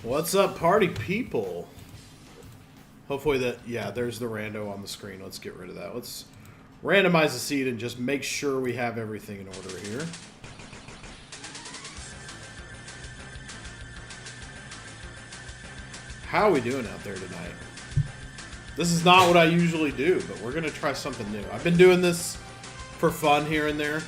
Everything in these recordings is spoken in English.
What's up, party people? Hopefully that, yeah, there's the rando on the screen. Let's get rid of that. Let's randomize the seed and just make sure we have everything in order here. How are we doing out there tonight? This is not what I usually do, but we're going to try something new. I've been doing this for fun here and there.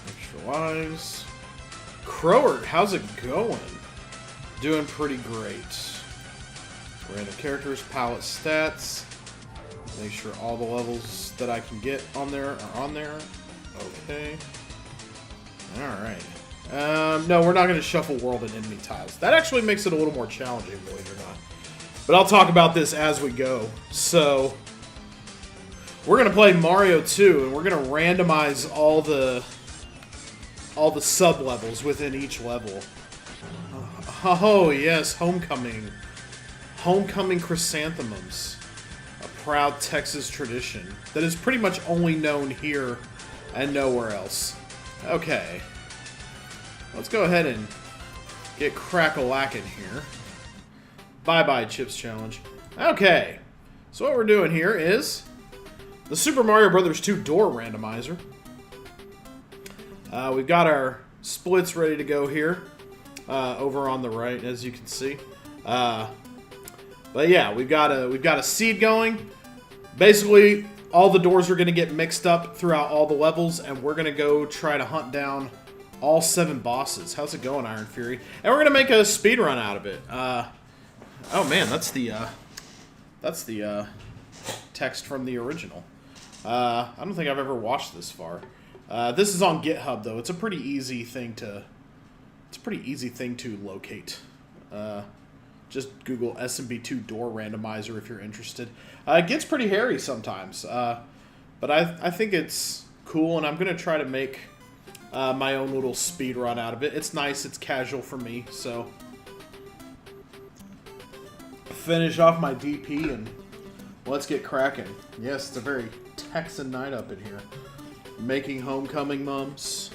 Extra lives. Crowert, how's it going? Doing pretty great. Random characters, palette stats. Make sure all the levels that I can get on there are on there. Okay. Alright. No, we're not going to shuffle world and enemy tiles. That actually makes it a little more challenging, believe it or not. But I'll talk about this as we go. So, we're going to play Mario 2, and we're going to randomize all the sub-levels within each level. Oh, yes, Homecoming. Homecoming chrysanthemums. A proud Texas tradition that is pretty much only known here and nowhere else. Okay. Let's go ahead and get crack-a-lackin' here. Bye-bye, Chips Challenge. Okay. So what we're doing here is the Super Mario Bros. 2 door randomizer. We've got our splits ready to go here. Over on the right, as you can see. But yeah, we've got a seed going. Basically, all the doors are going to get mixed up throughout all the levels, and we're going to go try to hunt down all 7 bosses. How's it going, Iron Fury? And we're going to make a speed run out of it. Oh man, that's the text from the original. I don't think I've ever watched this far. This is on GitHub though. It's a pretty easy thing to locate. Just Google SMB2 door randomizer if you're interested. It gets pretty hairy sometimes, but I think it's cool, and I'm gonna try to make my own little speed run out of it. It's nice, it's casual for me, so finish off my DP and let's get cracking. Yes, it's a very Texan night up in here. Making homecoming mums.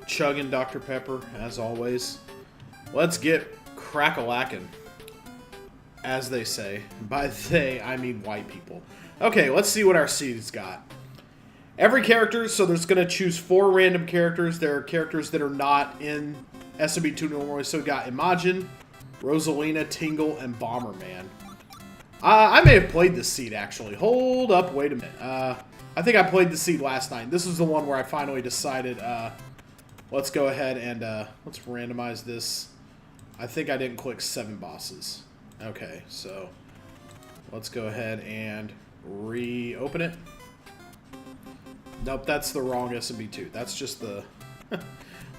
Chugging Dr. Pepper, as always. Let's get crack-a-lackin', as they say. By they, I mean white people. Okay, let's see what our seed's got. Every character, so there's going to choose 4 random characters. There are characters that are not in SMB2 normally. So we got Imagine, Rosalina, Tingle, and Bomberman. I may have played this seed, actually. Hold up, wait a minute. I think I played the seed last night. This is the one where I finally decided, let's go ahead and let's randomize this. I think I didn't click 7 bosses. Okay, so let's go ahead and reopen it. Nope, that's the wrong SMB2. That's just the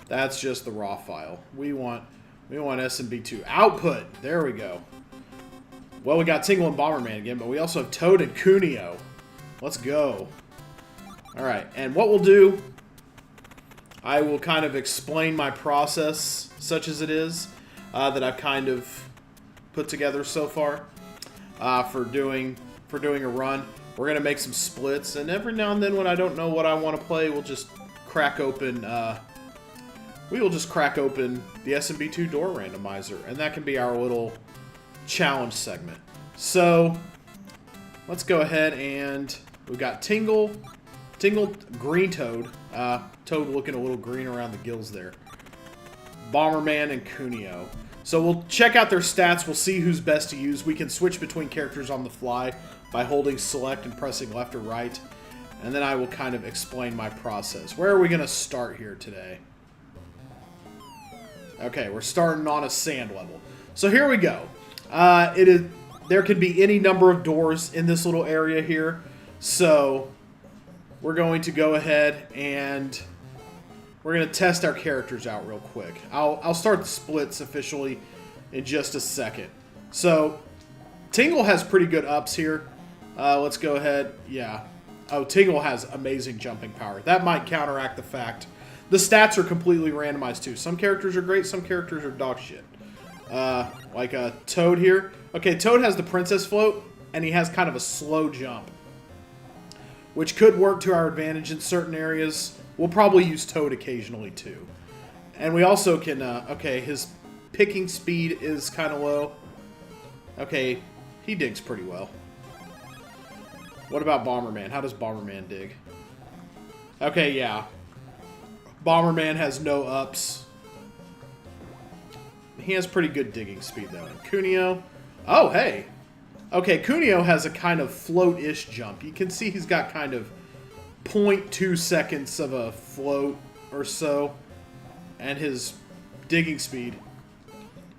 that's just the raw file. We want SMB2 output. There we go. Well, we got Tingle and Bomberman again, but we also have Toad and Cuneo. Let's go. All right, and what we'll do, I will kind of explain my process, such as it is, that I've kind of put together so far for doing a run. We're gonna make some splits, and every now and then, when I don't know what I want to play, we'll just crack open. We will just crack open the SMB2 door randomizer, and that can be our little challenge segment. So let's go ahead and we've got Tingle, Green Toad. Toad looking a little green around the gills there. Bomberman and Cuneo. So we'll check out their stats. We'll see who's best to use. We can switch between characters on the fly by holding select and pressing left or right. And then I will kind of explain my process. Where are we going to start here today? Okay, we're starting on a sand level. So here we go. There can be any number of doors in this little area here. So we're going to go ahead and we're going to test our characters out real quick. I'll start the splits officially in just a second. So Tingle has pretty good ups here. Let's go ahead. Yeah. Oh, Tingle has amazing jumping power. That might counteract the fact. The stats are completely randomized too. Some characters are great, some characters are dog shit. Like Toad here. Okay, Toad has the Princess Float, and he has kind of a slow jump. which could work to our advantage in certain areas. We'll probably use Toad occasionally too. And we also can, okay, his picking speed is kind of low. Okay, he digs pretty well. What about Bomberman? How does Bomberman dig? Okay, yeah. Bomberman has no ups. He has pretty good digging speed, though. And Cuneo... Oh, hey! Okay, Cuneo has a kind of float-ish jump. You can see he's got kind of 0.2 seconds of a float or so. And his digging speed.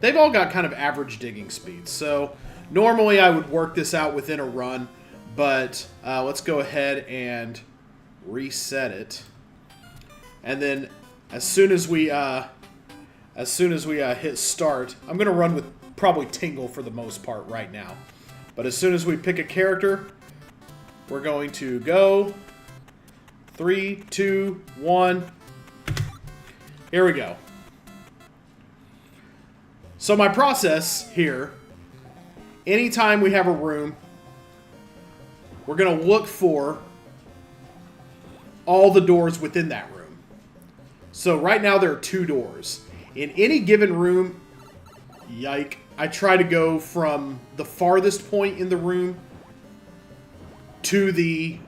They've all got kind of average digging speed. So, normally I would work this out within a run. But, let's go ahead and reset it. And then, as soon as we hit start, I'm going to run with probably Tingle for the most part right now. But as soon as we pick a character, we're going to go. 3, 2, 1. Here we go. So my process here, anytime we have a room, we're going to look for all the doors within that room. So right now there are 2 doors. In any given room, yike, I try to go from the farthest point in the room to the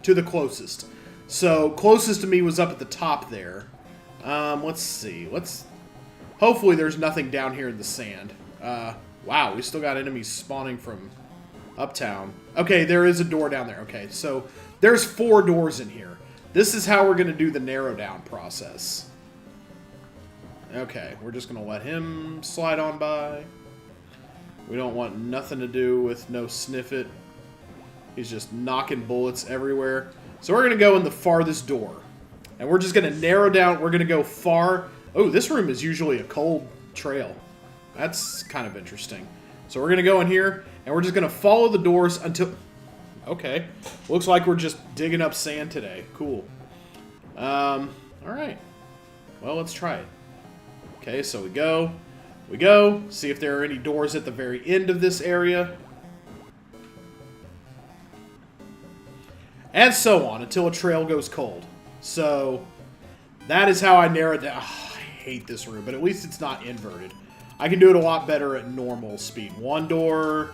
closest. So closest to me was up at the top there. Let's see. Hopefully there's nothing down here in the sand. Wow, we still got enemies spawning from uptown. Okay, there is a door down there. Okay, so there's 4 doors in here. This is how we're going to do the narrow down process. Okay, we're just going to let him slide on by. We don't want nothing to do with no sniff it. He's just knocking bullets everywhere. So we're going to go in the farthest door. And we're just going to narrow down. We're going to go far. Oh, this room is usually a cold trail. That's kind of interesting. So we're going to go in here, and we're just going to follow the doors until... Okay. Looks like we're just digging up sand today. Cool. Alright. Well, let's try it. Okay, so we go. We go. See if there are any doors at the very end of this area. And so on, until a trail goes cold. So, that is how I narrow it down. Oh, I hate this room, but at least it's not inverted. I can do it a lot better at normal speed. 1 door,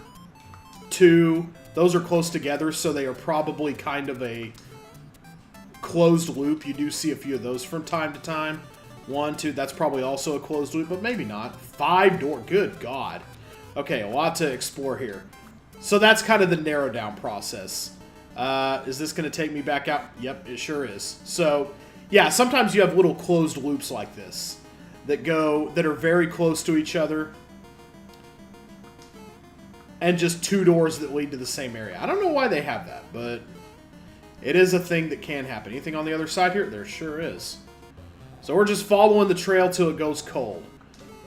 2... Those are close together, so they are probably kind of a closed loop. You do see a few of those from time to time. 1, 2, that's probably also a closed loop, but maybe not. 5 door, good God. Okay, a lot to explore here. So that's kind of the narrow down process. Is this going to take me back out? Yep, it sure is. So, yeah, sometimes you have little closed loops like this that are very close to each other. And just 2 doors that lead to the same area. I don't know why they have that, but it is a thing that can happen. Anything on the other side here? There sure is. So we're just following the trail till it goes cold.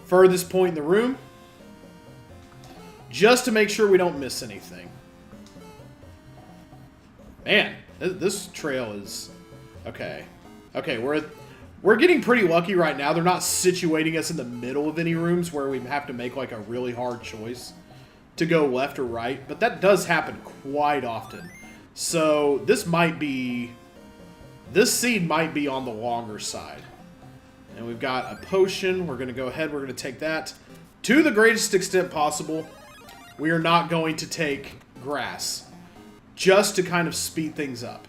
Furthest point in the room. Just to make sure we don't miss anything. Man, this trail is... Okay. Okay, we're getting pretty lucky right now. They're not situating us in the middle of any rooms where we have to make like a really hard choice to go left or right, but that does happen quite often. So this seed might be on the longer side. And we've got a potion. We're going to go ahead. We're going to take that to the greatest extent possible. We are not going to take grass, just to kind of speed things up.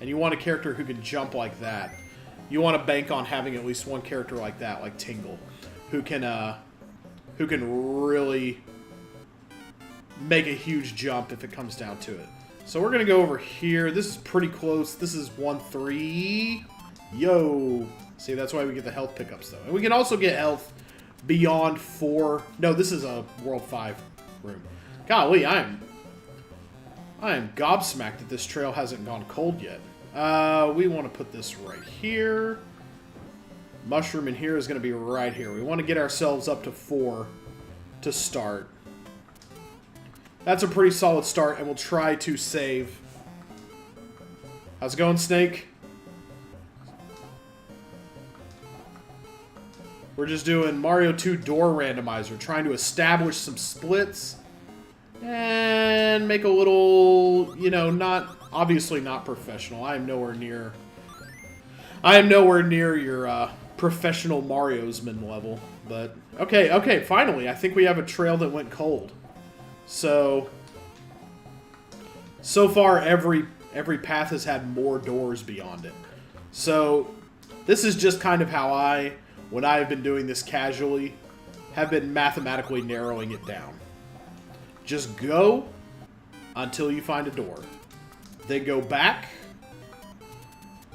And you want a character who can jump like that. You want to bank on having at least one character like that, like Tingle, who can really make a huge jump if it comes down to it. So we're going to go over here. This is pretty close. This is 1-3. Yo. See, that's why we get the health pickups, though. And we can also get health beyond 4. No, this is a World 5 room. Golly, I am gobsmacked that this trail hasn't gone cold yet. We want to put this right here. Mushroom in here is going to be right here. We want to get ourselves up to 4 to start. That's a pretty solid start, and we'll try to save. How's it going, Snake? We're just doing Mario 2 door randomizer, trying to establish some splits and make a little, you know, not obviously not professional. I am nowhere near... I am nowhere near your professional Mariosman level. But, okay, finally. I think we have a trail that went cold. So far, every path has had more doors beyond it. So, this is just kind of how I, when I have been doing this casually, have been mathematically narrowing it down. Just go until you find a door. Then go back.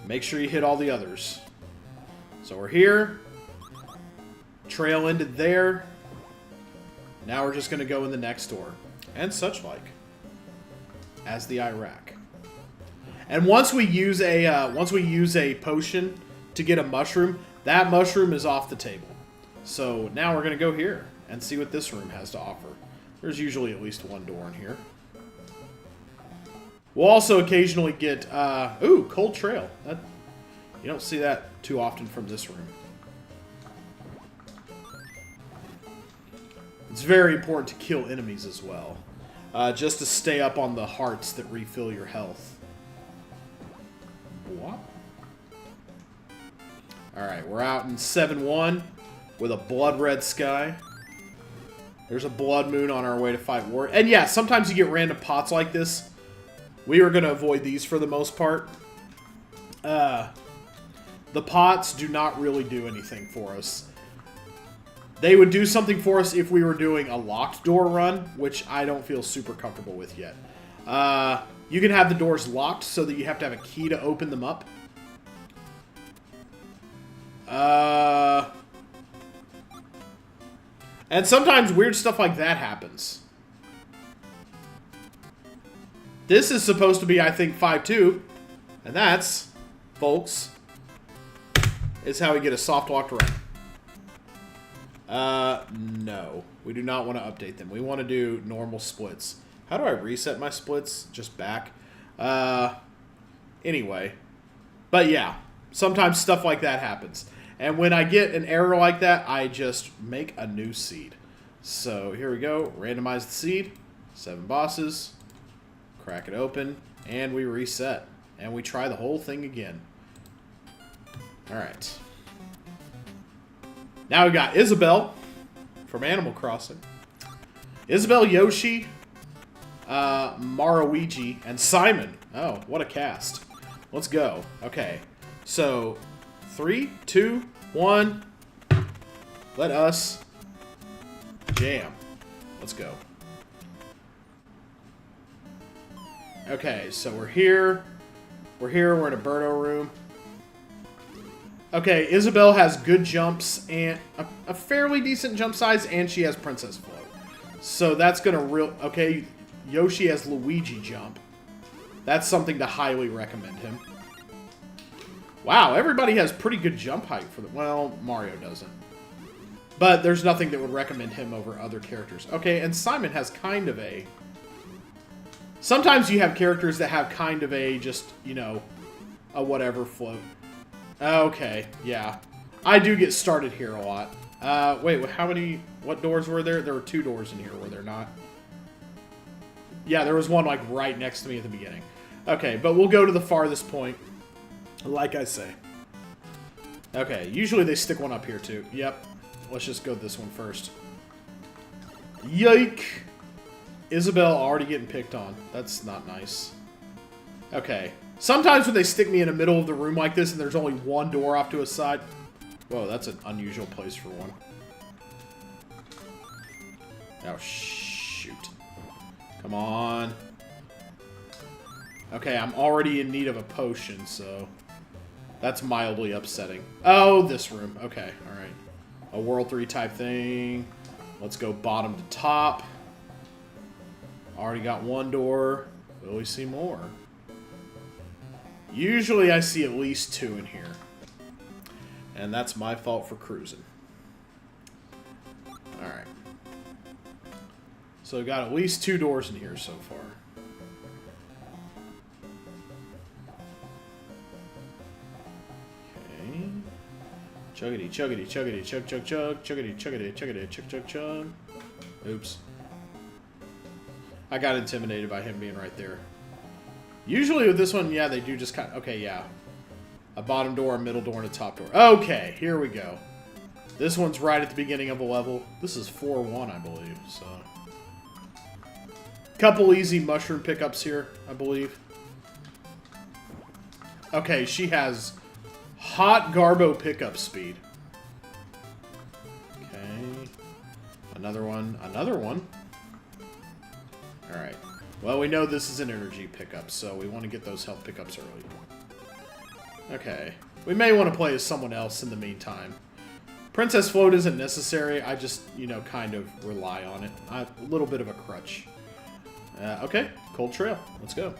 Make sure you hit all the others. So we're here. Trail ended there. Now we're just going to go in the next door. And such like. As the Iraq. And once we use a potion to get a mushroom, that mushroom is off the table. So now we're going to go here and see what this room has to offer. There's usually at least one door in here. We'll also occasionally get, ooh, cold trail. You don't see that too often from this room. It's very important to kill enemies as well. Just to stay up on the hearts that refill your health. What? Alright, we're out in 7-1 with a blood red sky. There's a blood moon on our way to fight war. And yeah, sometimes you get random pots like this. We are going to avoid these for the most part. The pots do not really do anything for us. They would do something for us if we were doing a locked door run, which I don't feel super comfortable with yet. You can have the doors locked so that you have to have a key to open them up. And sometimes weird stuff like that happens. This is supposed to be, I think, 5-2. And that's, folks, is how we get a soft locked run. No. We do not want to update them. We want to do normal splits. How do I reset my splits? Just back. Anyway. But yeah. Sometimes stuff like that happens. And when I get an error like that, I just make a new seed. So here we go. Randomize the seed. 7 bosses. Crack it open. And we reset. And we try the whole thing again. Alright. Now we got Isabelle from Animal Crossing. Isabelle, Yoshi, Maruigi, and Simon. Oh, what a cast. Let's go. Okay. So, 3, 2, 1. Let us jam. Let's go. Okay, so we're here. We're in a Birdo room. Okay, Isabelle has good jumps and a fairly decent jump size, and she has Princess Float. So that's gonna okay, Yoshi has Luigi jump. That's something to highly recommend him. Wow, everybody has pretty good jump height for the... Well, Mario doesn't. But there's nothing that would recommend him over other characters. Okay, and Simon has kind of a... Sometimes you have characters that have kind of a, just, you know, a whatever float. Okay, yeah. I do get started here a lot. Wait, how many... What doors were there? There were 2 doors in here, were there not? Yeah, there was one, like, right next to me at the beginning. Okay, but we'll go to the farthest point. Like I say. Okay, usually they stick one up here, too. Yep. Let's just go this one first. Yike! Isabelle already getting picked on. That's not nice. Okay. Sometimes when they stick me in the middle of the room like this and there's only one door off to a side... Whoa, that's an unusual place for one. Oh, shoot. Come on. Okay, I'm already in need of a potion, so... That's mildly upsetting. Oh, this room. Okay, alright. A World 3 type thing. Let's go bottom to top. Already got one door. Will we see more? Usually I see at least 2 in here. And that's my fault for cruising. Alright. So we've got at least 2 doors in here so far. Okay. Chuggity, chuggity, chuggity, chug, chug, chug, chuggity, chuggity, chuggity, chug, chug, chug. Oops. I got intimidated by him being right there. Usually with this one, yeah, they do just kind of... Okay, yeah. A bottom door, a middle door, and a top door. Okay, here we go. This one's right at the beginning of a level. This is 4-1, I believe, so... Couple easy mushroom pickups here, I believe. Okay, she has hot Garbo pickup speed. Okay. Another one. Another one. Alright. Well, we know this is an energy pickup, so we want to get those health pickups early. Okay. We may want to play as someone else in the meantime. Princess Float isn't necessary. I just, you know, kind of rely on it. A little bit of a crutch. Okay. Cold Trail. Let's go.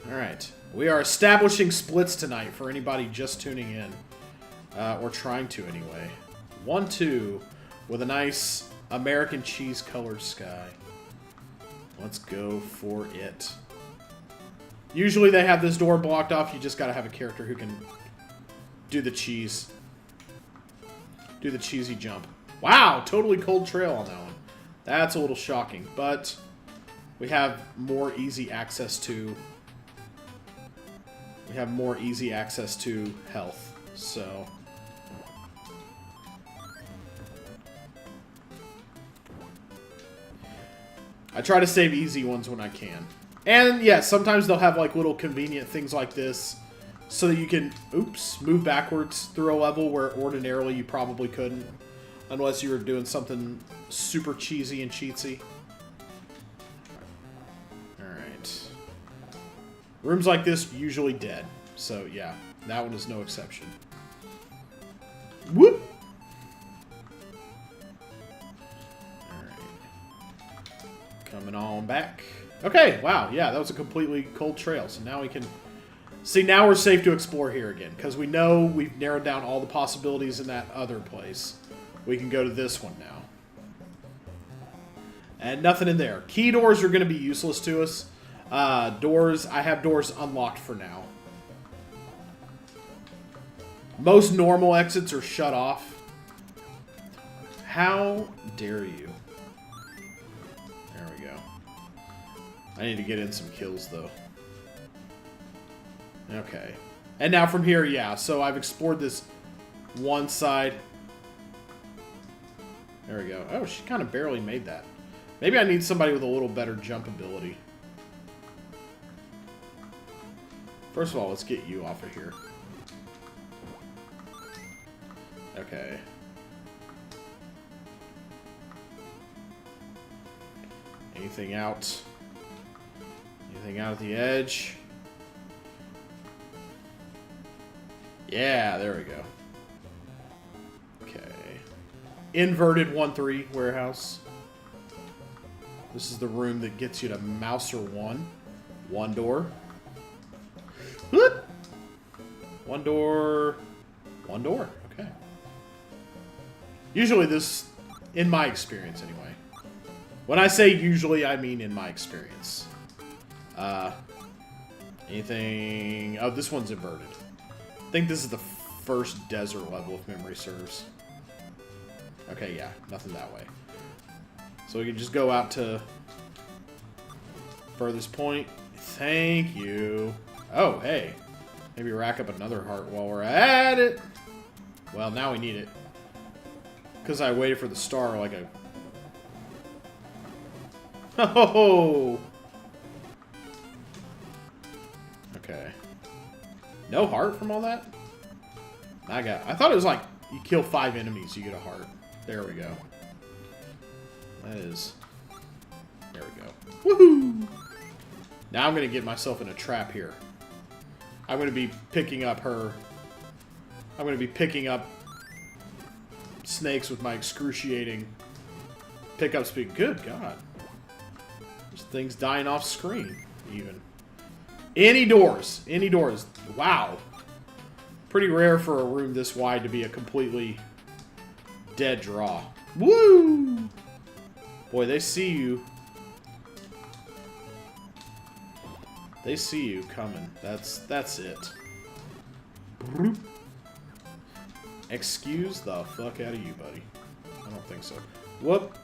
Alright. We are establishing splits tonight for anybody just tuning in. Or trying to, anyway. 1-2 with a nice American cheese colored sky. Let's go for it. Usually they have this door blocked off. You just gotta have a character who can do the cheese. Do the cheesy jump. Wow, totally Cold Trail on that one. That's a little shocking, but we have more easy access to... We have more easy access to health, so... I try to save easy ones when I can. And, yeah, sometimes they'll have, like, little convenient things like this so that you can, oops, move backwards through a level where ordinarily you probably couldn't unless you were doing something super cheesy and cheatsy. Alright. Rooms like this, usually dead. So, yeah, that one is no exception. Whoop! Coming on back. Okay, wow, yeah, that was a completely Cold Trail. So now we can... See, now we're safe to explore here again. Because we know we've narrowed down all the possibilities in that other place. We can go to this one now. And nothing in there. Key doors are going to be useless to us. Doors, I have doors unlocked for now. Most normal exits are shut off. How dare you? I need to get in some kills, though. Okay. And now from here, yeah. So I've explored this one side. There we go. Oh, she kind of barely made that. Maybe I need somebody with a little better jump ability. First of all, let's get you off of here. Okay. Anything out? Anything out at the edge? Yeah, there we go. Okay. Inverted 1-3 warehouse. This is the room that gets you to Mouser 1. One door. One door. One door. Okay. Usually this, in my experience anyway. When I say usually, I mean in my experience. Anything... Oh, this one's inverted. I think this is the first desert level, if memory serves. Okay, yeah. Nothing that way. So we can just go out to... furthest point. Thank you. Oh, hey. Maybe rack up another heart while we're at it. Well, now we need it. Because I waited for the star like a... Oh! Okay. No heart from all that? I thought it was like, you kill 5 enemies, you get a heart. There we go. That is... There we go. Woohoo! Now I'm going to get myself in a trap here. I'm going to be picking up her... I'm going to be picking up snakes with my excruciating pickup speed. Good God. There's things dying off screen, even. Any doors. Any doors. Wow. Pretty rare for a room this wide to be a completely dead draw. Woo! Boy, they see you. They see you coming. That's it. Excuse the fuck out of you, buddy. I don't think so. Whoop.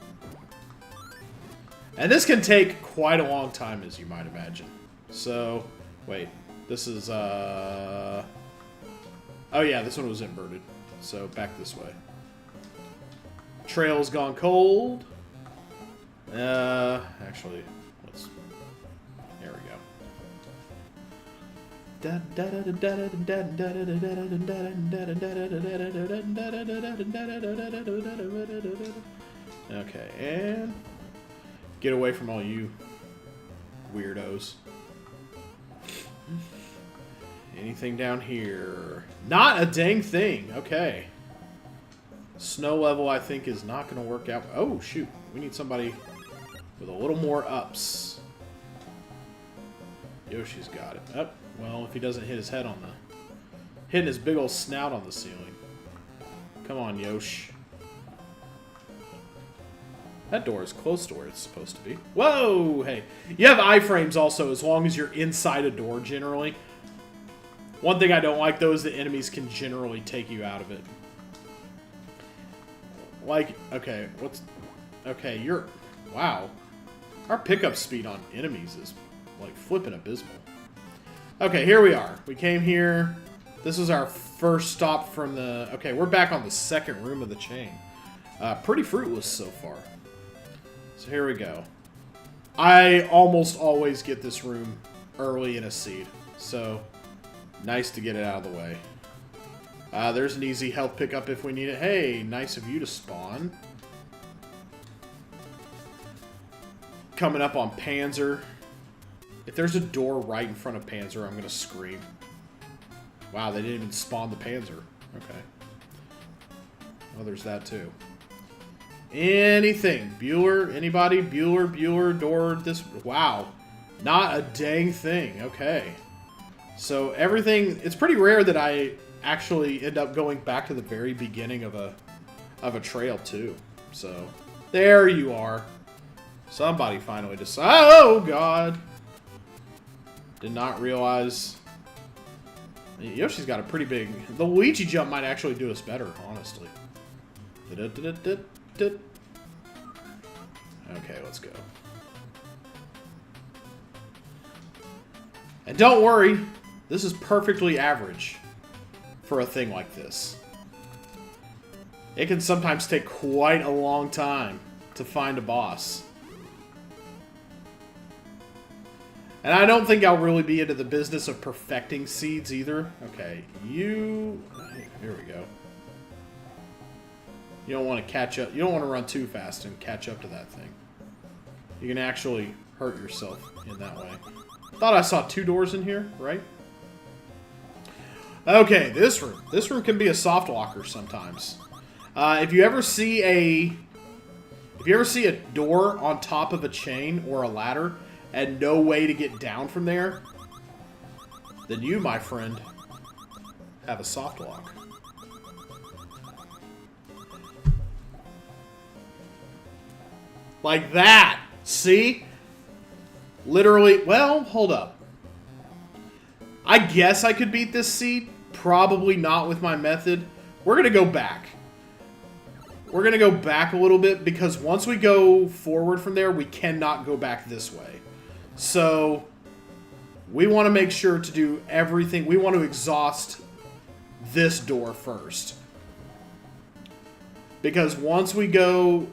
And this can take quite a long time, as you might imagine. So, wait. This is, oh yeah, this one was inverted. So, back this way. Trail's gone cold. Actually, let's... There we go. Okay, and... Get away from all you weirdos. Anything down here? Not a dang thing. Okay. Snow level, I think, is not going to work out. Oh, shoot. We need somebody with a little more ups. Yoshi's got it. Oh, well, if he doesn't hit his head on the... Hitting his big old snout on the ceiling. Come on, Yosh. That door is close to where it's supposed to be. Whoa! Hey. You have iframes also, as long as you're inside a door, generally. One thing I don't like, though, is the enemies can generally take you out of it. Like, okay, what's... Okay, you're... Wow. Our pickup speed on enemies is, like, flipping abysmal. Okay, here we are. We came here. This was our first stop from the... Okay, we're back on the second room of the chain. Pretty fruitless so far. So here we go. I almost always get this room early in a seed. So, nice to get it out of the way. There's an easy health pickup if we need it. Hey, nice of you to spawn. Coming up on Panzer. If there's a door right in front of Panzer, I'm going to scream. Wow, they didn't even spawn the Panzer. Okay. Well, there's that too. Anything. Bueller? Anybody? Bueller, door, this... Wow. Not a dang thing. Okay. So everything... It's pretty rare that I actually end up going back to the very beginning of a trail too. So, there you are. Somebody finally decided... Oh, God. Did not realize... Yoshi's got a pretty big... The Luigi jump might actually do us better, honestly. Okay, let's go. And don't worry, this is perfectly average for a thing like this. It can sometimes take quite a long time to find a boss. And I don't think I'll really be into the business of perfecting seeds either. Okay, here we go. You don't want to catch up. You don't want to run too fast and catch up to that thing. You can actually hurt yourself in that way. Thought I saw 2 doors in here, right? Okay, this room. This room can be a soft locker sometimes. If you ever see a door on top of a chain or a ladder and no way to get down from there, then you, my friend, have a soft lock. Like that. See? Literally. Well, hold up. I guess I could beat this seed. Probably not with my method. We're going to go back. We're going to go back a little bit because once we go forward from there, we cannot go back this way. So, we want to make sure to do everything. We want to exhaust this door first. Because once we go...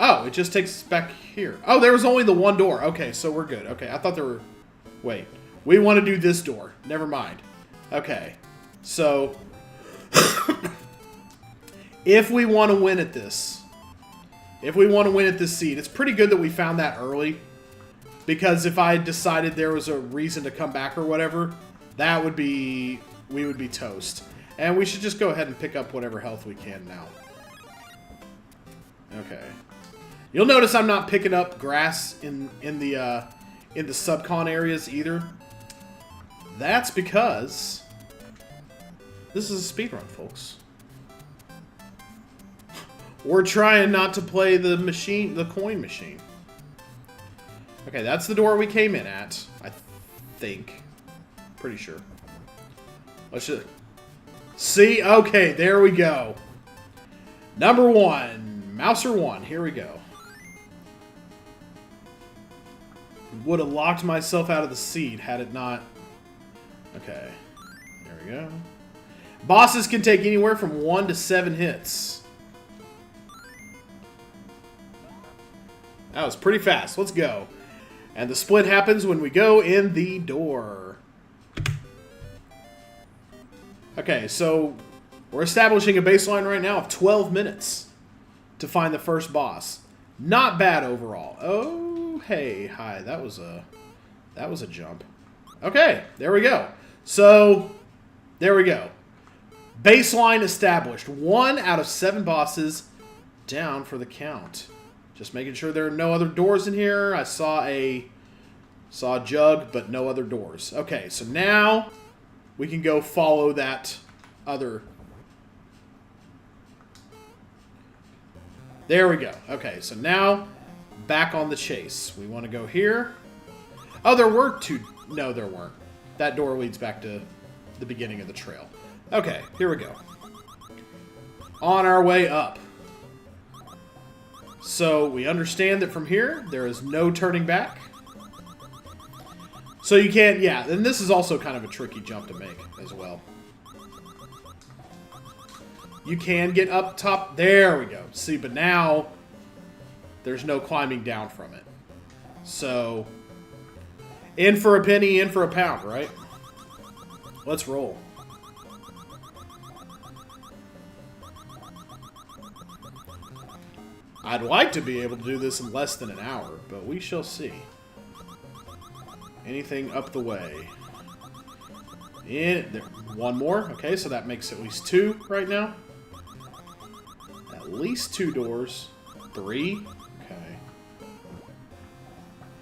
Oh, it just takes us back here. Oh, there was only the one door. Okay, so we're good. Okay, I thought there were... Wait. We want to do this door. Never mind. Okay. So... if we want to win at this... If we want to win at this seed, it's pretty good that we found that early. Because if I decided there was a reason to come back or whatever, that would be... We would be toast. And we should just go ahead and pick up whatever health we can now. Okay. You'll notice I'm not picking up grass in the subcon areas either. That's because this is a speedrun, folks. We're trying not to play the machine, the coin machine. Okay, that's the door we came in at, I think. Pretty sure. Let's just... See? Okay, there we go. Number 1. Mouser 1. Here we go. would have locked myself out of the seat had it not... Okay. There we go. Bosses can take anywhere from 1 to 7 hits. That was pretty fast. Let's go. And the split happens when we go in the door. Okay, so we're establishing a baseline right now of 12 minutes to find the first boss. Not bad overall. Oh, hey, hi. That was a jump. Okay, there we go. So, there we go. Baseline established. 1 out of 7 bosses down for the count. Just making sure there are no other doors in here. I saw a jug, but no other doors. Okay, so now we can go follow that other... There we go. Okay, so now back on the chase. We want to go here. Oh, there were 2... No, there weren't. That door leads back to the beginning of the trail. Okay, here we go. On our way up. So we understand that from here, there is no turning back. So you can't, yeah, and this is also kind of a tricky jump to make as well. You can get up top. There we go. See, but now there's no climbing down from it. So, in for a penny, in for a pound, right? Let's roll. I'd like to be able to do this in less than an hour, but we shall see. Anything up the way? There, 1 more. Okay, so that makes at least 2 right now. At least 2 doors. 3. Okay.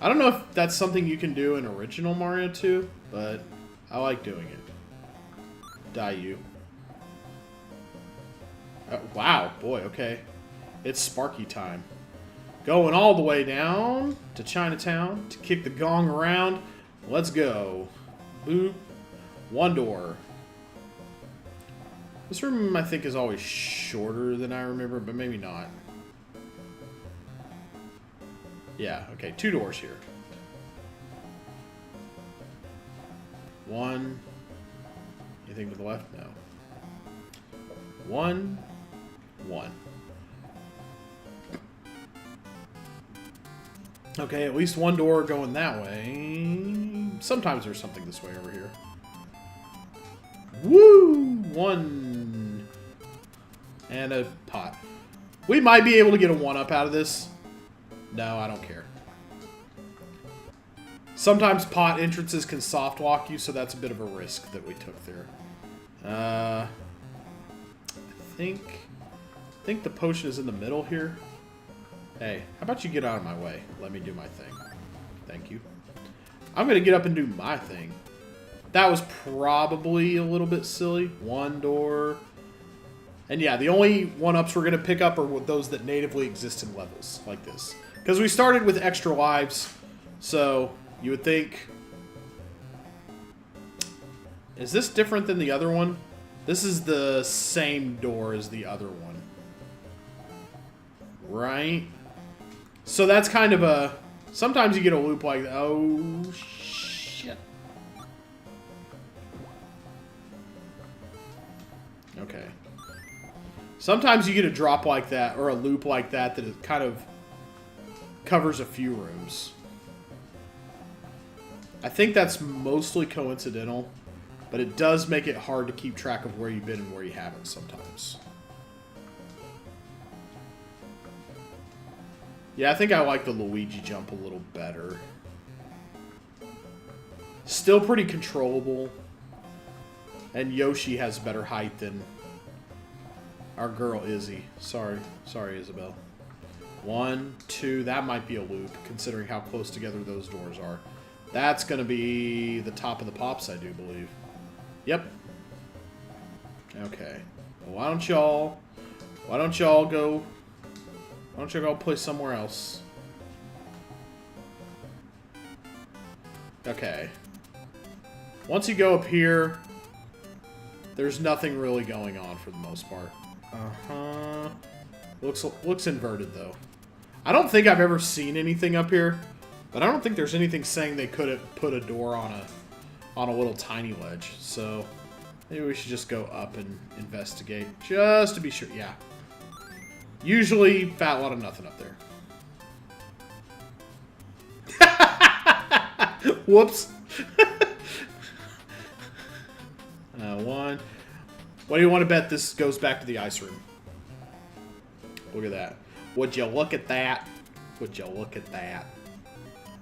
I don't know if that's something you can do in original Mario 2, but I like doing it. Die you. Wow, boy, okay. It's Sparky time. Going all the way down to Chinatown to kick the gong around. Let's go. Boop. 1 door. This room, I think, is always shorter than I remember, but maybe not. Yeah, okay, 2 doors here. 1. Anything to the left? No. 1. 1. Okay, at least 1 door going that way. Sometimes there's something this way over here. Woo! 1. And a pot. We might be able to get a 1-up out of this. No, I don't care. Sometimes pot entrances can soft walk you, so that's a bit of a risk that we took there. I think the potion is in the middle here. Hey, how about you get out of my way? Let me do my thing. Thank you. I'm going to get up and do my thing. That was probably a little bit silly. 1 door. And yeah, the only 1-ups we're going to pick up are those that natively exist in levels like this. Because we started with extra lives, so you would think... Is this different than the other one? This is the same door as the other one. Right? So that's kind of a... Sometimes you get a loop like that. Oh, shit. Okay. Sometimes you get a drop like that, or a loop like that, that it kind of covers a few rooms. I think that's mostly coincidental, but it does make it hard to keep track of where you've been and where you haven't sometimes. Yeah, I think I like the Luigi jump a little better. Still pretty controllable. And Yoshi has better height than our girl Izzy. Sorry, Isabel. 1, 2, that might be a loop, considering how close together those doors are. That's going to be the top of the pops, I do believe. Yep. Okay. Well, why don't y'all go... Why don't you go play somewhere else? Okay. Once you go up here, there's nothing really going on for the most part. Looks inverted, though. I don't think I've ever seen anything up here. But I don't think there's anything saying they couldn't put a door on a little tiny ledge. So maybe we should just go up and investigate just to be sure. Yeah. Usually fat lot of nothing up there. Whoops. One. What do you want to bet this goes back to the ice room? Look at that. Would you look at that? Would you look at that?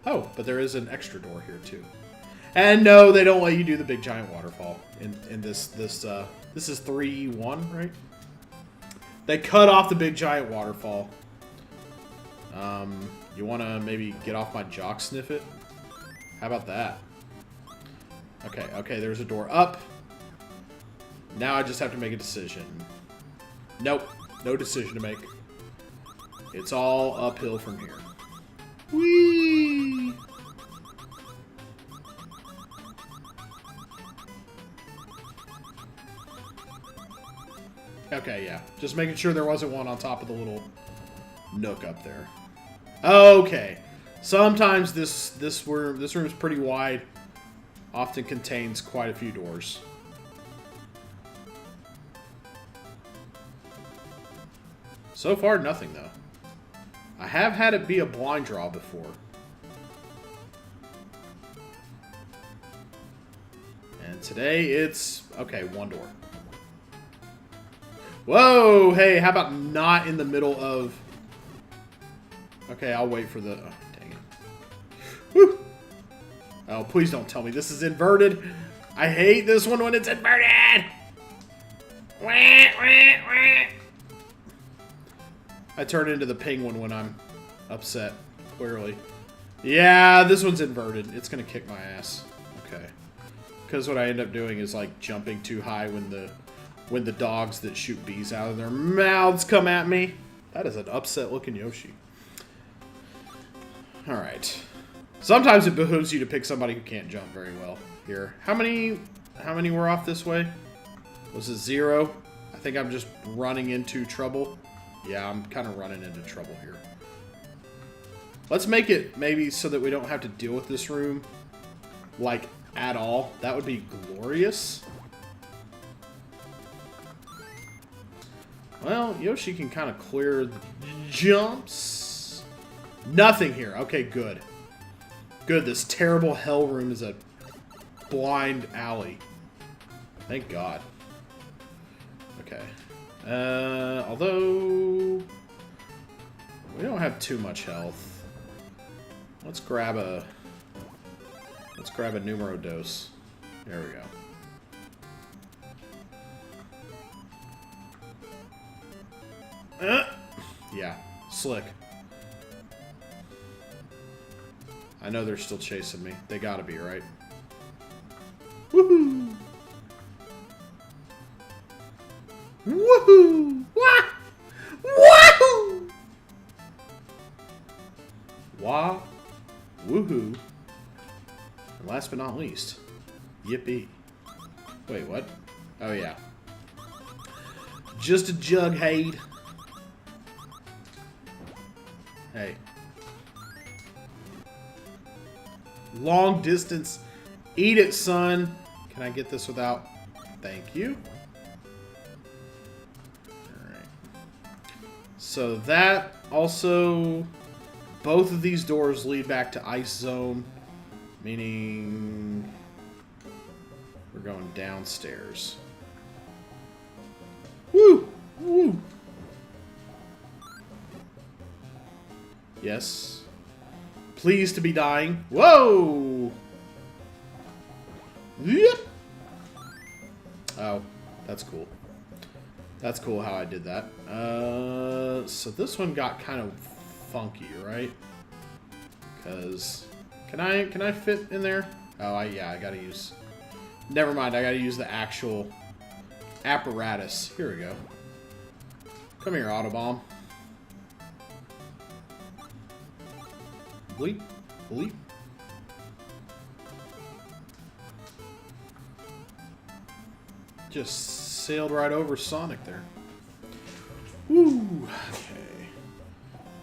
Oh, but there is an extra door here too. And no, they don't let you do the big giant waterfall in this is 3-1, right? They cut off the big giant waterfall. You want to maybe get off my jock sniff it? How about that? Okay, there's a door up. Now I just have to make a decision. Nope, no decision to make. It's all uphill from here. Whee! Okay, yeah. Just making sure there wasn't one on top of the little nook up there. Okay. Sometimes this room is pretty wide. Often contains quite a few doors. So far, nothing though. I have had it be a blind draw before. And today it's... okay, one door. Whoa! Hey, how about not in the middle of... okay, I'll wait for the... oh, dang it. Woo! Oh, please don't tell me this is inverted. I hate this one when it's inverted! Wah, wah, wah. I turn into the penguin when I'm upset, clearly. Yeah, this one's inverted. It's gonna kick my ass. Okay. Because what I end up doing is like jumping too high when the dogs that shoot bees out of their mouths come at me. That is an upset looking Yoshi. Alright. Sometimes it behooves you to pick somebody who can't jump very well here. How many were off this way? Was it 0? I think I'm just running into trouble. Yeah, I'm kind of running into trouble here. Let's make it maybe so that we don't have to deal with this room, like, at all. That would be glorious. Well, Yoshi can kind of clear the jumps. Nothing here. Okay, good. Good, this terrible hell room is a blind alley. Thank God. Okay. Although we don't have too much health. Let's grab a numero dos. There we go. Yeah, slick. I know they're still chasing me. They gotta be, right? Woohoo! Woohoo! Wah! Wahoo! Wah! Woohoo! And last but not least, yippee. Wait, what? Oh, yeah. Just a jughead. Hey. Long distance. Eat it, son. Can I get this without... thank you. So that also, both of these doors lead back to Ice Zone, meaning we're going downstairs. Woo! Woo! Yes. Pleased to be dying. Whoa! Yep. Oh, that's cool. That's cool how I did that. So this one got kind of funky, right? Because can I fit in there? Oh, yeah, I gotta use. Never mind, I gotta use the actual apparatus. Here we go. Come here, Autobomb. Bleep, bleep. Just sailed right over Sonic there. Woo! Okay.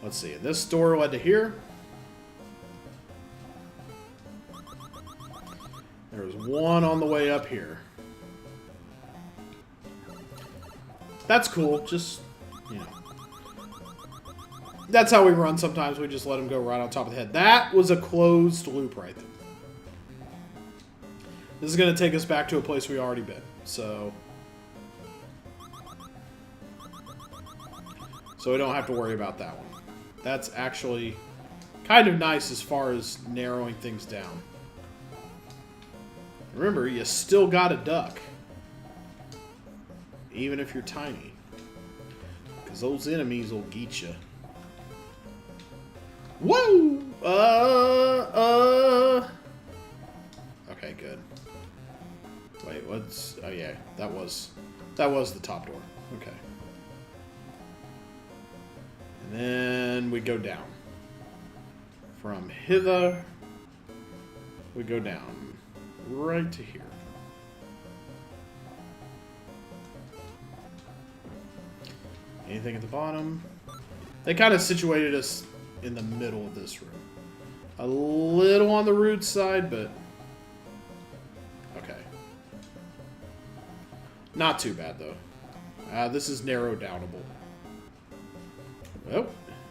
Let's see. This door led to here. There's one on the way up here. That's cool. Just, you know. That's how we run sometimes. We just let him go right on top of the head. That was a closed loop right there. This is going to take us back to a place we already been. So we don't have to worry about that one. That's actually kind of nice as far as narrowing things down. Remember, you still got a duck. Even if you're tiny. Because those enemies will get you. Whoa! Okay, good. Wait, what's... Oh, yeah. That was the top door. Okay. And then we go down. From hither, we go down right to here. Anything at the bottom? They kind of situated us in the middle of this room. A little on the rude side, but okay. Not too bad, though. This is narrow downable. Well,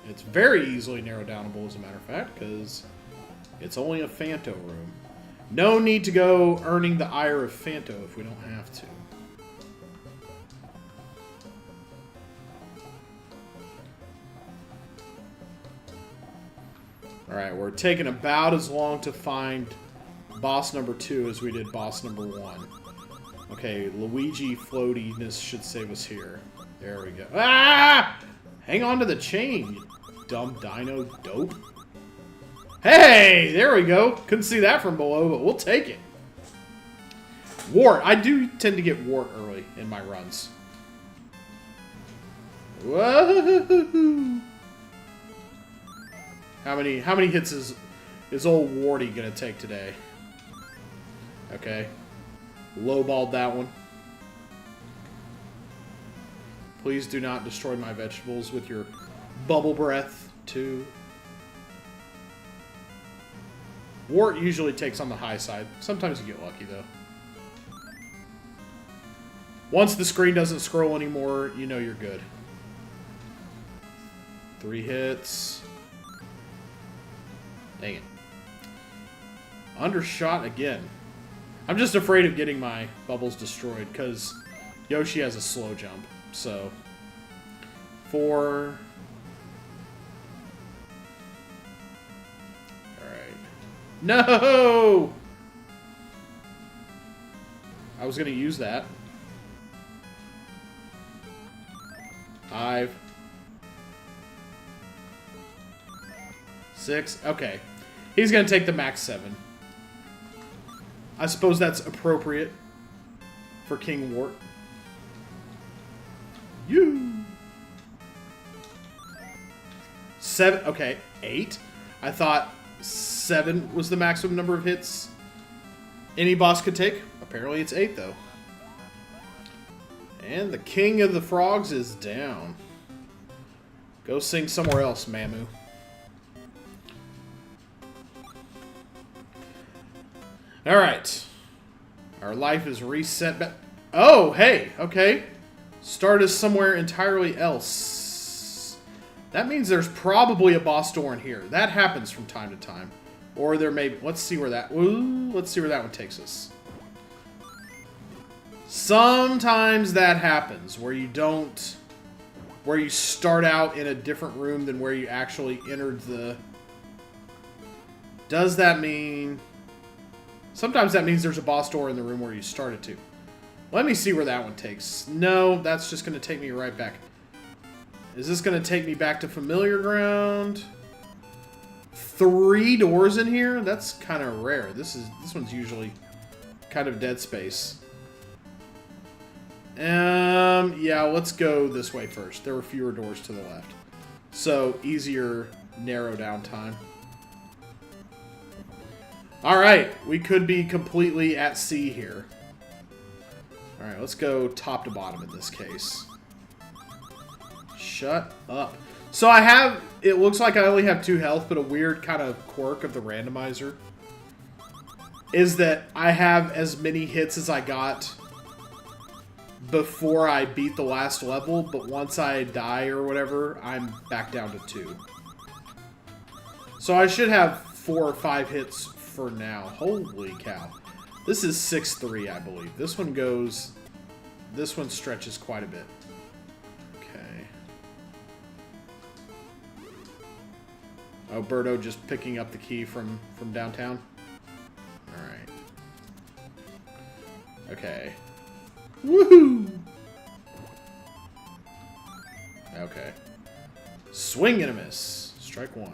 it's very easily narrow downable, as a matter of fact, because it's only a Fanto room. No need to go earning the ire of Fanto if we don't have to. Alright, we're taking about as long to find boss number 2 as we did boss number 1. Okay, Luigi floatiness should save us here. There we go. Ah! Hang on to the chain, you dumb dino dope. Hey! There we go. Couldn't see that from below, but we'll take it. Wart. I do tend to get wart early in my runs. Whoa! How many hits is old Warty gonna take today? Okay. Lowballed that one. Please do not destroy my vegetables with your bubble breath, too. Wart usually takes on the high side. Sometimes you get lucky, though. Once the screen doesn't scroll anymore, you know you're good. 3 hits. Dang it. Undershot again. I'm just afraid of getting my bubbles destroyed, because Yoshi has a slow jump. So, 4. Alright. No! I was going to use that. 5. 6. Okay. He's going to take the max 7. I suppose that's appropriate for King Wart. You. 7. Okay. 8. I thought 7 was the maximum number of hits any boss could take. Apparently it's 8, though. And the King of the Frogs is down. Go sing somewhere else, Mamu. Alright. Our life is reset back. Oh, hey. Okay. Start us somewhere entirely else. That means there's probably a boss door in here. That happens from time to time. Or there may be... Let's see where that... Ooh, let's see where that one takes us. Sometimes that happens. Where you don't... Where you start out in a different room than where you actually entered the... Does that mean... Sometimes that means there's a boss door in the room where you started to. Let me see where that one takes. No, that's just going to take me right back. Is this going to take me back to familiar ground? 3 doors in here? That's kind of rare. This one's usually kind of dead space. Yeah, let's go this way first. There were fewer doors to the left. So, easier narrow down time. Alright, we could be completely at sea here. Alright, let's go top to bottom in this case. Shut up. So I have, it looks like I only have 2 health, but a weird kind of quirk of the randomizer is that I have as many hits as I got before I beat the last level, but once I die or whatever, I'm back down to 2. So I should have 4 or 5 hits for now. Holy cow. This is 6-3, I believe. This one goes... This one stretches quite a bit. Okay. Oh, Birdo just picking up the key from downtown? Alright. Okay. Woohoo! Okay. Swing and a miss. Strike 1.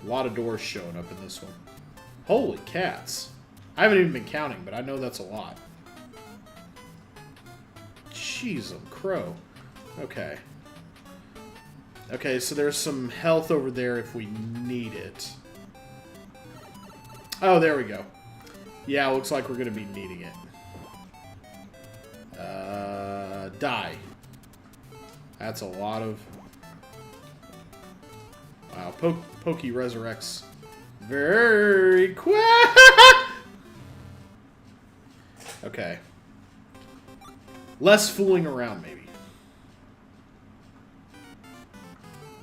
A lot of doors showing up in this one. Holy cats. I haven't even been counting, but I know that's a lot. Jeez, I'm crow. Okay. Okay, so there's some health over there if we need it. Oh, there we go. Yeah, looks like we're going to be needing it. Die. That's a lot of... Wow, Pokey resurrects very quick. Okay. Less fooling around, maybe.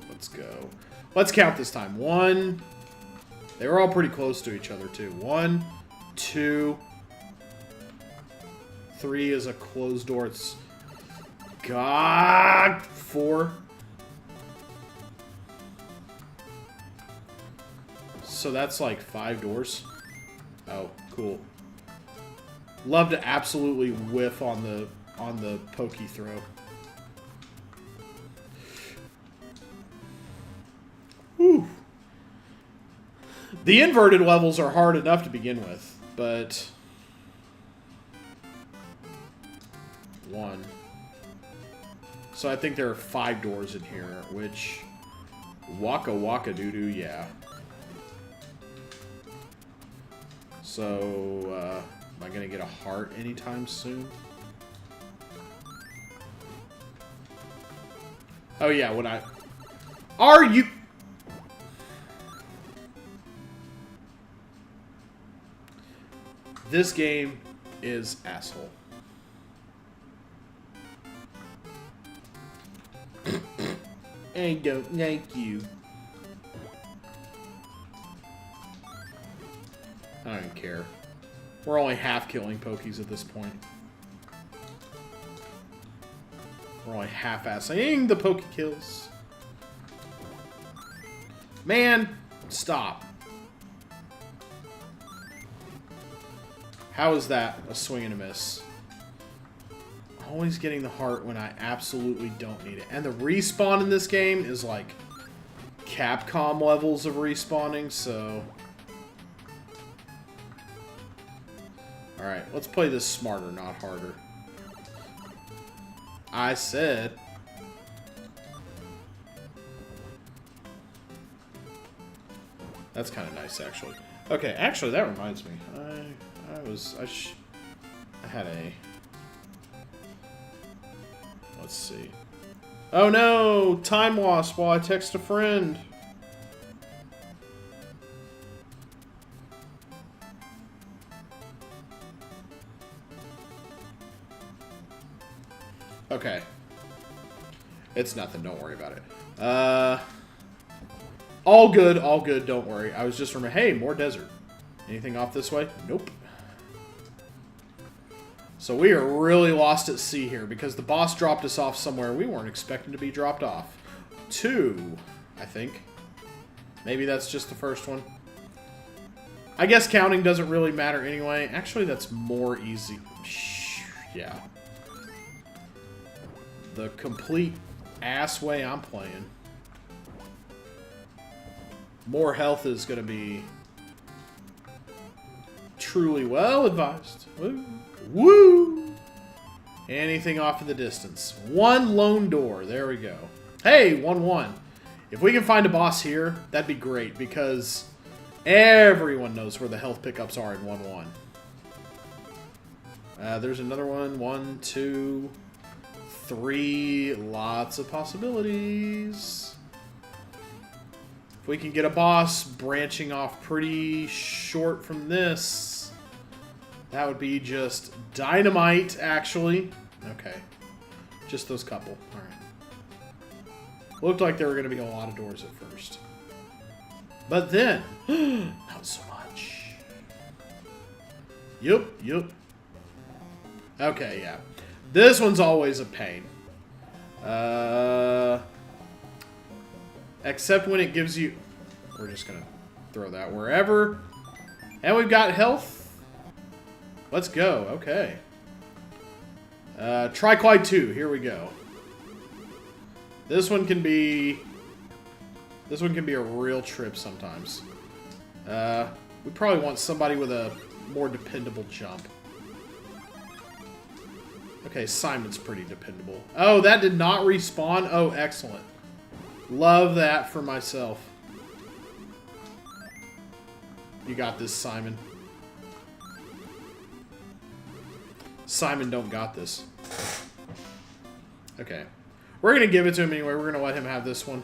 Let's go. Let's count this time. 1. They were all pretty close to each other, too. 1, 2, 3 is a closed door. It's... God! 4. So that's like 5 doors. Oh, cool. Love to absolutely whiff on the pokey throw. Whew. The inverted levels are hard enough to begin with, but 1. So I think there are 5 doors in here, which waka waka doo doo, yeah. So, am I going to get a heart anytime soon? Oh, yeah, when I... Are you... This game is asshole. I don't like you. I don't care. We're only half killing Pokies at this point. We're only half-assing the Poke kills. Man, stop. How is that a swing and a miss? Always getting the heart when I absolutely don't need it. And the respawn in this game is like Capcom levels of respawning, so... Alright, let's play this smarter, not harder. I said... That's kind of nice, actually. Okay, actually, that reminds me. I had a... Let's see. Oh no! Time lost while I text a friend. Okay. It's nothing, don't worry about it. All good, don't worry. I was just remembering, hey, more desert. Anything off this way? Nope. So we are really lost at sea here because the boss dropped us off somewhere we weren't expecting to be dropped off. 2, I think. Maybe that's just the first one. I guess counting doesn't really matter anyway. Actually, that's more easy. Yeah. The complete ass way I'm playing. More health is going to be truly well advised. Woo! Woo! Anything off in the distance. 1 lone door. There we go. Hey, 1-1. If we can find a boss here, that'd be great because everyone knows where the health pickups are in 1-1. There's another one. 1, 2, 3. Lots of possibilities. If we can get a boss branching off pretty short from this, that would be just dynamite, actually. Okay. Just those couple. Alright. Looked like there were going to be a lot of doors at first. But then, not so much. Yup. Okay, yeah. This one's always a pain. Except when it gives you... We're just going to throw that wherever. And we've got health. Let's go. Okay. Tri-Clyde 2. Here we go. This one can be a real trip sometimes. We probably want somebody with a more dependable jump. Okay, Simon's pretty dependable. Oh, that did not respawn? Oh, excellent. Love that for myself. You got this, Simon. Simon don't got this. Okay. We're going to give it to him anyway. We're going to let him have this one.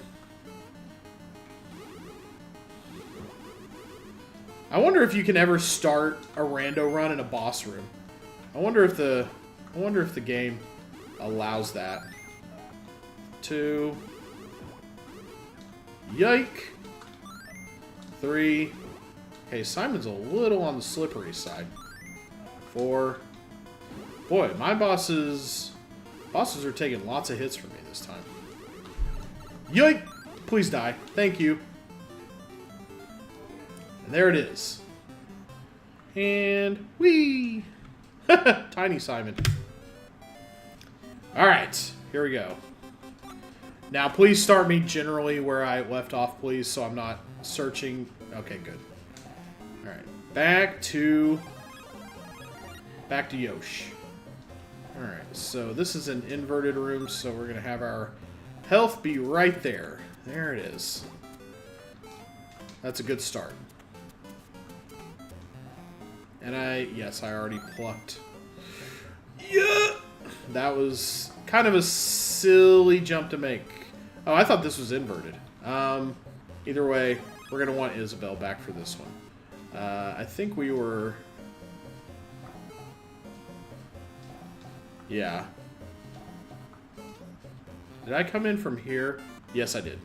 I wonder if you can ever start a rando run in a boss room. I wonder if the game allows that. 2. Yike. 3. Okay, Simon's a little on the slippery side. 4. Boy, my bosses are taking lots of hits from me this time. Yike! Please die. Thank you. And there it is. And whee! Tiny Simon. Alright, here we go. Now, please start me generally where I left off, please, so I'm not searching. Okay, good. Alright, back to Yosh. Alright, so this is an inverted room, so we're going to have our health be right there. There it is. That's a good start. And yes, I already plucked. Yeah! That was kind of a silly jump to make. Oh, I thought this was inverted. Either way, we're going to want Isabel back for this one. I think we were... Yeah. Did I come in from here? Yes, I did.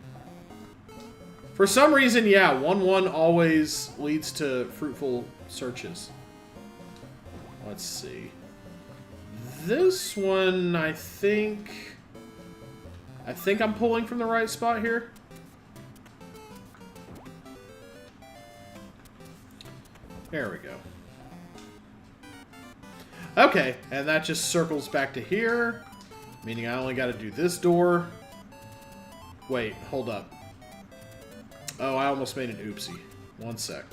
For some reason, yeah, 1-1 always leads to fruitful searches. Let's see. This one, I think I'm pulling from the right spot here. There we go. Okay, and that just circles back to here, meaning I only got to do this door. Wait, hold up. Oh, I almost made an oopsie. One sec.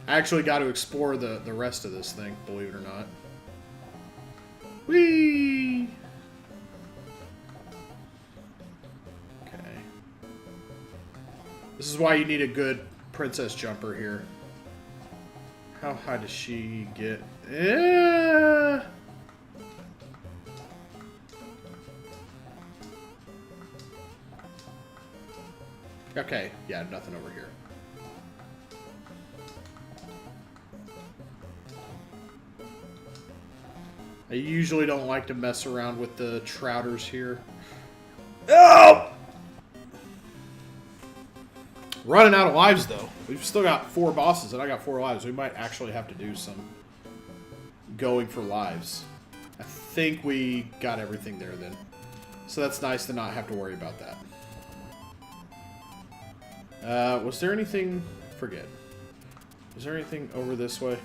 I actually got to explore the rest of this thing, believe it or not. Whee! Okay. This is why you need a good princess jumper here. How high does she get? Okay, yeah, nothing over here. I usually don't like to mess around with the trouters here. Oh! Running out of lives, though. We've still got 4 bosses, and I got 4 lives. We might actually have to do some going for lives. I think we got everything there, then. So that's nice to not have to worry about that. Was there anything... Forget. Was there anything over this way?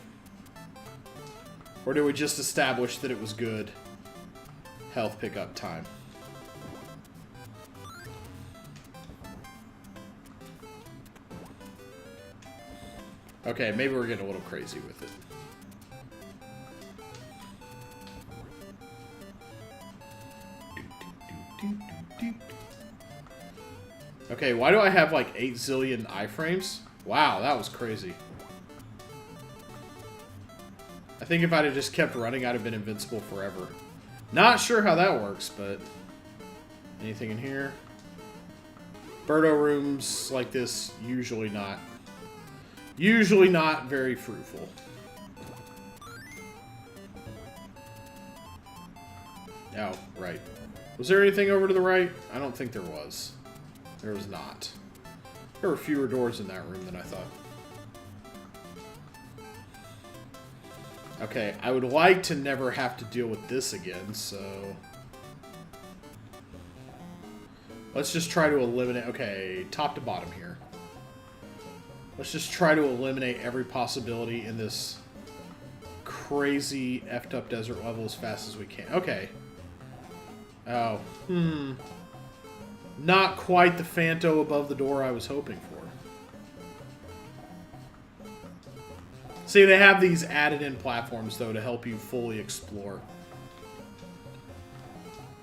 Or did we just establish that it was good health pickup time? Okay, maybe we're getting a little crazy with it. Okay, why do I have like 8 zillion iframes? Wow, that was crazy. I think if I'd have just kept running, I'd have been invincible forever. Not sure how that works, but... Anything in here? Birdo rooms like this, usually not. Usually not very fruitful. Oh, right. Was there anything over to the right? I don't think there was. There was not. There were fewer doors in that room than I thought. Okay, I would like to never have to deal with this again, so... Let's just try to eliminate... Okay, top to bottom here. Let's just try to eliminate every possibility in this crazy effed up desert level as fast as we can. Okay. Oh. Not quite the Phanto above the door I was hoping for. See, they have these added-in platforms, though, to help you fully explore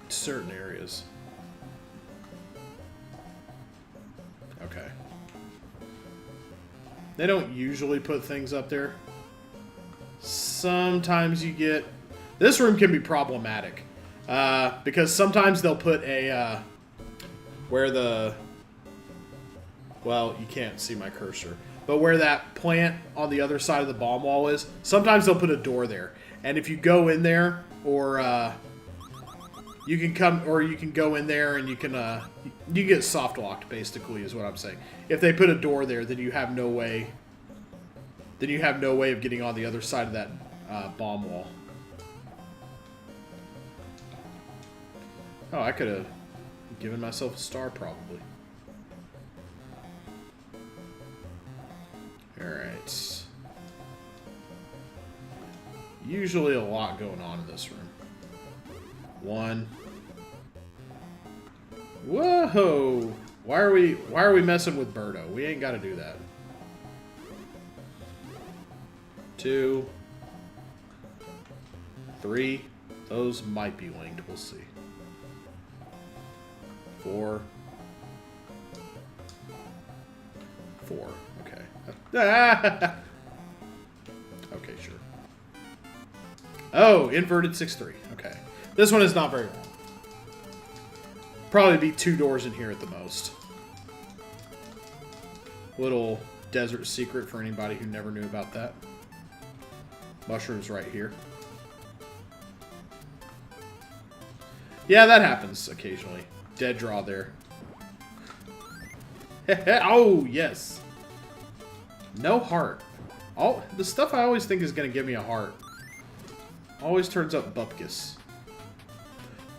certain areas. Okay. They don't usually put things up there. Sometimes you get... This room can be problematic. Because sometimes they'll put a... where the... Well, you can't see my cursor. But where that plant on the other side of the bomb wall is, sometimes they'll put a door there. And if you go in there, or you can go in there and you can get soft locked, basically, is what I'm saying. If they put a door there, then you have no way. Then you have no way of getting on the other side of that bomb wall. Oh, I could have given myself a star, probably. Alright. Usually a lot going on in this room. One. Whoa! Why are we messing with Birdo? We ain't gotta do that. Two. Three. Those might be linked, we'll see. Four. Four. Okay. Okay, sure. Oh, inverted 6-3. Okay. This one is not very long. Probably be 2 doors in here at the most. Little desert secret for anybody who never knew about that. Mushrooms right here. Yeah, that happens occasionally. Dead draw there. Oh, yes. No heart. All the stuff I always think is going to give me a heart always turns up bupkis.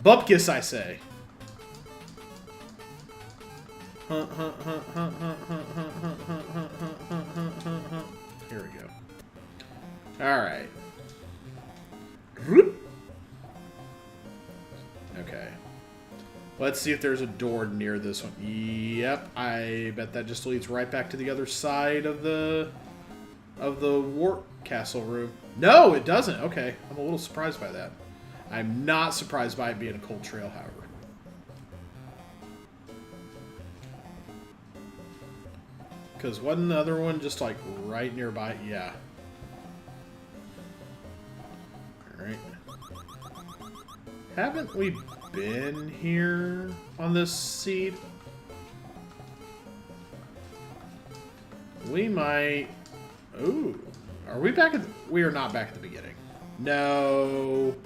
Bupkis, I say. Here we go. Alright. Okay. Let's see if there's a door near this one. Yep, I bet that just leads right back to the other side of the Wart Castle room. No, it doesn't. Okay, I'm a little surprised by that. I'm not surprised by it being a cold trail, however. Because wasn't the other one just like right nearby? Yeah. Alright. Haven't we been here on this seed? We might... Ooh. Are we back at the... We are not back at the beginning. No.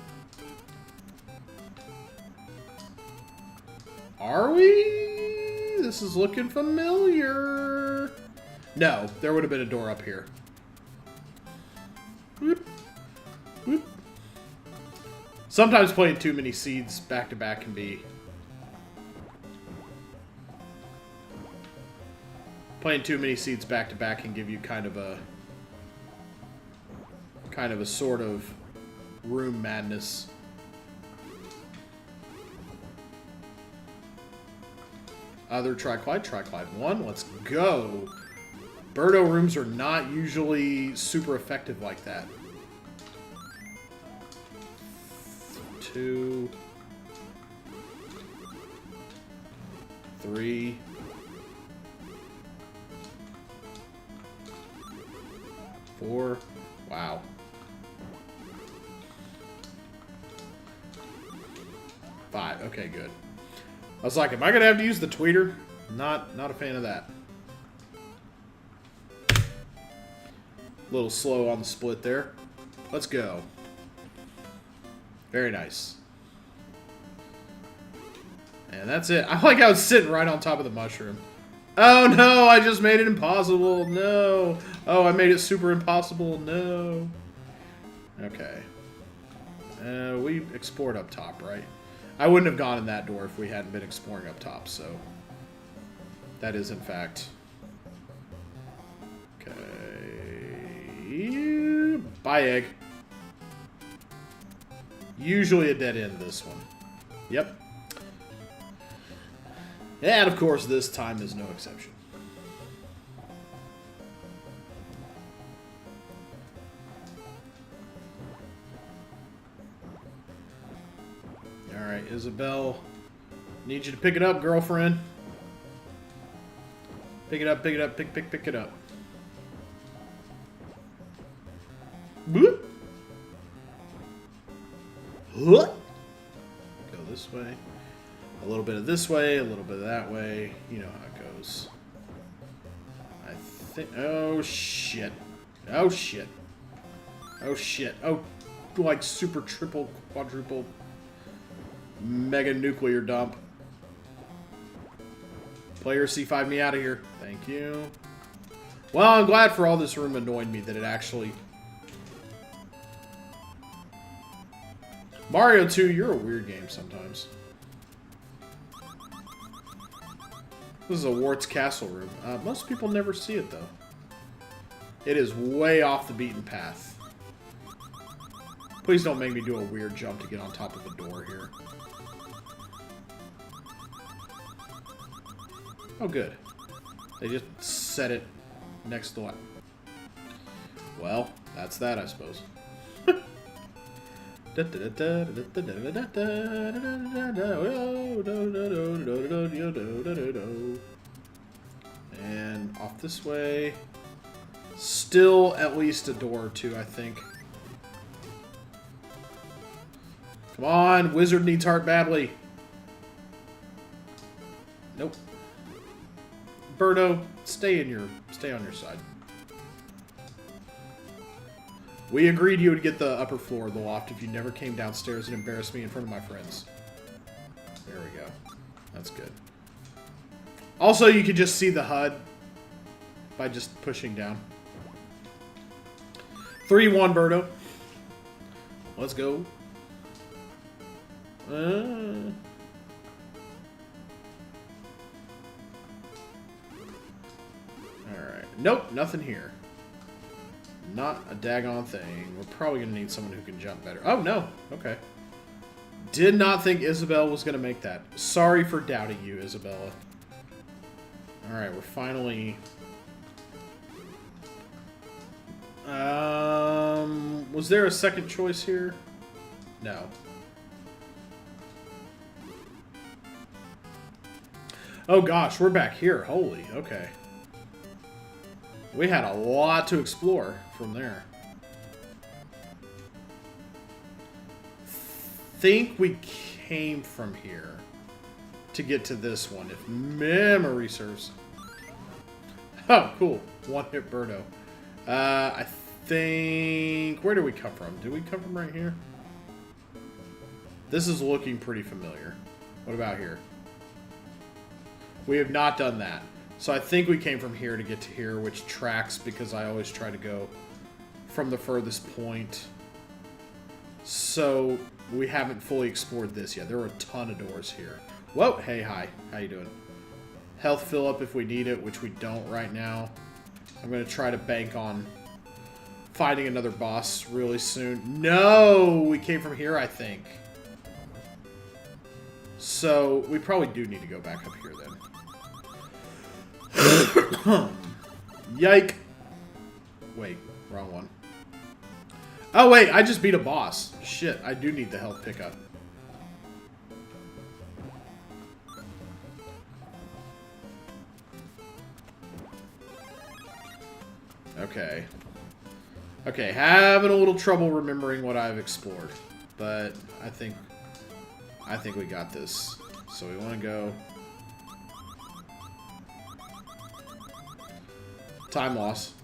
Are we? This is looking familiar. No, there would have been a door up here. Whoop. Whoop. Sometimes playing too many seeds back to back can be... Playing too many seeds back to back can give you kind of a sort of room madness. Other Triclide, Triclide 1, let's go. Birdo rooms are not usually super effective like that. 2, 3, 4. Wow. 5. Okay, good. I was like, am I going to have to use the tweeter? Not a fan of that. A little slow on the split there. Let's go. Very nice. And that's it. I like how it's sitting right on top of the mushroom. Oh no, I just made it impossible. No. Oh, I made it super impossible. No. Okay. We explored up top, right? I wouldn't have gone in that door if we hadn't been exploring up top, so... That is, in fact... Okay... Bye, egg. Usually a dead end, this one. Yep. And, of course, this time is no exception. Alright, Isabel. Need you to pick it up, girlfriend. Pick it up, pick it up, pick it up. Boop. Go this way. A little bit of this way, a little bit of that way. You know how it goes. I think... Oh, shit. Oh, shit. Oh, shit. Oh, like super triple, quadruple, mega nuclear dump. Player C5 me out of here. Thank you. Well, I'm glad for all this room annoyed me that it actually... Mario 2, you're a weird game sometimes. This is a Wart's Castle room. Most people never see it, though. It is way off the beaten path. Please don't make me do a weird jump to get on top of a door here. Oh, good. They just set it next to it. Well, that's that, I suppose. And off this way. Still at least a door or two, I think. Come on, wizard needs heart badly. Nope. Birdo, stay on your side. We agreed you would get the upper floor of the loft if you never came downstairs and embarrassed me in front of my friends. There we go. That's good. Also, you could just see the HUD by just pushing down. 3-1, Birdo. Let's go. Alright. Nope, nothing here. Not a daggone thing. We're probably going to need someone who can jump better. Oh, no. Okay. Did not think Isabel was going to make that. Sorry for doubting you, Isabella. Alright, we're finally... Was there a second choice here? No. Oh gosh, we're back here. Holy, okay. We had a lot to explore from there. Think we came from here to get to this one, if memory serves. Oh, cool. One hit Birdo. I think... Where did we come from? Did we come from right here? This is looking pretty familiar. What about here? We have not done that. So I think we came from here to get to here, which tracks because I always try to go from the furthest point. So we haven't fully explored this yet. There are a ton of doors here. Whoa, hey, hi. How you doing? Health fill up if we need it, which we don't right now. I'm going to try to bank on fighting another boss really soon. No! We came from here, I think. So we probably do need to go back up here then. Yike. Wait, wrong one. Oh, wait, I just beat a boss. Shit, I do need the health pickup. Okay. Okay, having a little trouble remembering what I've explored. But I think I think we got this. So we want to go... Time loss.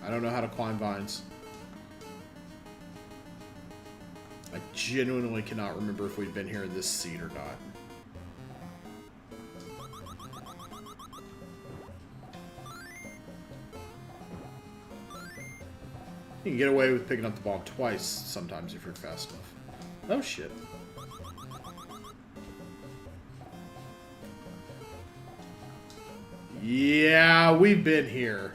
I don't know how to climb vines. I genuinely cannot remember if we've been here in this seat or not. You can get away with picking up the bomb twice sometimes if you're fast enough. Oh shit. Yeah, we've been here.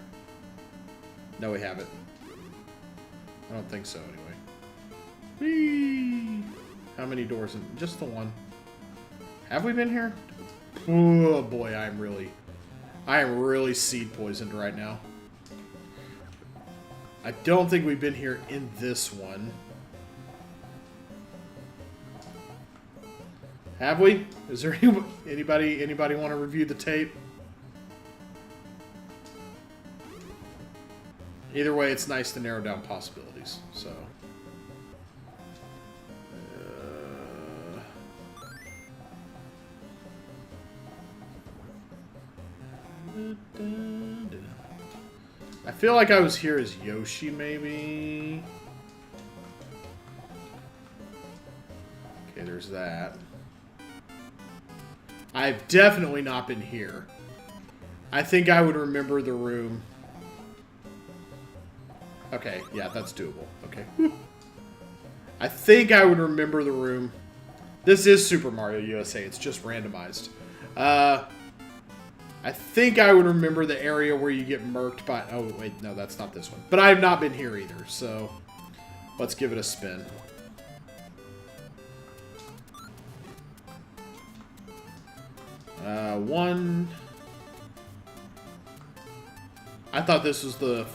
No, we haven't. I don't think so, anyway. Whee! How many doors? Just the one. Have we been here? Oh boy, I am really seed poisoned right now. I don't think we've been here in this one. Have we? Is there anybody want to review the tape? Either way, it's nice to narrow down possibilities. So. I feel like I was here as Yoshi, maybe. Okay, there's that. I've definitely not been here. I think I would remember the room. Okay, yeah, that's doable. Okay. I think I would remember the room. This is Super Mario USA. It's just randomized. I think I would remember the area where you get murked by... Oh, wait, no, that's not this one. But I have not been here either, so... Let's give it a spin. One... I thought this was the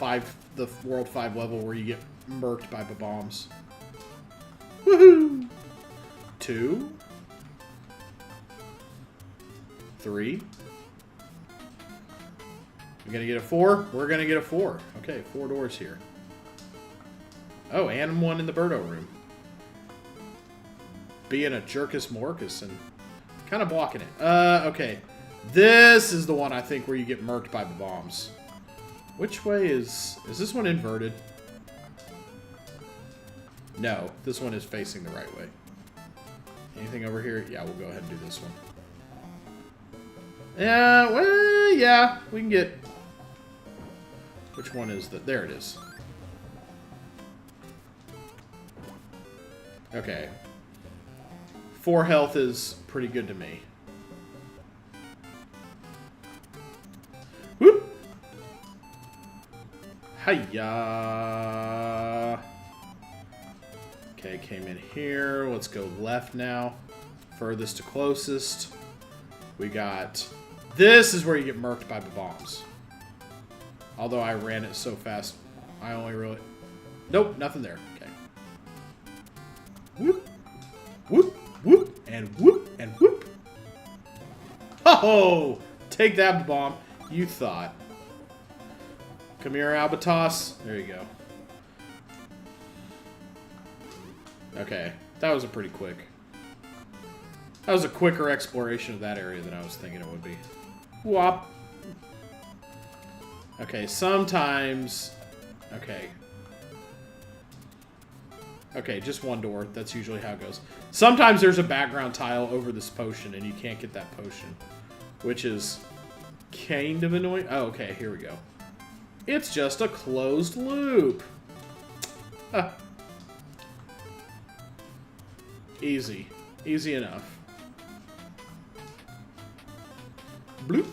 World 5 level where you get murked by the bombs. Woohoo! 2... 3... We're gonna get a 4? We're gonna get a 4. Okay, 4 doors here. Oh, and one in the Birdo room. Being a jerkus morkus and kind of blocking it. Okay. This is the one I think where you get murked by the bombs. Which way is this one inverted? No, this one is facing the right way. Anything over here? Yeah, we'll go ahead and do this one. Yeah, well, yeah, we can get... Which one is that? There it is. Okay. 4 health is pretty good to me. Whoop! Hiya! Okay, came in here. Let's go left now. Furthest to closest. We got... This is where you get murked by the bombs. Although I ran it so fast, I only really... Nope, nothing there. Okay. Whoop. Whoop. Whoop. And whoop. And whoop. Oh! Take that, bomb. You thought. Come here, Albatos. There you go. Okay. That was a pretty quick... That was a quicker exploration of that area than I was thinking it would be. Whop. Okay, sometimes... Okay. Okay, just one door. That's usually how it goes. Sometimes there's a background tile over this potion, and you can't get that potion. Which is kind of annoying. Oh, okay, here we go. It's just a closed loop. Ah. Easy. Easy enough. Bloop.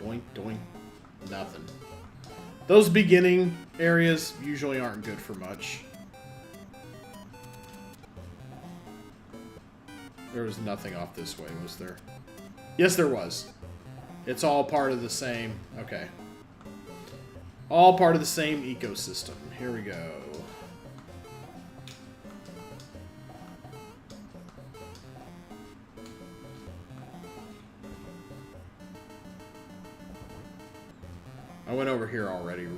Doink, doink. Nothing. Those beginning areas usually aren't good for much. There was nothing off this way, was there? Yes, there was. It's all part of the same... Okay. All part of the same ecosystem. Here we go. I went over here already.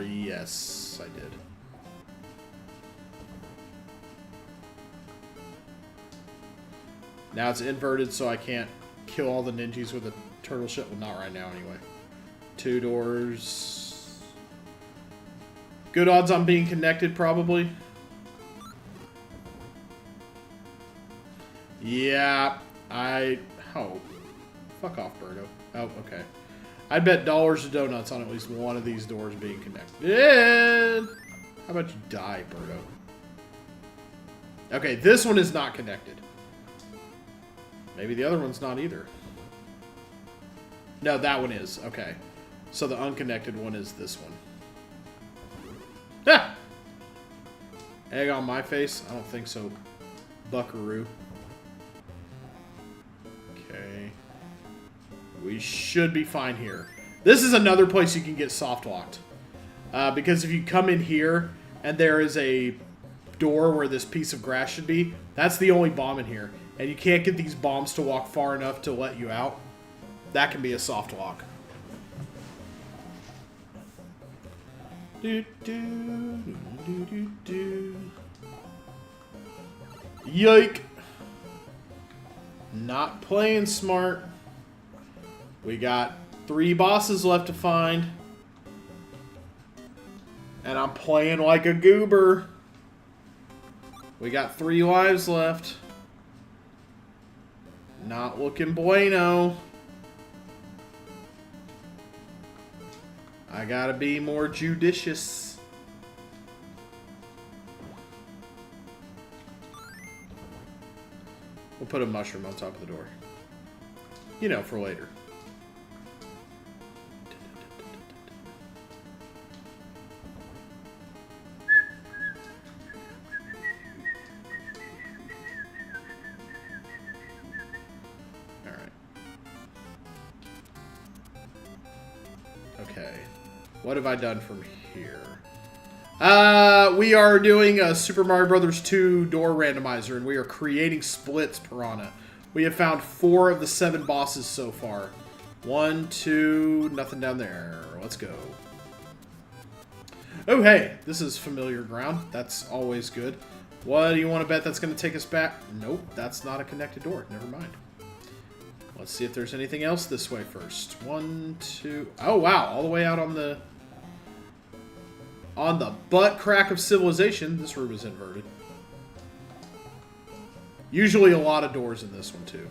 Yes, I did. Now it's inverted, so I can't kill all the ninjas with a turtle shell. Well, not right now, anyway. 2 doors. Good odds on being connected, probably. Yeah, oh. Fuck off, Birdo. Oh, okay. I'd bet dollars to donuts on at least one of these doors being connected. How about you die, Birdo? Okay, this one is not connected. Maybe the other one's not either. No, that one is. Okay. So the unconnected one is this one. Ah! Egg on my face? I don't think so, buckaroo. Okay. We should be fine here. This is another place you can get soft locked. Because if you come in here and there is a door where this piece of grass should be, that's the only bomb in here. And you can't get these bombs to walk far enough to let you out. That can be a soft lock. Yike. Not playing smart. We got 3 bosses left to find. And I'm playing like a goober. We got 3 lives left. Not looking bueno. I gotta be more judicious. We'll put a mushroom on top of the door. You know, for later. What have I done from here? We are doing a Super Mario Brothers 2 door randomizer, and we are creating splits, Piranha. We have found 4 of the 7 bosses so far. 1, 2, nothing down there. Let's go. Oh, hey, this is familiar ground. That's always good. What do you want to bet that's going to take us back? Nope, that's not a connected door. Never mind. Let's see if there's anything else this way first. 1, 2... Oh, wow. All the way out on the butt crack of civilization. This room is inverted. Usually a lot of doors in this one, too.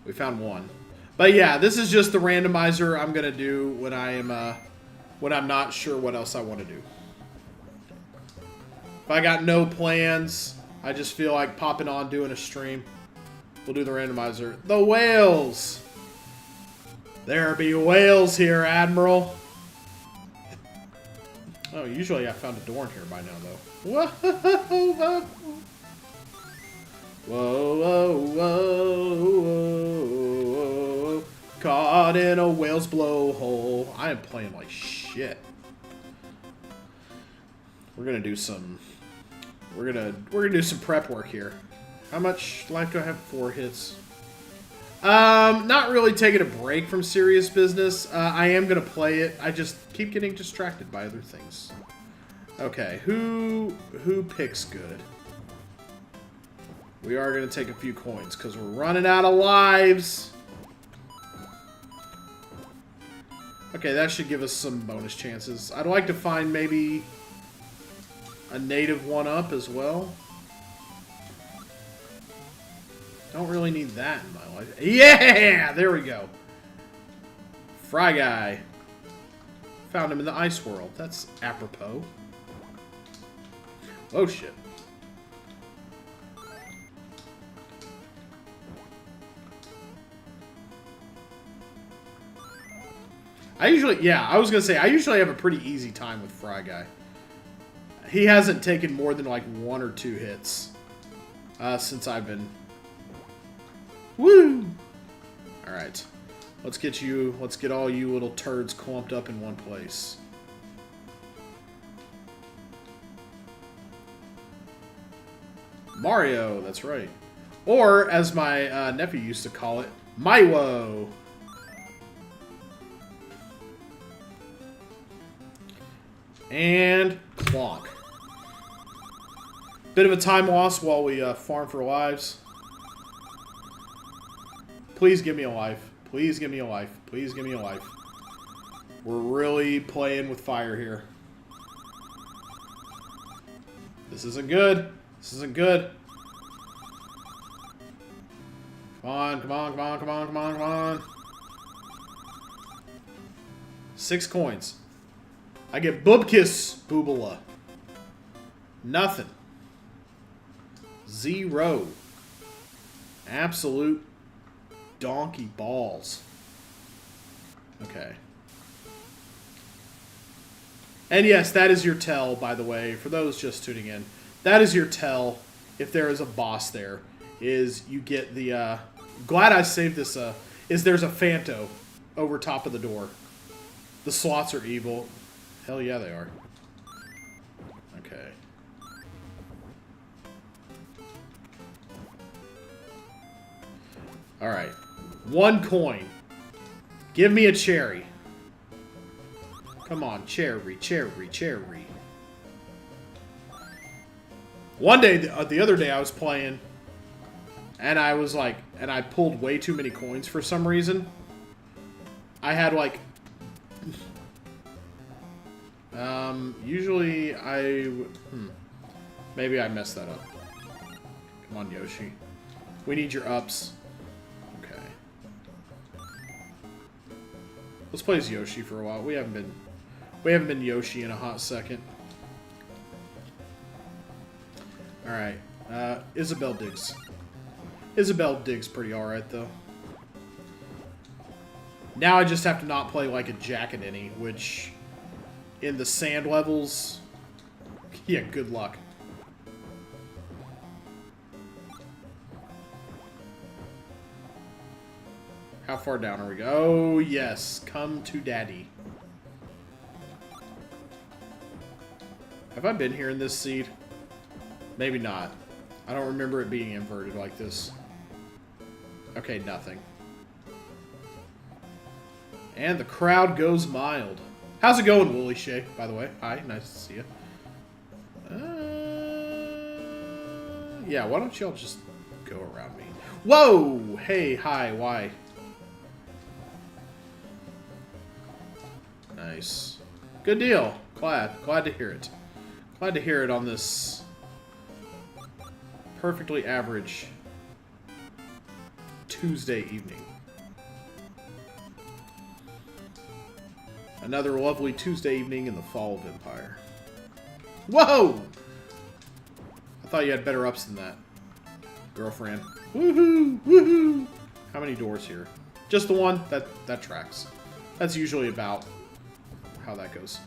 We found 1. But yeah, this is just the randomizer I'm going to do when I'm not sure what else I want to do. If I got no plans... I just feel like popping on, doing a stream. We'll do the randomizer. The whales! There be whales here, Admiral. Oh, usually I found a door in here by now, though. Whoa! Whoa, whoa, whoa, whoa. Caught in a whale's blowhole. I am playing like shit. We're gonna do some... We're gonna do some prep work here. How much life do I have? 4 hits. Not really taking a break from serious business. I am gonna play it. I just keep getting distracted by other things. Okay, who picks good? We are gonna take a few coins because we're running out of lives. Okay, that should give us some bonus chances. I'd like to find maybe a native 1-up as well. Don't really need that in my life. Yeah! There we go. Fry Guy. Found him in the ice world. That's apropos. Oh, shit. I usually have a pretty easy time with Fry Guy. He hasn't taken more than like 1 or 2 hits since I've been... Woo! Alright. Let's get all you little turds clumped up in one place. Mario, that's right. Or, as my nephew used to call it, Maiwo. And clonk. Bit of a time loss while we farm for lives. Please give me a life. Please give me a life. Please give me a life. We're really playing with fire here. This isn't good. This isn't good. Come on, come on, come on, come on, come on, come on. 6 coins. I get Boobkiss Boobala. Nothing. 0. Absolute donkey balls. Okay. And yes, that is your tell, by the way, for those just tuning in. That is your tell, if there is a boss there, is you get the, glad I saved this, is there's a Phanto over top of the door. The slots are evil. Hell yeah, they are. Okay. Alright. 1 coin. Give me a cherry. Come on, cherry, cherry, cherry. One day, the other day I was playing, and I was like, and I pulled way too many coins for some reason. I had like, usually maybe I messed that up. Come on, Yoshi. We need your ups. Okay. Let's play as Yoshi for a while. We haven't been Yoshi in a hot second. Alright. Isabelle digs. Isabelle digs pretty alright, though. Now I just have to not play like a Jack and any, which in the sand levels, yeah, good luck. How far down are we going? Oh, yes. Come to daddy. Have I been here in this seed? Maybe not. I don't remember it being inverted like this. Okay, nothing. And the crowd goes mild. How's it going, Wooly Shay, by the way? Hi, nice to see you. Yeah, why don't y'all just go around me? Whoa! Hey, hi, why? Nice. Good deal. Glad to hear it. Glad to hear it on this perfectly average Tuesday evening. Another lovely Tuesday evening in the fall of Empire. Whoa! I thought you had better ups than that, girlfriend. Woohoo! Woohoo! How many doors here? Just the one? That tracks. That's usually about how that goes.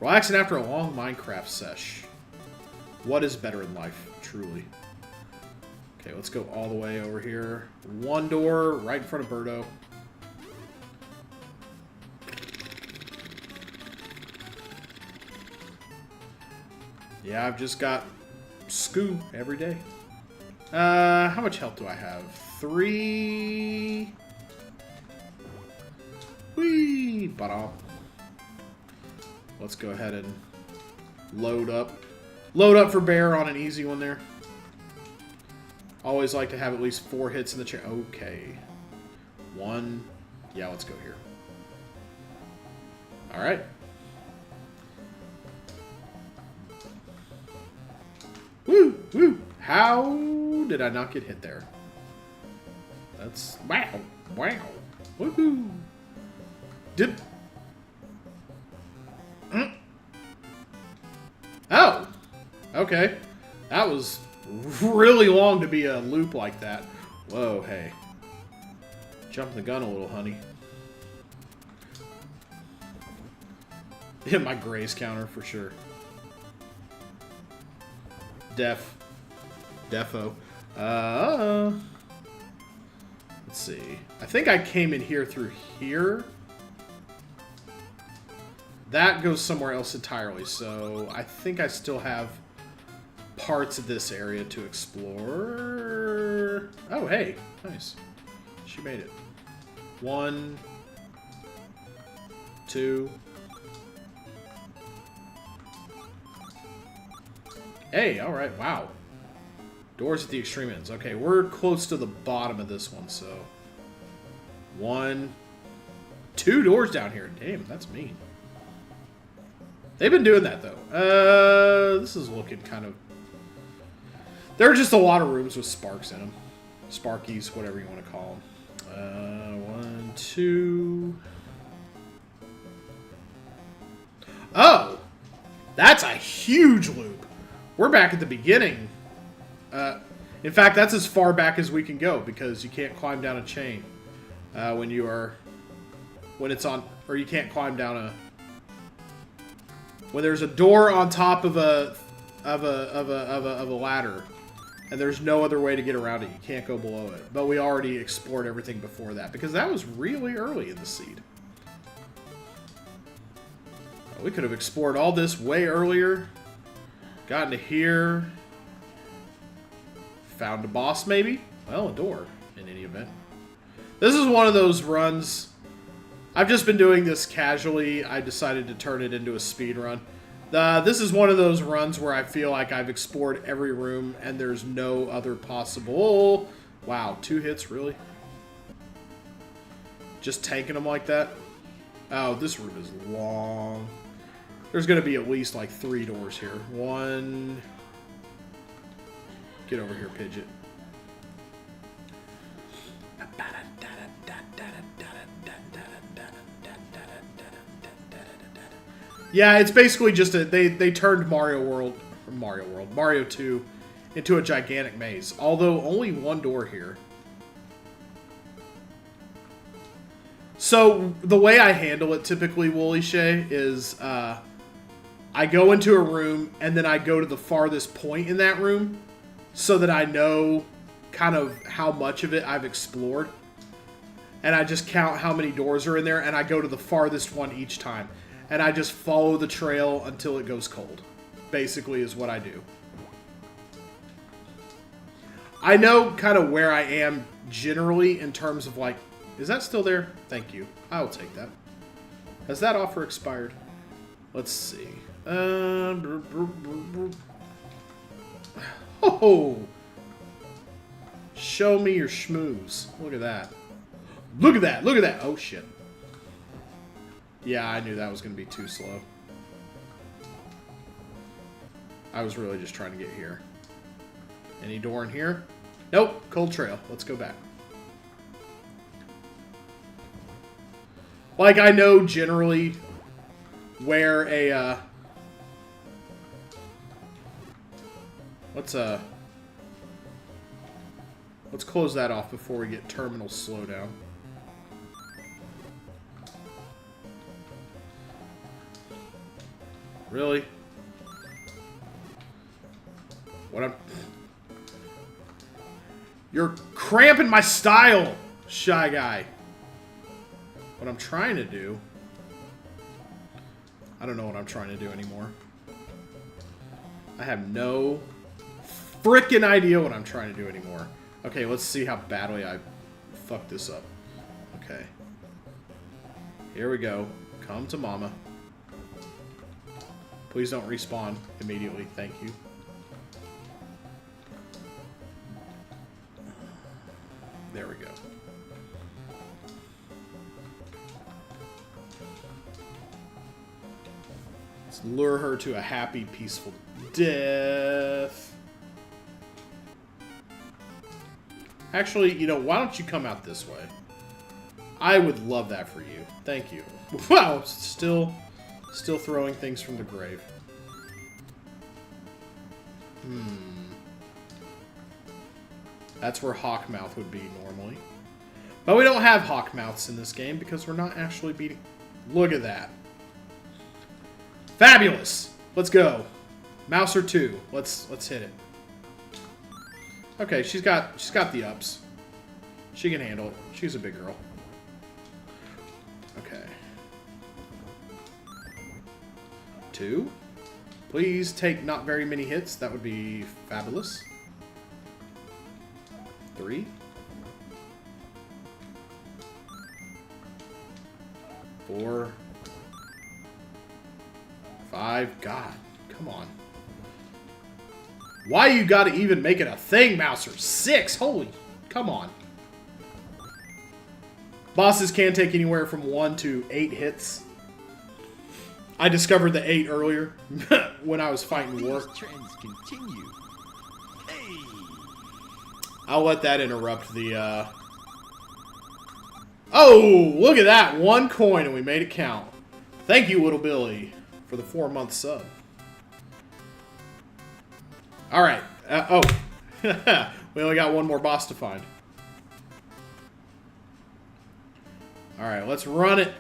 Relaxing after a long Minecraft sesh. What is better in life, truly? Okay, let's go all the way over here. 1 door right in front of Birdo. Yeah, I've just got Scoo every day. How much health do I have? 3. Whee! Ba-dum. Let's go ahead and load up. Load up for Bear on an easy one there. Always like to have at least 4 hits in the chair. Okay. 1. Yeah, let's go here. Alright. Woo! Woo! How did I not get hit there? That's... Wow! Wow! Woohoo! Did... Oh! Okay. That was really long to be a loop like that. Whoa, hey. Jumping the gun a little, honey. Hit my grace counter for sure. Defo. Let's see. I think I came in here through here. That goes somewhere else entirely, so I think I still have parts of this area to explore. Oh, hey. Nice. She made it. 1, 2. Hey, alright, wow. Doors at the extreme ends. Okay, we're close to the bottom of this one, so... 1... 2 doors down here. Damn, that's mean. They've been doing that, though. This is looking kind of... There are just a lot of rooms with sparks in them. Sparkies, whatever you want to call them. 1, 2... Oh! That's a huge loop. We're back at the beginning. In fact, that's as far back as we can go, because you can't climb down a chain when it's on, or you can't climb down a... When there's a door on top of a ladder, and there's no other way to get around it, you can't go below it. But we already explored everything before that, because that was really early in the seed. We could have explored all this way earlier. Gotten to here. Found a boss, maybe? Well, a door, in any event. This is one of those runs... I've just been doing this casually. I decided to turn it into a speed run. This is one of those runs where I feel like I've explored every room and there's no other possible... Wow, 2 hits, really? Just tanking them like that? Oh, this room is long. There's going to be at least like 3 doors here. 1... Get over here, Pidgeot. Yeah, it's basically just a... They turned Mario 2 into a gigantic maze. Although, only 1 door here. So, the way I handle it typically, Woolly Shay, is... I go into a room, and then I go to the farthest point in that room, so that I know kind of how much of it I've explored. And I just count how many doors are in there, and I go to the farthest one each time. And I just follow the trail until it goes cold. Basically is what I do. I know kind of where I am generally in terms of like... Is that still there? Thank you. I'll take that. Has that offer expired? Let's see. Oh! Show me your schmooze. Look at that. Look at that! Look at that! Oh, shit. Yeah, I knew that was going to be too slow. I was really just trying to get here. Any door in here? Nope. Cold trail. Let's go back. Like, I know generally where a, Let's close that off before we get terminal slowdown. Really? What You're cramping my style, Shy Guy. What I'm trying to do... I don't know what I'm trying to do anymore. I have no frickin' idea what I'm trying to do anymore. Okay, let's see how badly I fucked this up. Okay. Here we go. Come to mama. Please don't respawn immediately. Thank you. There we go. Let's lure her to a happy, peaceful death. Actually, you know, why don't you come out this way? I would love that for you. Thank you. Wow, still throwing things from the grave. That's where Hawkmouth would be normally. But we don't have Hawkmouths in this game because we're not actually beating... Look at that. Fabulous! Let's go. Mouser 2. Let's hit it. Okay, she's got the ups. She can handle it. She's a big girl. Okay. 2. Please take not very many hits. That would be fabulous. 3. 4. 5. God, come on. Why you gotta even make it a thing, Mouser? 6? Holy, come on. Bosses can take anywhere from 1 to 8 hits. I discovered the 8 earlier when I was fighting War. Trends continue. Hey. I'll let that interrupt the, Oh, look at that. 1 coin and we made it count. Thank you, Little Billy, for the 4-month sub. Alright. Oh. We only got 1 more boss to find. Alright, let's run it.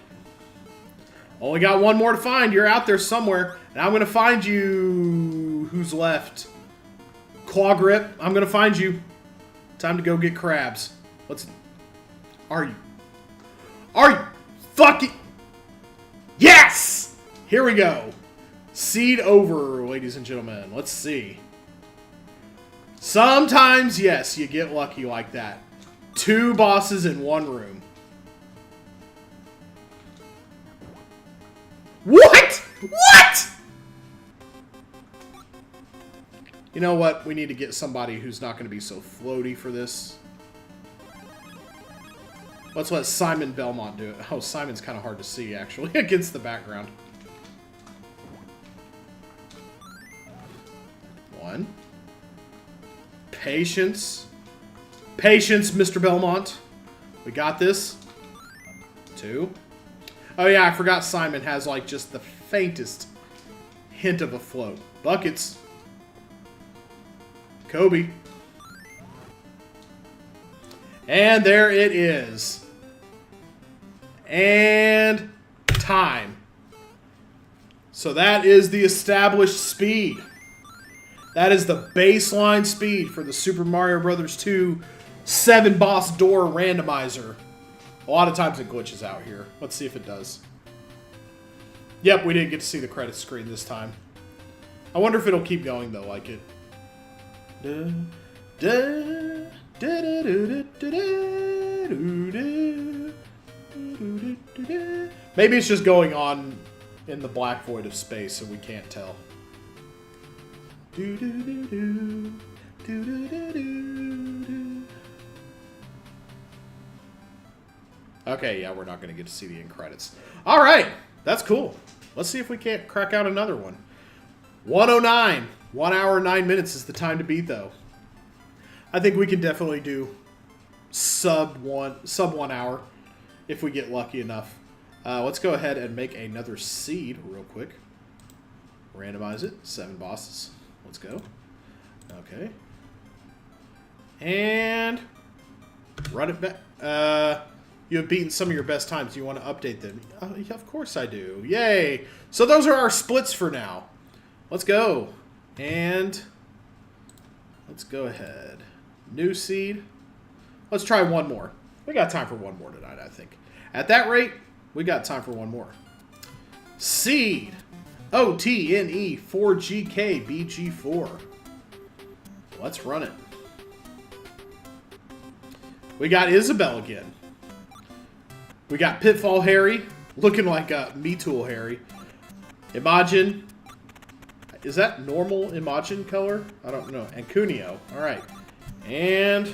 Only got 1 more to find. You're out there somewhere. And I'm going to find you. Who's left? Claw Grip. I'm going to find you. Time to go get crabs. Let's... Are you? Are you? Fucking... Yes! Here we go. Seed over, ladies and gentlemen. Let's see. Sometimes, yes, you get lucky like that. 2 bosses in 1 room. What? What? You know what? We need to get somebody who's not going to be so floaty for this. Let's let Simon Belmont do it. Oh, Simon's kind of hard to see, actually, against the background. 1. Patience. Patience, Mr. Belmont. We got this. 2. Oh yeah, I forgot Simon has like just the faintest hint of a float. Buckets. Kobe. And there it is. And time. So that is the established speed. That is the baseline speed for the Super Mario Bros. 2 7-boss door randomizer. A lot of times it glitches out here. Let's see if it does. Yep, we didn't get to see the credits screen this time. I wonder if it'll keep going, though, like it. Maybe it's just going on in the black void of space, so we can't tell. Okay, yeah, we're not going to get to see the end credits. All right, that's cool. Let's see if we can't crack out another one. 109. 1 hour, 9 minutes is the time to beat, though. I think we can definitely do sub 1 hour if we get lucky enough. Let's go ahead and make another seed real quick. Randomize it. 7 bosses. Let's go. Okay. And run it back. You have beaten some of your best times. Do you want to update them? Yeah, of course I do. Yay! So those are our splits for now. Let's go. And let's go ahead. New seed. Let's try 1 more. We got time for 1 more tonight, I think. At that rate, we got time for 1 more. Seed. OTNE 4GK BG4. Let's run it. We got Isabelle again. We got Pitfall Harry, looking like a Me-Tool Harry. Imogen. Is that normal Imogen color? I don't know. And Cuneo. Alright. And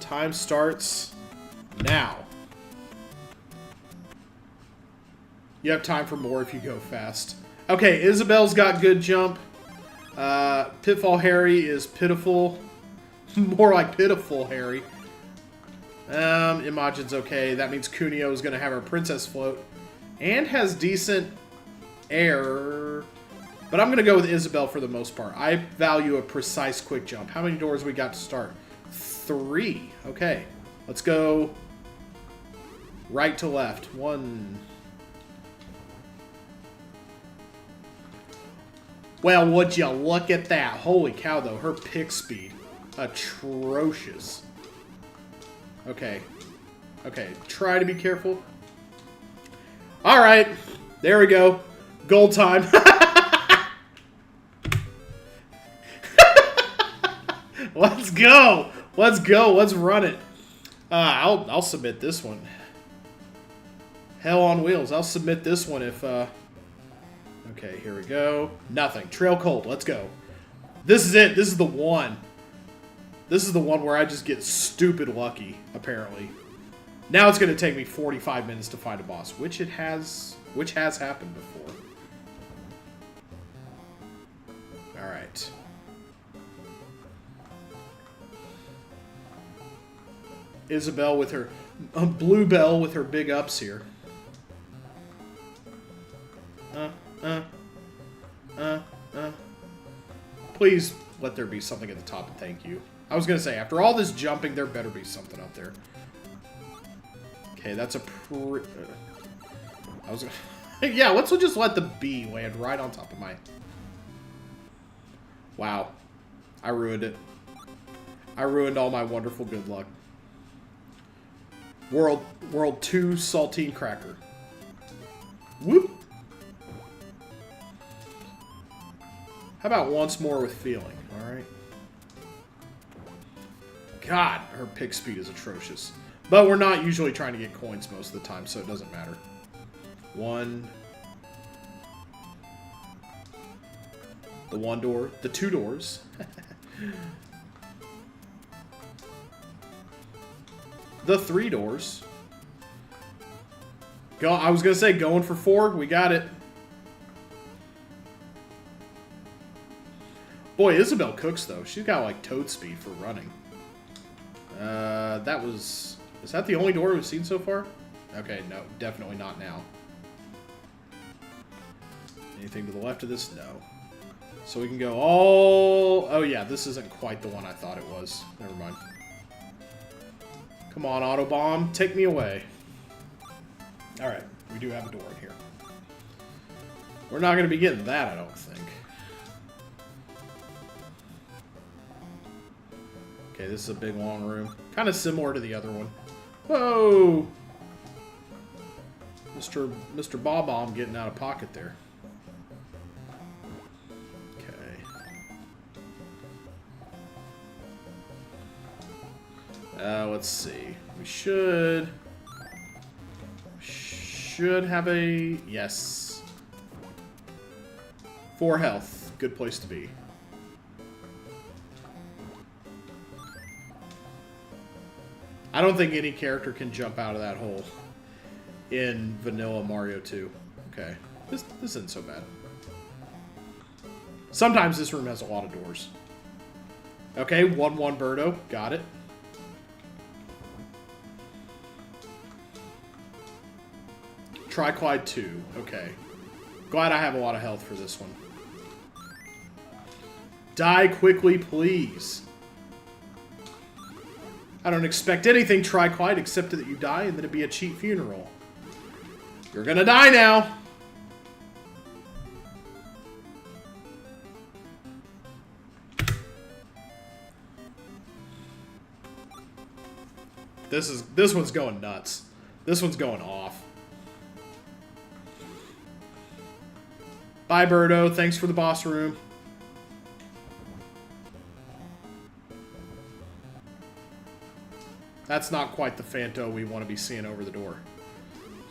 time starts now. You have time for more if you go fast. Okay, Isabelle's got good jump. Pitfall Harry is pitiful. More like Pitiful Harry. Imogen's okay. That means Cuneo is going to have her princess float. And has decent air. But I'm going to go with Isabelle for the most part. I value a precise quick jump. How many doors we got to start? 3. Okay. Let's go right to left. 1. Well, would you look at that? Holy cow, though. Her pick speed. Atrocious. Okay. Okay. Try to be careful. Alright. There we go. Goal time. Let's go. Let's go. Let's run it. I'll submit this one. Hell on wheels. I'll submit this one if... Okay, here we go. Nothing. Trail cold. Let's go. This is it. This is the one. This is the one where I just get stupid lucky, apparently. Now it's going to take me 45 minutes to find a boss, which has happened before. Alright. Isabelle with her... Bluebell with her big ups here. Please let there be something at the top, and thank you. I was going to say, after all this jumping, there better be something up there. Okay, that's a I was gonna... yeah, let's just let the bee land right on top of my... Wow. I ruined it. I ruined all my wonderful good luck. World 2 saltine cracker. Whoop! How about once more with feeling, alright? God, her pick speed is atrocious. But we're not usually trying to get coins most of the time, so it doesn't matter. 1. The 1 door. The 2 doors. The 3 doors. I was going to say, going for 4. We got it. Boy, Isabelle cooks, though. She's got, like, toad speed for running. That was... Is that the only door we've seen so far? Okay, no. Definitely not now. Anything to the left of this? No. So we can go all... Oh, yeah. This isn't quite the one I thought it was. Never mind. Come on, Autobomb. Take me away. Alright. We do have a door in here. We're not going to be getting that, I don't think. Okay, this is a big, long room. Kind of similar to the other one. Whoa! Mr. Bob-Omb getting out of pocket there. Okay. Let's see. We should have a... Yes. 4 health. Good place to be. I don't think any character can jump out of that hole in vanilla Mario 2. Okay. This isn't so bad. Sometimes this room has a lot of doors. Okay, 1-1 Birdo. Got it. Tri-Clyde 2. Okay. Glad I have a lot of health for this one. Die quickly, please. I don't expect anything, Tri-Clyde, except that you die and that it be a cheap funeral. You're gonna die now! This one's going nuts. This one's going off. Bye, Birdo. Thanks for the boss room. That's not quite the Phanto we want to be seeing over the door.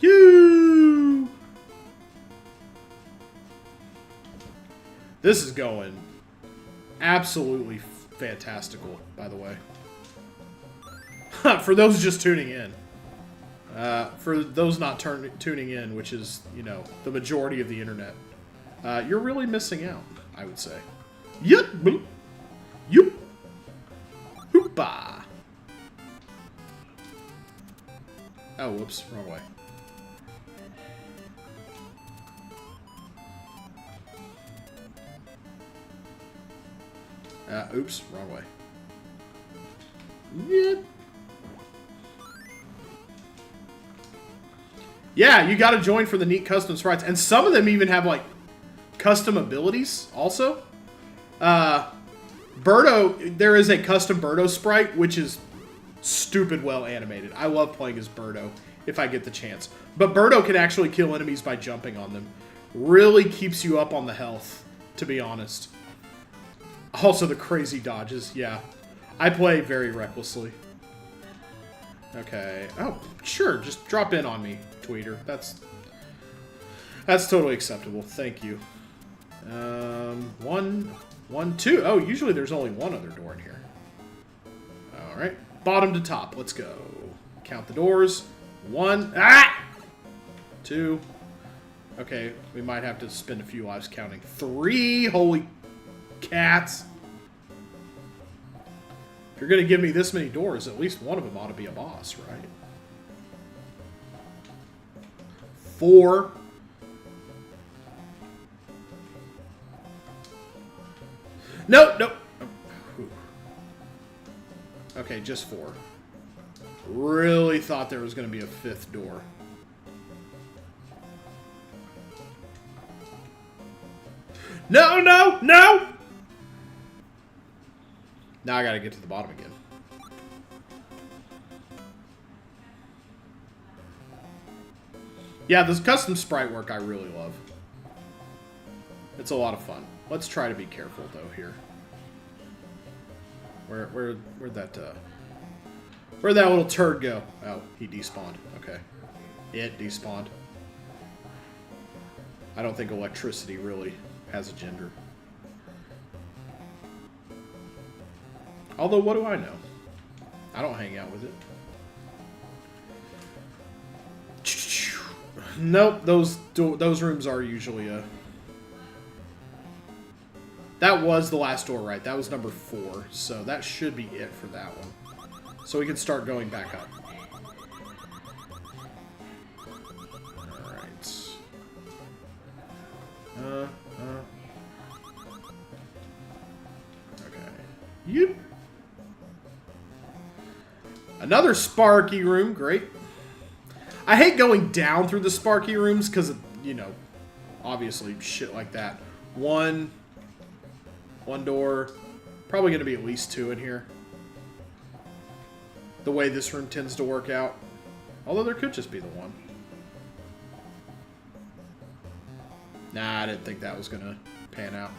You. This is going absolutely fantastical, by the way. For those just tuning in. For those not tuning in, which is, you know, the majority of the internet, you're really missing out, I would say. Yup! Boop! Yup! Hoopa! Oh, whoops. Wrong way. Oops. Wrong way. Yep. Yeah, you gotta join for the neat custom sprites. And some of them even have, like, custom abilities, also. Birdo, there is a custom Birdo sprite, which is stupid well animated. I love playing as Birdo, if I get the chance. But Birdo can actually kill enemies by jumping on them. Really keeps you up on the health, to be honest. Also, the crazy dodges, yeah. I play very recklessly. Okay. Oh, sure, just drop in on me, Tweeter. That's totally acceptable. Thank you. 1, 1, 2. Oh, usually there's only one other door in here. Alright. Bottom to top. Let's go. Count the doors. 1. Ah! 2. Okay, we might have to spend a few lives counting. 3. Holy cats. If you're going to give me this many doors, at least one of them ought to be a boss, right? 4. No, no. Okay, just 4. Really thought there was going to be a 5th door. No, no, no! Now I gotta get to the bottom again. Yeah, this custom sprite work I really love. It's a lot of fun. Let's try to be careful though here. Where'd that little turd go? Oh, he despawned. Okay. It despawned. I don't think electricity really has a gender. Although, what do I know? I don't hang out with it. Nope, those rooms are usually a... That was the last door, right? That was number 4, so that should be it for that one. So we can start going back up. Alright. Okay. Yep. Another Sparky room, great. I hate going down through the Sparky rooms because, you know, obviously shit like that. One door, probably going to be at least 2 in here. The way this room tends to work out. Although there could just be the 1. Nah, I didn't think that was going to pan out.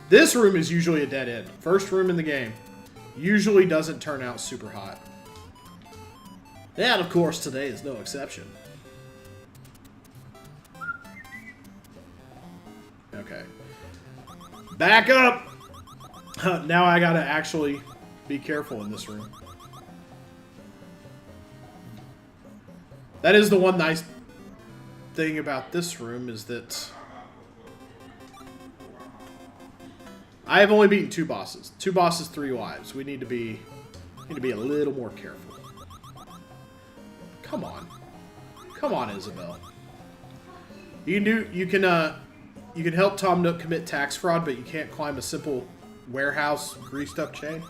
This room is usually a dead end. First room in the game. Usually doesn't turn out super hot. And of course, today is no exception. Okay. Back up! Now I gotta actually be careful in this room. That is the one nice thing about this room is that I have only beaten 2 bosses. 2 bosses, 3 lives. We need to be a little more careful. Come on. Come on, Isabel. You can help Tom Nook commit tax fraud, but you can't climb a simple warehouse greased up chain?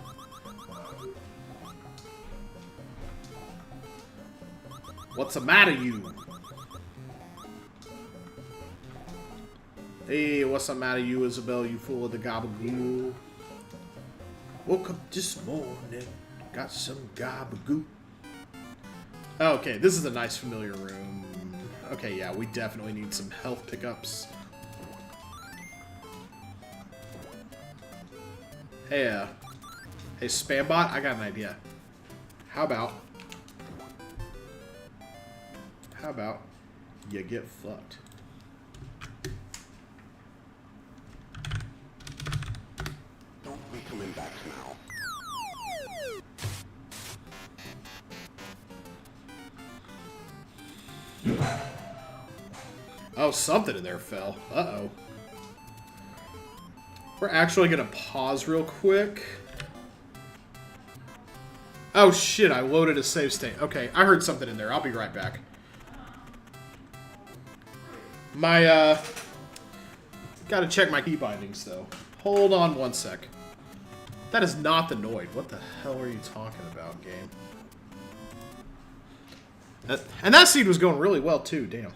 What's the matter, you? Hey, what's the matter, you, Isabel? You fool of the gabagool. Woke up this morning, got some gabagool. Okay, this is a nice familiar room. Okay, yeah, we definitely need some health pickups. Hey, hey, Spambot, I got an idea. How about you get fucked? Don't be coming back now. Oh, something in there fell. Uh-oh. We're actually gonna pause real quick. Oh shit, I loaded a save state. Okay, I heard something in there. I'll be right back. Gotta check my key bindings though. Hold on one sec. That is not the Noid. What the hell are you talking about, game? And that seed was going really well too, damn.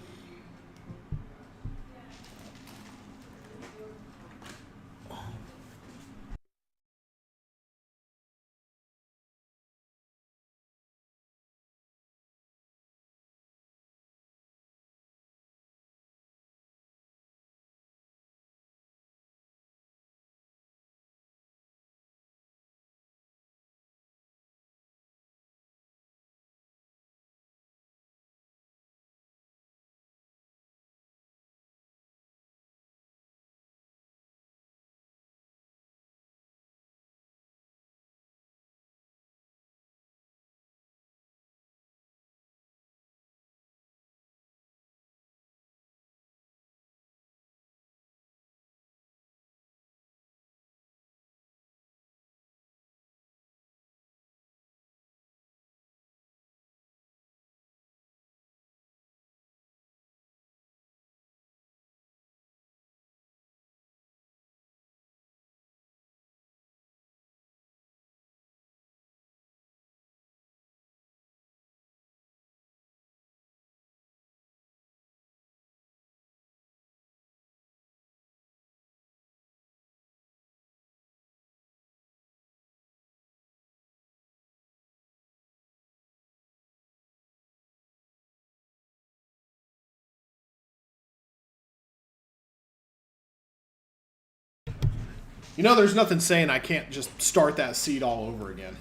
You know, there's nothing saying I can't just start that seed all over again.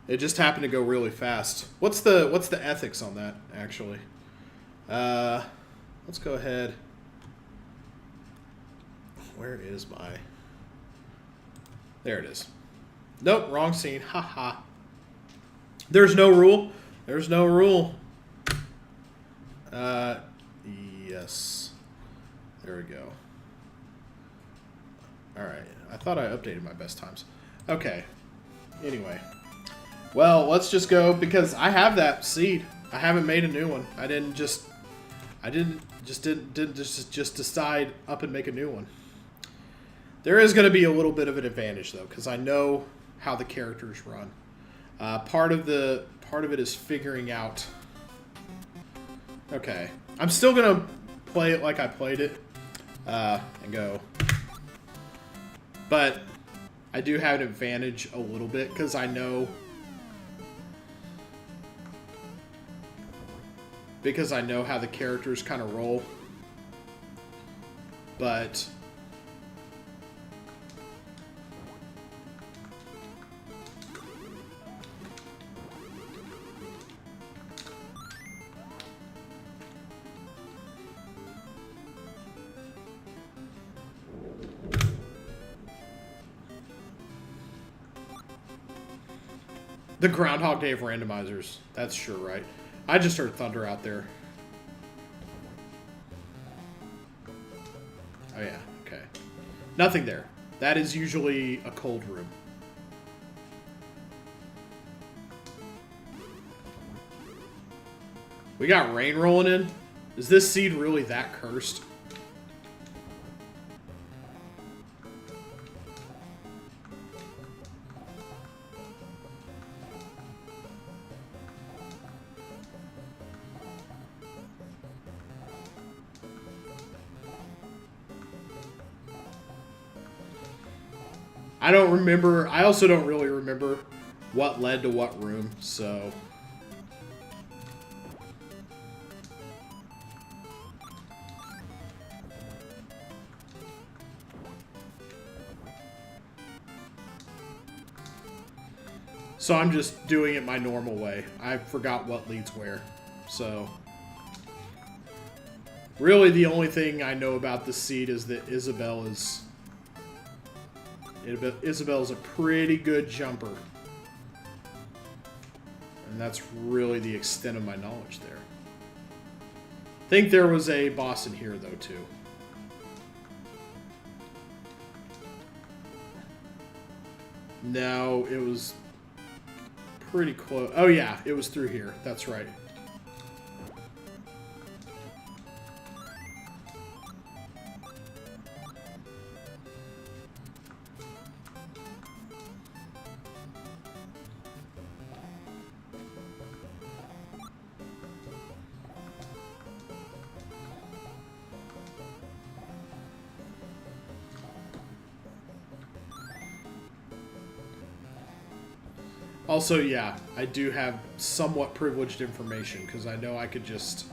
It just happened to go really fast. What's the ethics on that, actually? Let's go ahead. Where is my... There it is. Nope, wrong scene. Haha. There's no rule. There's no rule. Yes. There we go. Alright. I thought I updated my best times. Okay. Anyway. Well, let's just go, because I have that seed. I haven't made a new one. I didn't just decide up and make a new one. There is going to be a little bit of an advantage, though, because I know how the characters run. Part of it is figuring out... Okay. I'm still going to play it like I played it. And go... But I do have an advantage a little bit, because I know... Because I know how the characters kind of roll. But... The Groundhog Day of randomizers. That's sure right. I just heard thunder out there. Oh yeah, okay. Nothing there. That is usually a cold room. We got rain rolling in. Is this seed really that cursed? I don't remember. I also don't really remember what led to what room, so... So I'm just doing it my normal way. I forgot what leads where, so... Really, the only thing I know about this seed is that Isabelle's a pretty good jumper. And that's really the extent of my knowledge there. I think there was a boss in here, though, too. No, it was pretty close. Oh, yeah, it was through here. That's right. Also, yeah, I do have somewhat privileged information, because I know I could just...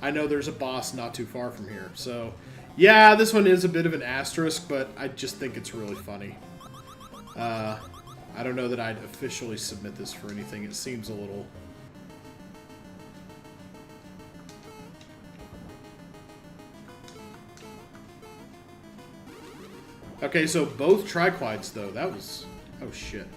I know there's a boss not too far from here, so... Yeah, this one is a bit of an asterisk, but I just think it's really funny. I don't know that I'd officially submit this for anything. It seems a little... Okay, so both triquides, though. That was... Oh, shit.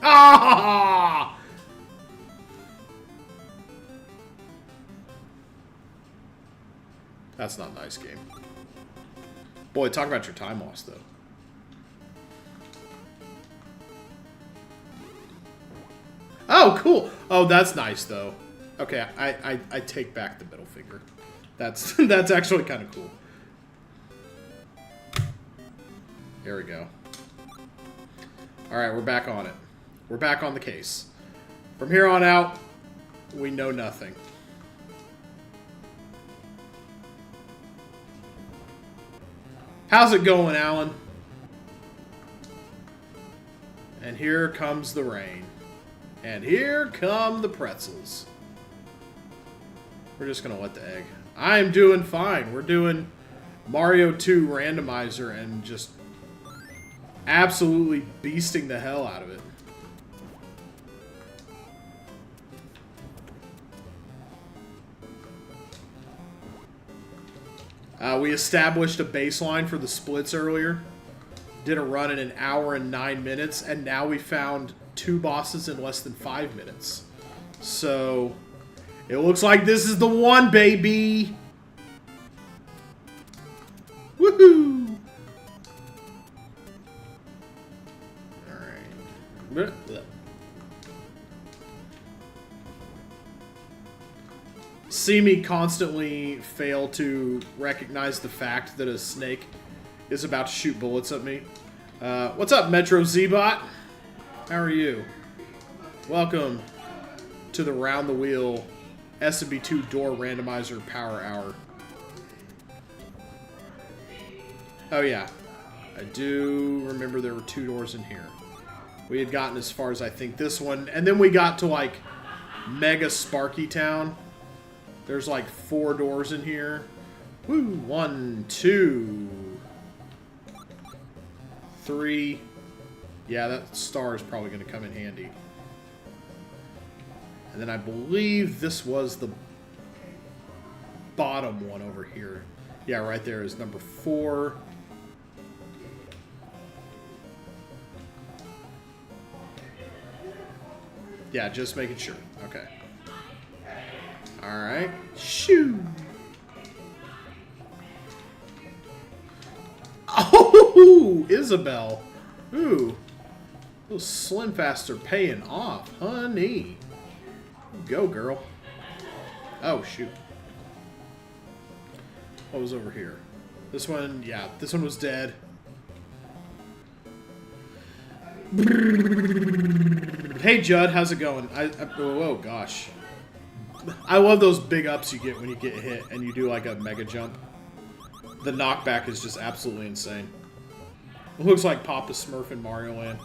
Ah! That's not nice, game. Boy, talk about your time loss, though. Oh, cool. Oh, that's nice, though. Okay, I take back the middle finger. That's that's actually kind of cool. There we go. All right, we're back on it. We're back on the case. From here on out, we know nothing. How's it going, Alan? And here comes the rain. And here come the pretzels. We're just going to let the egg. I'm doing fine. We're doing Mario 2 Randomizer and just absolutely beasting the hell out of it. We established a baseline for the splits earlier. Did a run in an hour and 9 minutes, and now we found 2 bosses in less than 5 minutes. So, it looks like this is the one, baby! Woohoo! Alright. See me constantly fail to recognize the fact that a snake is about to shoot bullets at me. What's up, Metro Z-Bot? How are you? Welcome to the Round the Wheel SMB2 Door Randomizer Power Hour. Oh yeah, I do remember there were 2 doors in here. We had gotten as far as I think this one, and then we got to like Mega Sparky Town. There's like 4 doors in here. Woo! 1, 2, 3. Yeah, that star is probably going to come in handy. And then I believe this was the bottom one over here. Yeah, right there is number 4. Yeah, just making sure. Okay. Alright. Shoo! Oh, Isabel. Ooh. Those Slim Fasts are paying off, honey. Go, girl. Oh, shoot. What was over here? This one, yeah, this one was dead. Hey, Judd, how's it going? Oh, gosh. I love those big ups you get when you get hit and you do like a mega jump. The knockback is just absolutely insane. It looks like Papa Smurf in Mario Land.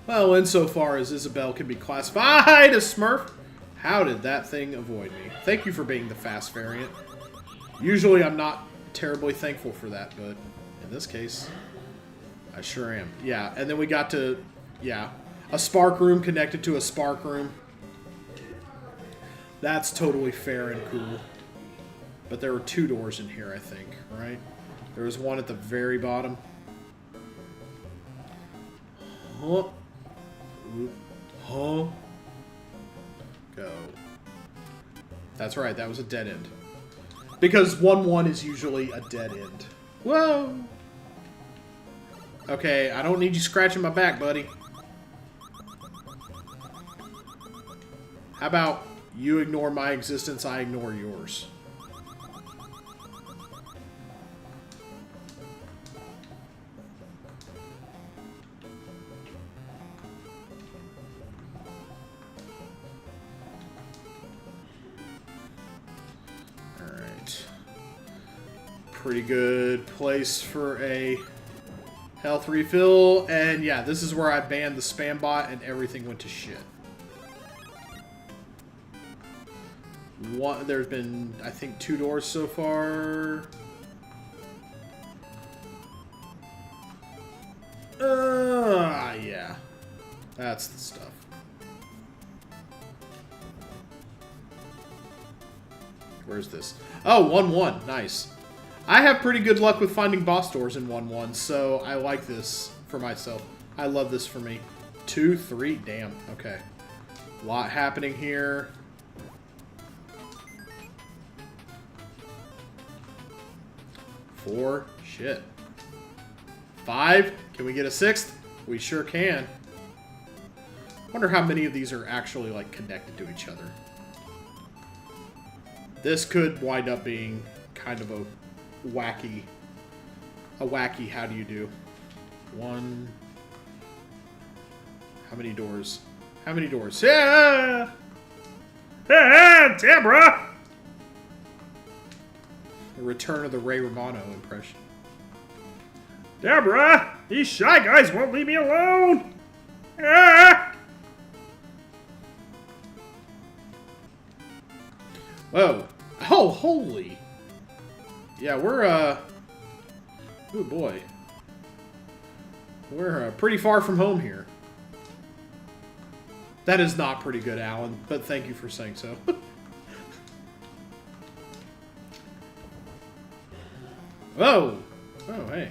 Well, insofar as Isabel can be classified as Smurf, how did that thing avoid me? Thank you for being the fast variant. Usually I'm not terribly thankful for that, but in this case, I sure am. Yeah, and then we got to, yeah, a spark room connected to a spark room. That's totally fair and cool. But there were 2 doors in here, I think, right? There was one at the very bottom. Huh. Huh. Go. That's right, that was a dead end. Because 1-1 is usually a dead end. Whoa! Okay, I don't need you scratching my back, buddy. How about you ignore my existence, I ignore yours? Pretty good place for a health refill, and yeah, this is where I banned the spam bot and everything went to shit. There's been, I think, 2 doors so far. Yeah. That's the stuff. Where's this? Oh, 1-1. Nice. I have pretty good luck with finding boss doors in 1-1, so I like this for myself. I love this for me. 2, 3, damn, okay. A lot happening here. Four, shit. 5, can we get a 6th? We sure can. Wonder how many of these are actually, like, connected to each other. This could wind up being kind of a wacky how do you do. 1. How many doors? How many doors? Yeah! Yeah, Deborah! The return of the Ray Romano impression. Deborah! These shy guys won't leave me alone! Ah! Whoa. Oh, holy. Yeah, we're, oh boy. We're pretty far from home here. That is not pretty good, Alan, but thank you for saying so. Whoa! Oh, hey.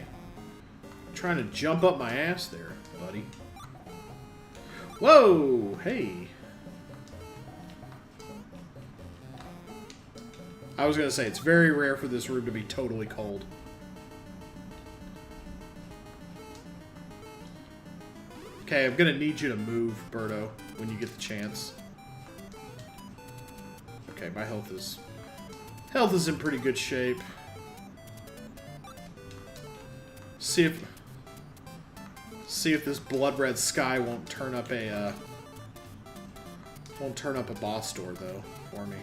Trying to jump up my ass there, buddy. Whoa! Hey. I was going to say, it's very rare for this room to be totally cold. Okay, I'm going to need you to move, Birdo, when you get the chance. Okay, my health is in pretty good shape. See if this blood red sky won't turn up a boss door though for me.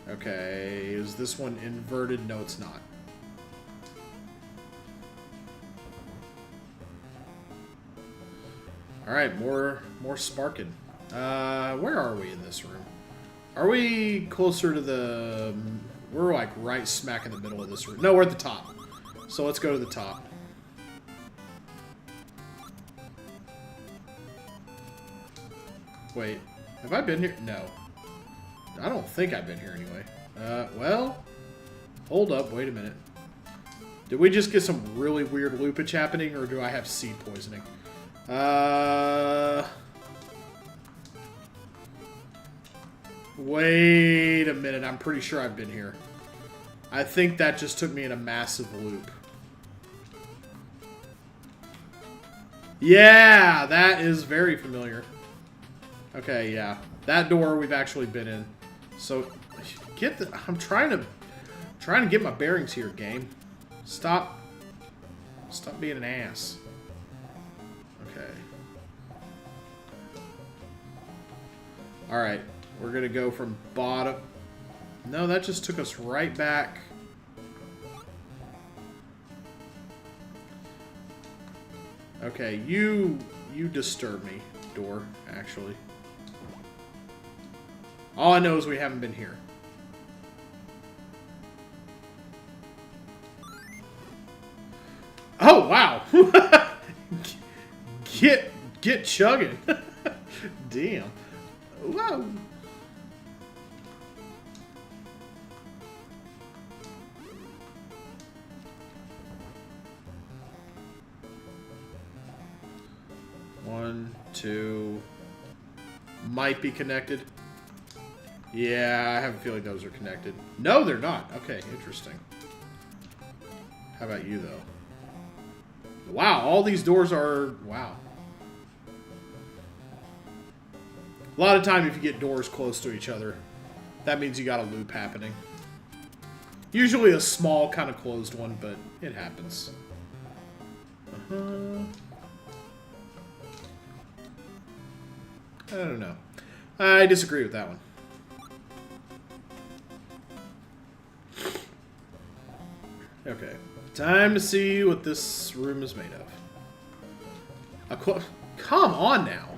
Okay, is this one inverted? No, it's not. All right, more sparking. Where are we in this room? Are we closer to the? We're like right smack in the middle of this room. No, we're at the top. So let's go to the top. Wait, have I been here? No. I don't think I've been here anyway. Well, hold up, wait a minute. Did we just get some really weird loopage happening, or do I have seed poisoning? Wait a minute, I'm pretty sure I've been here. I think that just took me in a massive loop. Yeah, that is very familiar. Okay, yeah. That door we've actually been in. So, I'm trying to get my bearings here, game. Stop being an ass. Okay. Alright, we're gonna go from bottom. No, that just took us right back. Okay, you disturb me, door, actually. All I know is we haven't been here. Oh, wow! Get chugging. Damn. Wow. One, two. Might be connected. Yeah, I have a feeling those are connected. No, they're not. Okay, interesting. How about you, though? Wow, all these doors are... Wow. A lot of time if you get doors close to each other, that means you got a loop happening. Usually a small, kind of closed one, but it happens. I don't know. I disagree with that one. Okay. Time to see what this room is made of. Come on now.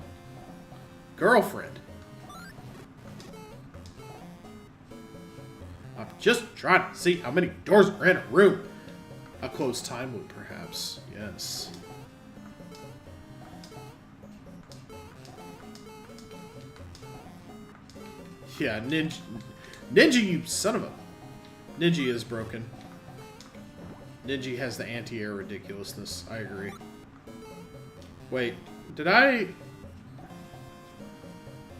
Girlfriend. I'm just trying to see how many doors are in a room. A closed time loop, perhaps. Yes. Yeah, Ninja, you son of a... Ninja is broken. Ninja has the anti-air ridiculousness. I agree. Wait, did I...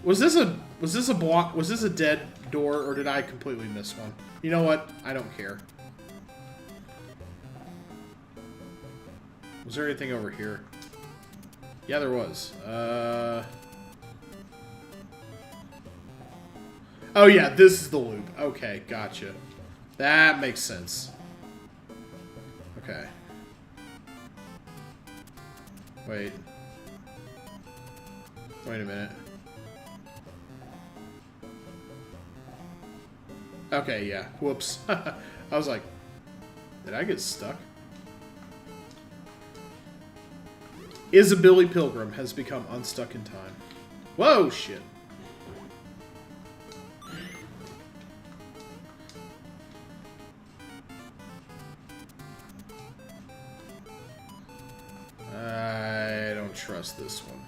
Was this a block? Was this a dead door, or did I completely miss one? You know what? I don't care. Was there anything over here? Yeah, there was. Oh yeah, this is the loop. Okay, gotcha. That makes sense. Okay. Wait a minute. Okay, yeah. Whoops. I was like, Did I get stuck? Isabelle Pilgrim has become unstuck in time. Whoa, shit. I don't trust this one.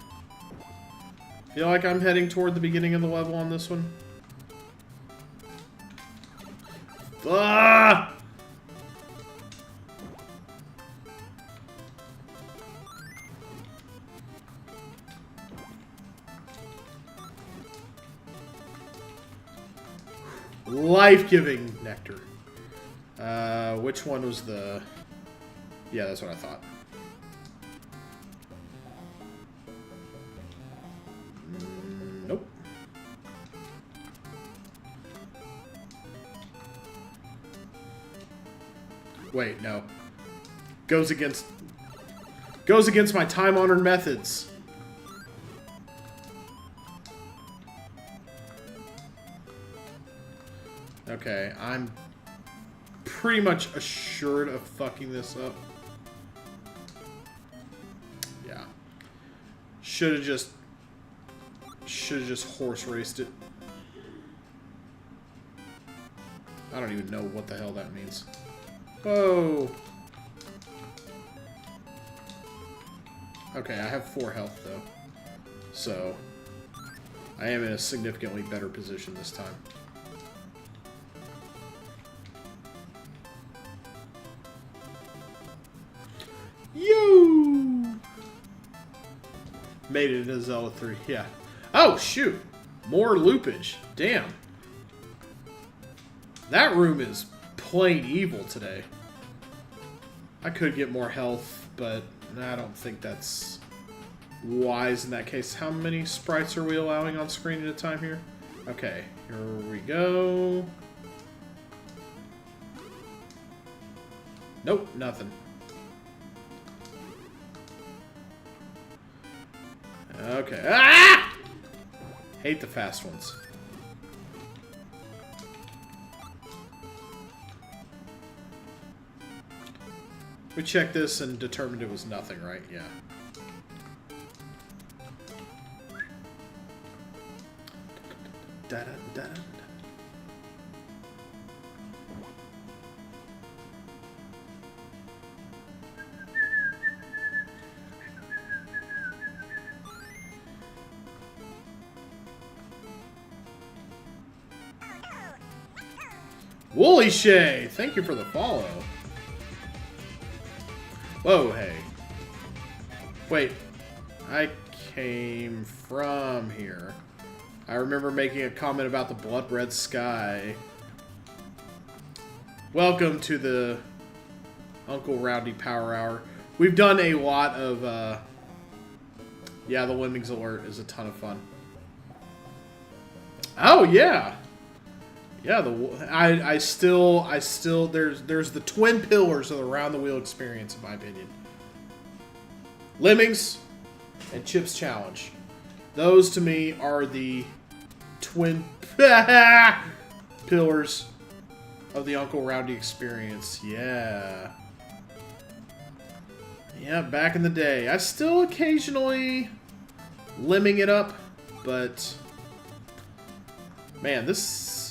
Feel like I'm heading toward the beginning of the level on this one. Ah! Life-giving nectar. Which one was the... Yeah, that's what I thought. Nope. Wait, no. Goes against my time-honored methods. Okay, I'm pretty much assured of fucking this up. Yeah. Should have just horse raced it. I don't even know what the hell that means. Whoa. Okay, I have 4 health though. So I am in a significantly better position this time. You made it in Zelda 3, yeah. Oh, shoot. More loopage. Damn. That room is plain evil today. I could get more health, but I don't think that's wise in that case. How many sprites are we allowing on screen at a time here? Okay, here we go. Nope, nothing. Okay. Ah! Hate the fast ones. We checked this and determined it was nothing, right? Yeah. Da-da-da-da. Woolly Shay, thank you for the follow. Whoa, hey. Wait, I came from here. I remember making a comment about the blood red sky. Welcome to the Uncle Rowdy Power Hour. We've done a lot of, yeah, the Lemmings Alert is a ton of fun. Oh, yeah. Yeah, I still there's the twin pillars of the round the wheel experience in my opinion. Lemmings and Chip's Challenge. Those to me are the twin pillars of the Uncle Rowdy experience. Yeah. Yeah, back in the day. I still occasionally lemming it up, but man, this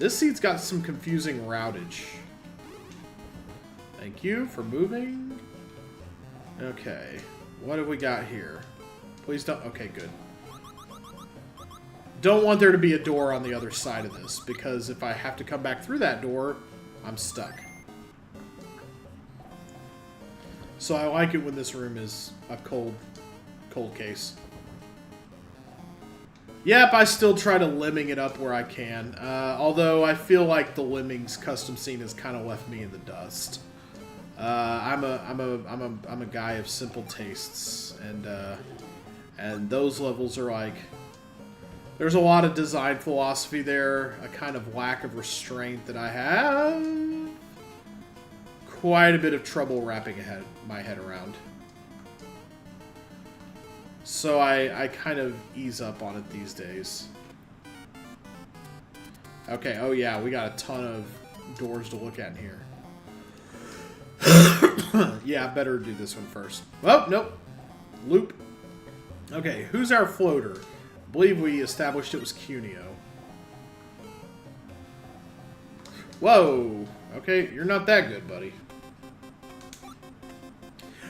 seed's got some confusing routage. Thank you for moving. Okay, what have we got here? Please don't. Okay, good. Don't want there to be a door on the other side of this, because if I have to come back through that door, I'm stuck. So I like it when this room is a cold case. Yep, I still try to lemming it up where I can. Although I feel like the Lemmings custom scene has kind of left me in the dust. I'm a guy of simple tastes, and those levels are like, there's a lot of design philosophy there, a kind of lack of restraint that I have quite a bit of trouble wrapping my head around. So I kind of ease up on it these days. Okay, oh yeah, we got a ton of doors to look at in here. Yeah, better do this one first. Oh, nope. Loop. Okay, who's our floater? I believe we established it was Cuneo. Whoa. Okay, you're not that good, buddy.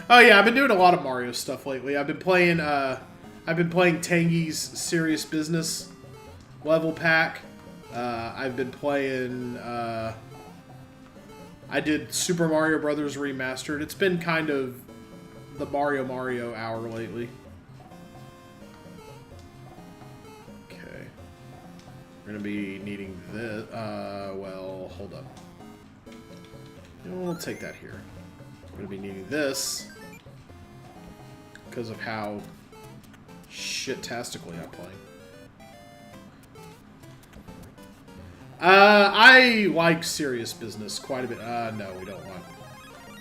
Oh yeah, I've been doing a lot of Mario stuff lately. I've been playing Tangy's Serious Business level pack. I've been playing I did Super Mario Brothers Remastered. It's been kind of the Mario hour lately. Okay. We're gonna be needing this. Well, hold up. We'll take that here. We're gonna be needing this because of how shit-tastically I'm playing. I like Serious Business quite a bit. No, we don't want.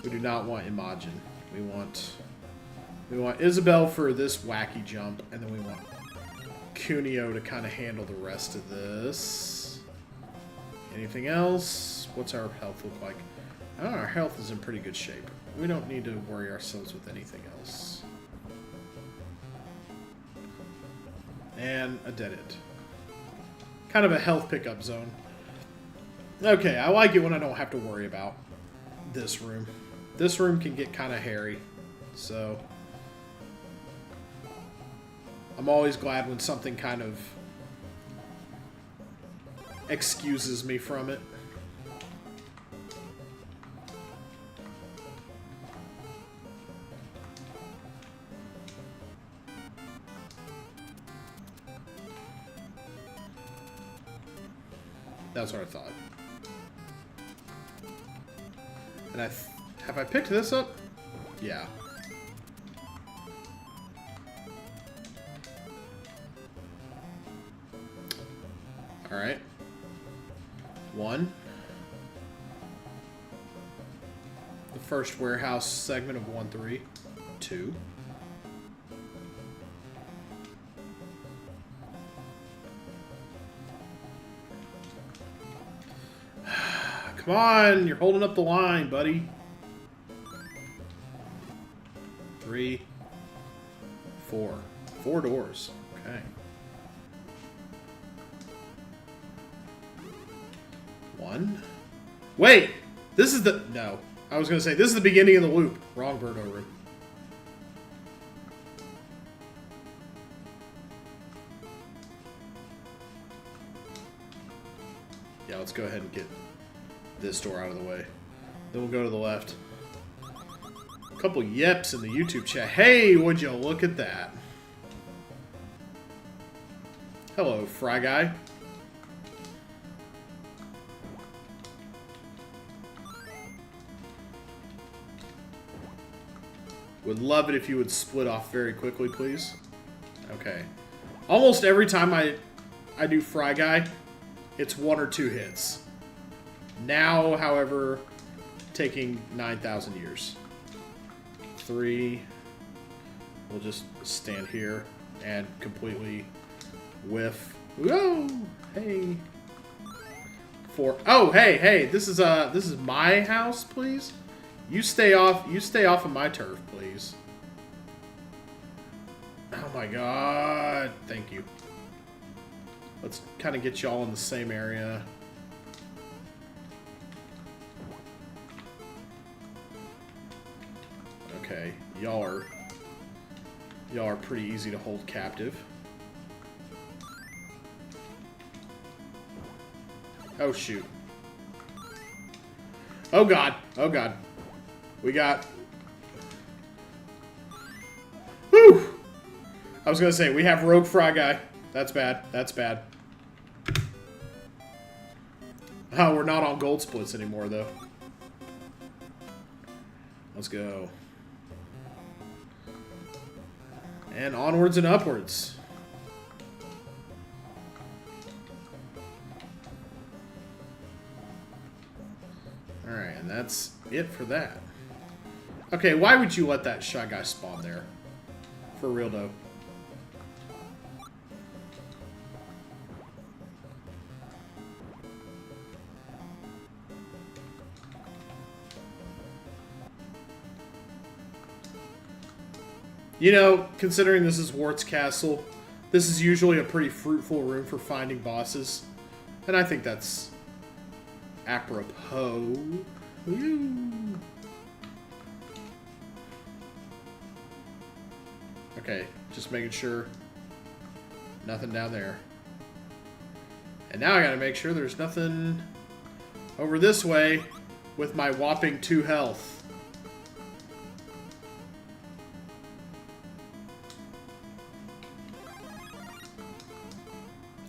We do not want Imogen. We want Isabelle for this wacky jump, and then we want Cuneo to kind of handle the rest of this. Anything else? What's our health look like? Oh, our health is in pretty good shape. We don't need to worry ourselves with anything else. And a dead end. Kind of a health pickup zone. Okay, I like it when I don't have to worry about this room. This room can get kind of hairy, so I'm always glad when something kind of excuses me from it. That's what I thought. And have I picked this up? Yeah. All right. 1. The first warehouse segment of 1-3. 2. Come on, you're holding up the line, buddy. 3, 4. 4 doors. Okay. 1. Wait! This is the... No. I was going to say, this is the beginning of the loop. Wrong Birdo room. Yeah, let's go ahead and get this door out of the way. Then we'll go to the left. A couple yeps in the YouTube chat. Hey, would you look at that? Hello, Fry Guy. Would love it if you would split off very quickly, please. Okay. Almost every time I do Fry Guy, it's 1 or 2 hits. Now, however, taking 9,000 years. 3. We'll just stand here and completely whiff. Whoa! Hey. 4. Oh, hey! This is my house, please. You stay off of my turf, please. Oh my god! Thank you. Let's kind of get y'all in the same area. Okay, y'all are pretty easy to hold captive. Oh shoot. Oh god. Oh god. We got... Whew! I was gonna say, we have Rogue Fry Guy. That's bad. That's bad. Oh, we're not on gold splits anymore, though. Let's go. And onwards and upwards. Alright, and that's it for that. Okay, why would you let that Shy Guy spawn there? For real, though. You know, considering this is Wart's Castle, this is usually a pretty fruitful room for finding bosses. And I think that's apropos. Woo. Okay, just making sure nothing down there. And now I gotta make sure there's nothing over this way with my whopping 2 health.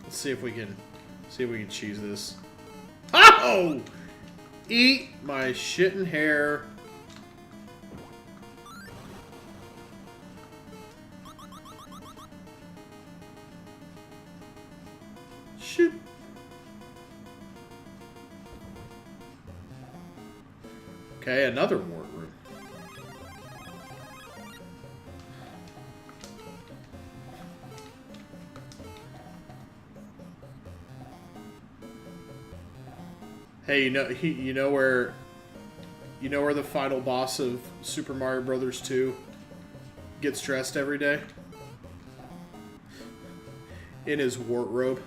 Let's see if we can cheese this. Oh! Eat my shitting hair. Shoot. Okay, another wart room. Hey, you know where the final boss of Super Mario Brothers 2 gets dressed every day? In his wart robe.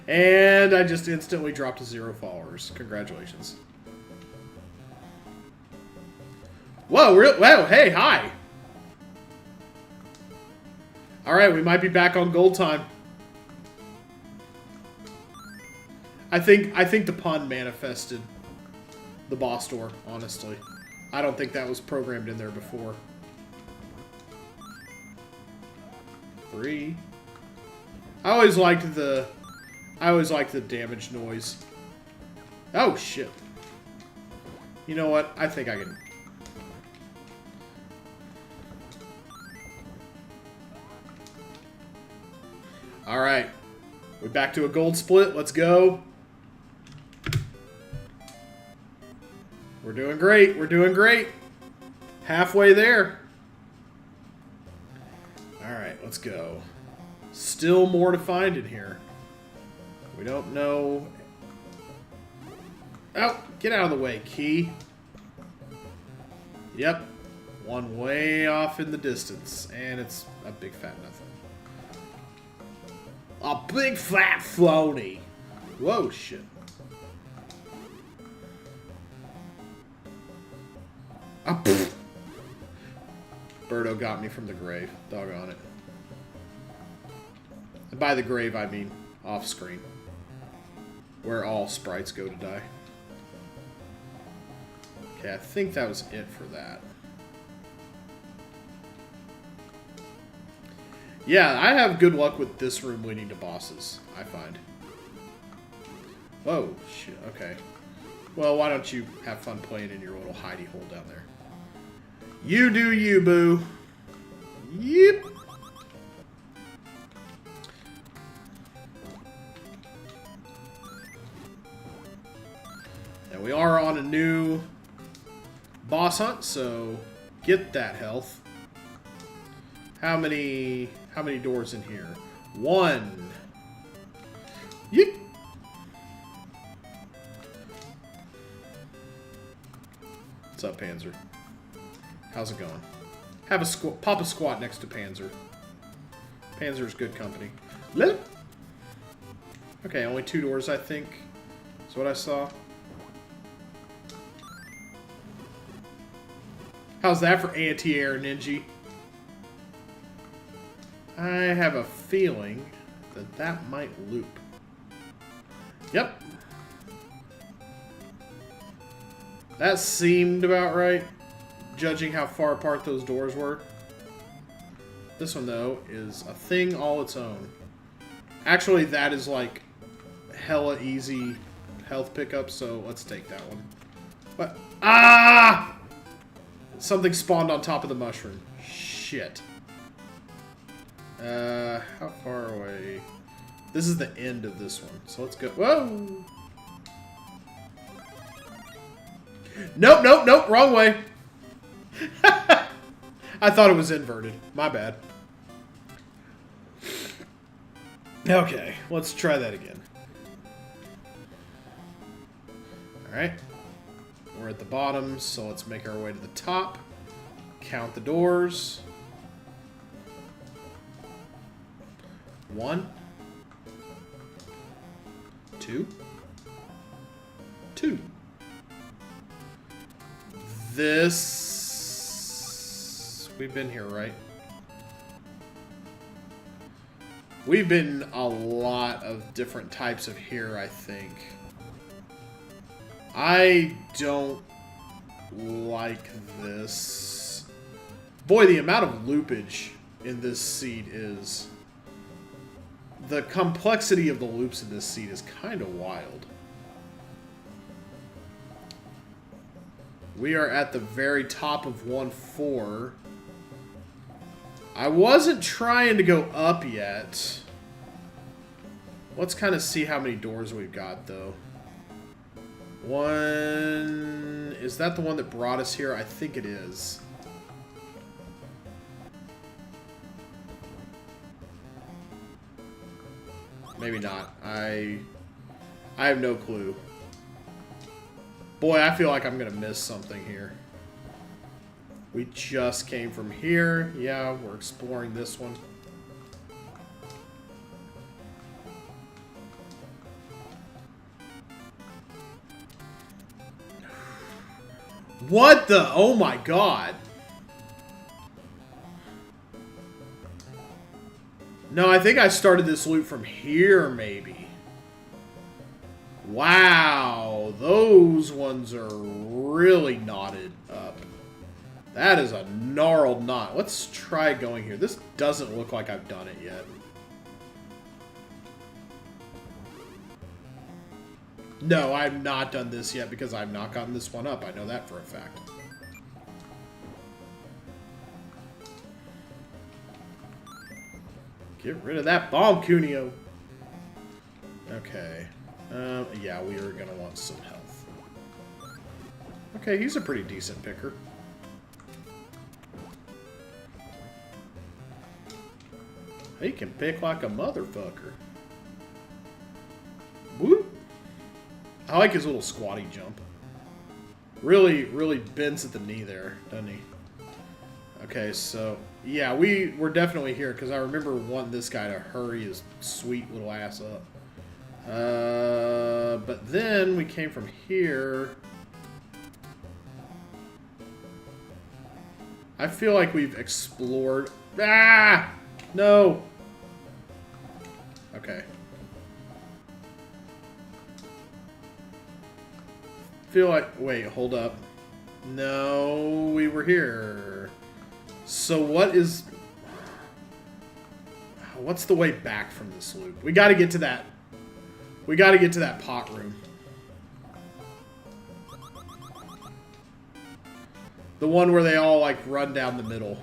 And I just instantly dropped to 0 followers. Congratulations. Whoa, whoa, hey, hi. Alright, we might be back on gold time. I think the pun manifested the boss door, honestly. I don't think that was programmed in there before. 3. I always liked the damage noise. Oh shit. You know what? I think I can. Alright. We're back to a gold split. Let's go. We're doing great. We're doing great. Halfway there. Alright, let's go. Still more to find in here. We don't know. Oh, get out of the way, key. Yep. One way off in the distance. And it's a big fat nothing. A big fat floaty. Whoa, shit. Oh, Birdo got me from the grave. Doggone it. And by the grave, I mean off screen. Where all sprites go to die. Okay, I think that was it for that. Yeah, I have good luck with this room leading to bosses, I find. Whoa, shit, okay. Well, why don't you have fun playing in your little hidey hole down there? You do you, boo. Yep. And we are on a new boss hunt, so get that health. How many doors in here? 1. Yep. What's up, Panzer? How's it going? Have a pop a squat next to Panzer. Panzer's good company. Okay, only 2 doors, I think. That's what I saw. How's that for anti-air, Ninja? I have a feeling that that might loop. Yep. That seemed about right, judging how far apart those doors were. This one, though, is a thing all its own. Actually, that is like hella easy health pickup, so let's take that one. What? Ah! Something spawned on top of the mushroom. Shit. How far away? This is the end of this one, so let's go. Whoa! Nope, nope, nope, wrong way. I thought it was inverted. My bad. Okay, let's try that again. Alright. we're at the bottom, so let's make our way to the top. Count the doors. 1, 2, 2. This... We've been here, right? We've been a lot of different types of here, I think. I don't like this. Boy, the amount of loopage in this seat is... The complexity of the loops in this seat is kind of wild. We are at the very top of 1-4. I wasn't trying to go up yet. Let's kind of see how many doors we've got, though. 1... Is that the one that brought us here? I think it is. Maybe not. I have no clue. Boy, I feel like I'm going to miss something here. We just came from here. Yeah, we're exploring this one. What the? Oh my god. No, I think I started this loop from here, maybe. Wow, those ones are really knotted up. That is a gnarled knot. Let's try going here. This doesn't look like I've done it yet. No, I've not done this yet because I've not gotten this one up. I know that for a fact. Get rid of that bomb, Cuneo. Okay. Yeah, we are going to want some health. Okay, he's a pretty decent picker. He can pick like a motherfucker. Whoop. I like his little squatty jump. Really, really bends at the knee there, doesn't he? Okay, so... Yeah, we're definitely here, because I remember wanting this guy to hurry his sweet little ass up. But then we came from here. I feel like we've explored... Ah! No! Okay. Feel like... Wait, hold up. No, we were here. So what is... What's the way back from this loop? We gotta get to that... We gotta get to that pot room. The one where they all, like, run down the middle.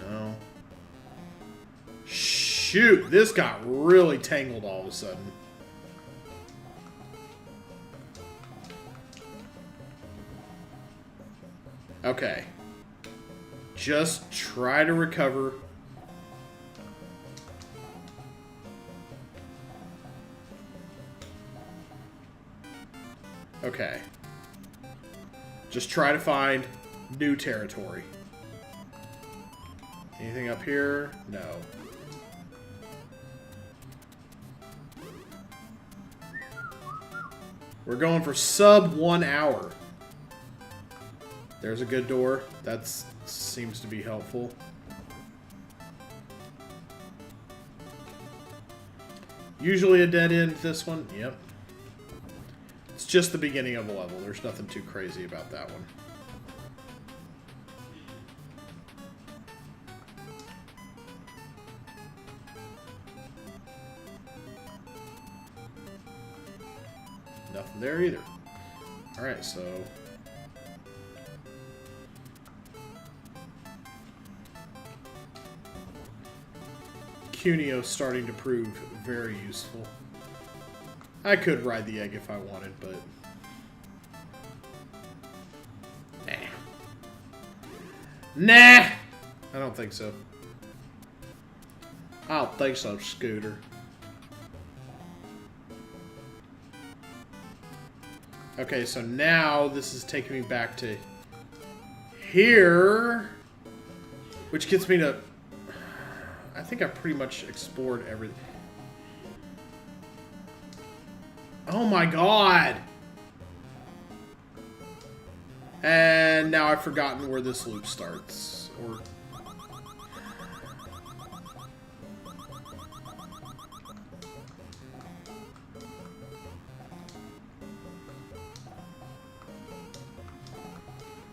No. Shoot, this got really tangled all of a sudden. Okay. Just try to recover. Okay. Just try to find new territory. Anything up here? No. We're going for sub 1 hour. There's a good door. That seems to be helpful. Usually a dead end, this one. Yep. It's just the beginning of a level. There's nothing too crazy about that one. Nothing there either. Alright, so... Cuneo starting to prove very useful. I could ride the egg if I wanted, but... Nah! I don't think so. I don't think so, Scooter. Okay, so now this is taking me back to here, which gets me to... I think I pretty much explored everything. Oh my god! And now I've forgotten where this loop starts. Or...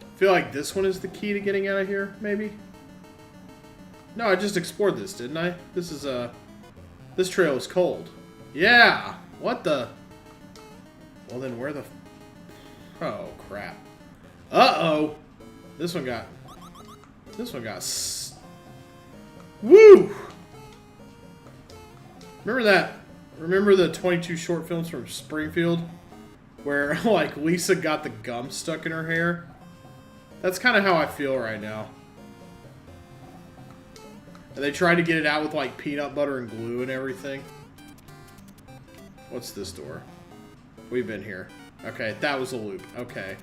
I feel like this one is the key to getting out of here, maybe? No, I just explored this, didn't I? This is, this trail is cold. Yeah! What the... Well, then where the... Oh, crap. Uh-oh! This one got... Woo! Remember that... Remember the 22 short films from Springfield? Where, like, Lisa got the gum stuck in her hair? That's kind of how I feel right now. And they tried to get it out with, like, peanut butter and glue and everything. What's this door? We've been here. Okay, that was a loop. Okay.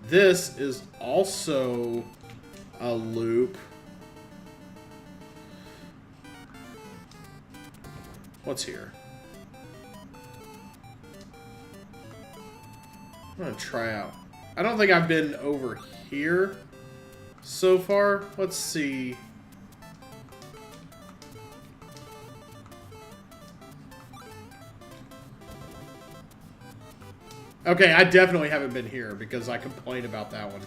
This is also a loop. What's here? I'm gonna try out. I don't think I've been over here so far. Let's see. Okay, I definitely haven't been here because I complained about that one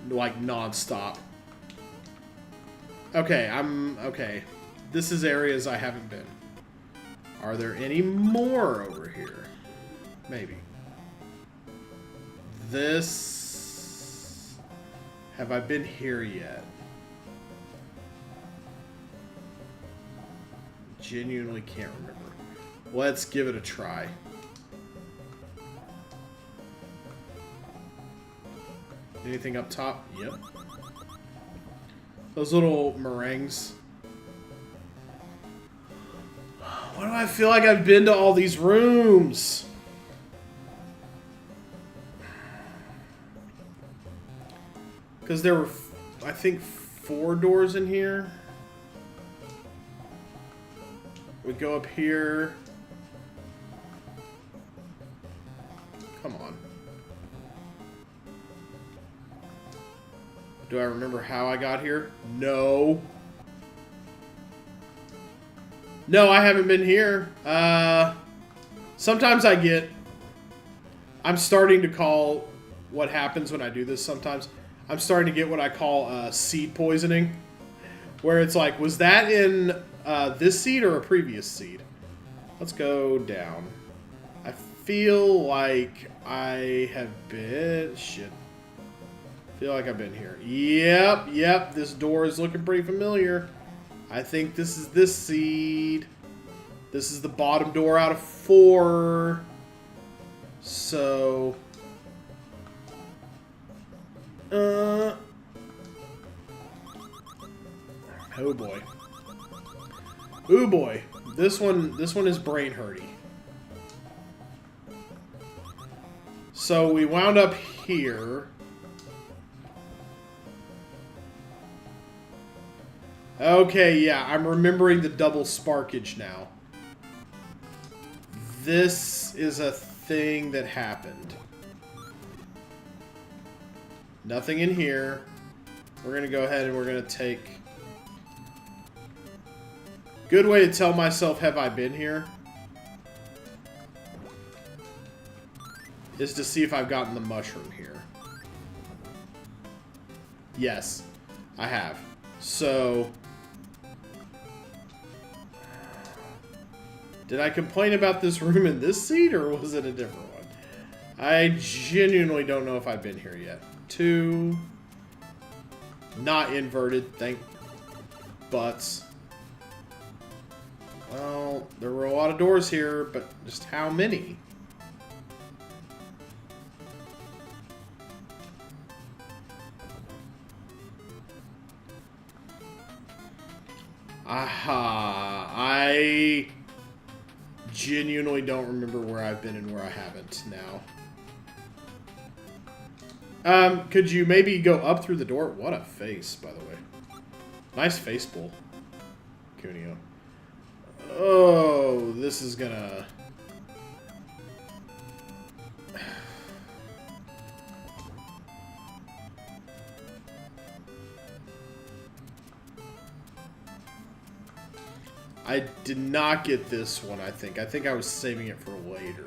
like non-stop. Okay, okay. This is areas I haven't been. Are there any more over here? Maybe. This... Have I been here yet? Genuinely can't remember. Let's give it a try. Anything up top? Yep. Those little meringues. Why do I feel like I've been to all these rooms? Because there were, I think, 4 doors in here. We go up here. Come on. Do I remember how I got here? No. No, I haven't been here. Sometimes I get... I'm starting to call what happens when I do this sometimes. I'm starting to get what I call seed poisoning. Where it's like, was that in this seed or a previous seed? Let's go down. I feel like I have been... Shit. Feel like I've been here. Yep. This door is looking pretty familiar. I think this is this seed. This is the bottom door out of 4. So... Oh boy. Oh boy. This one is brain hurty. So we wound up here. Okay, yeah, I'm remembering the double sparkage now. This is a thing that happened. Nothing in here. We're gonna go ahead and we're gonna take... Good way to tell myself, have I been here? Is to see if I've gotten the mushroom here. Yes, I have. So... Did I complain about this room in this seat, or was it a different one? I genuinely don't know if I've been here yet. 2. Not inverted, thank butts. Well, there were a lot of doors here, but just how many? Aha! I genuinely don't remember where I've been and where I haven't now. Could you maybe go up through the door? What a face, by the way. Nice face pull, Cuneo. Oh, this is gonna... I did not get this one, I think. I think I was saving it for later.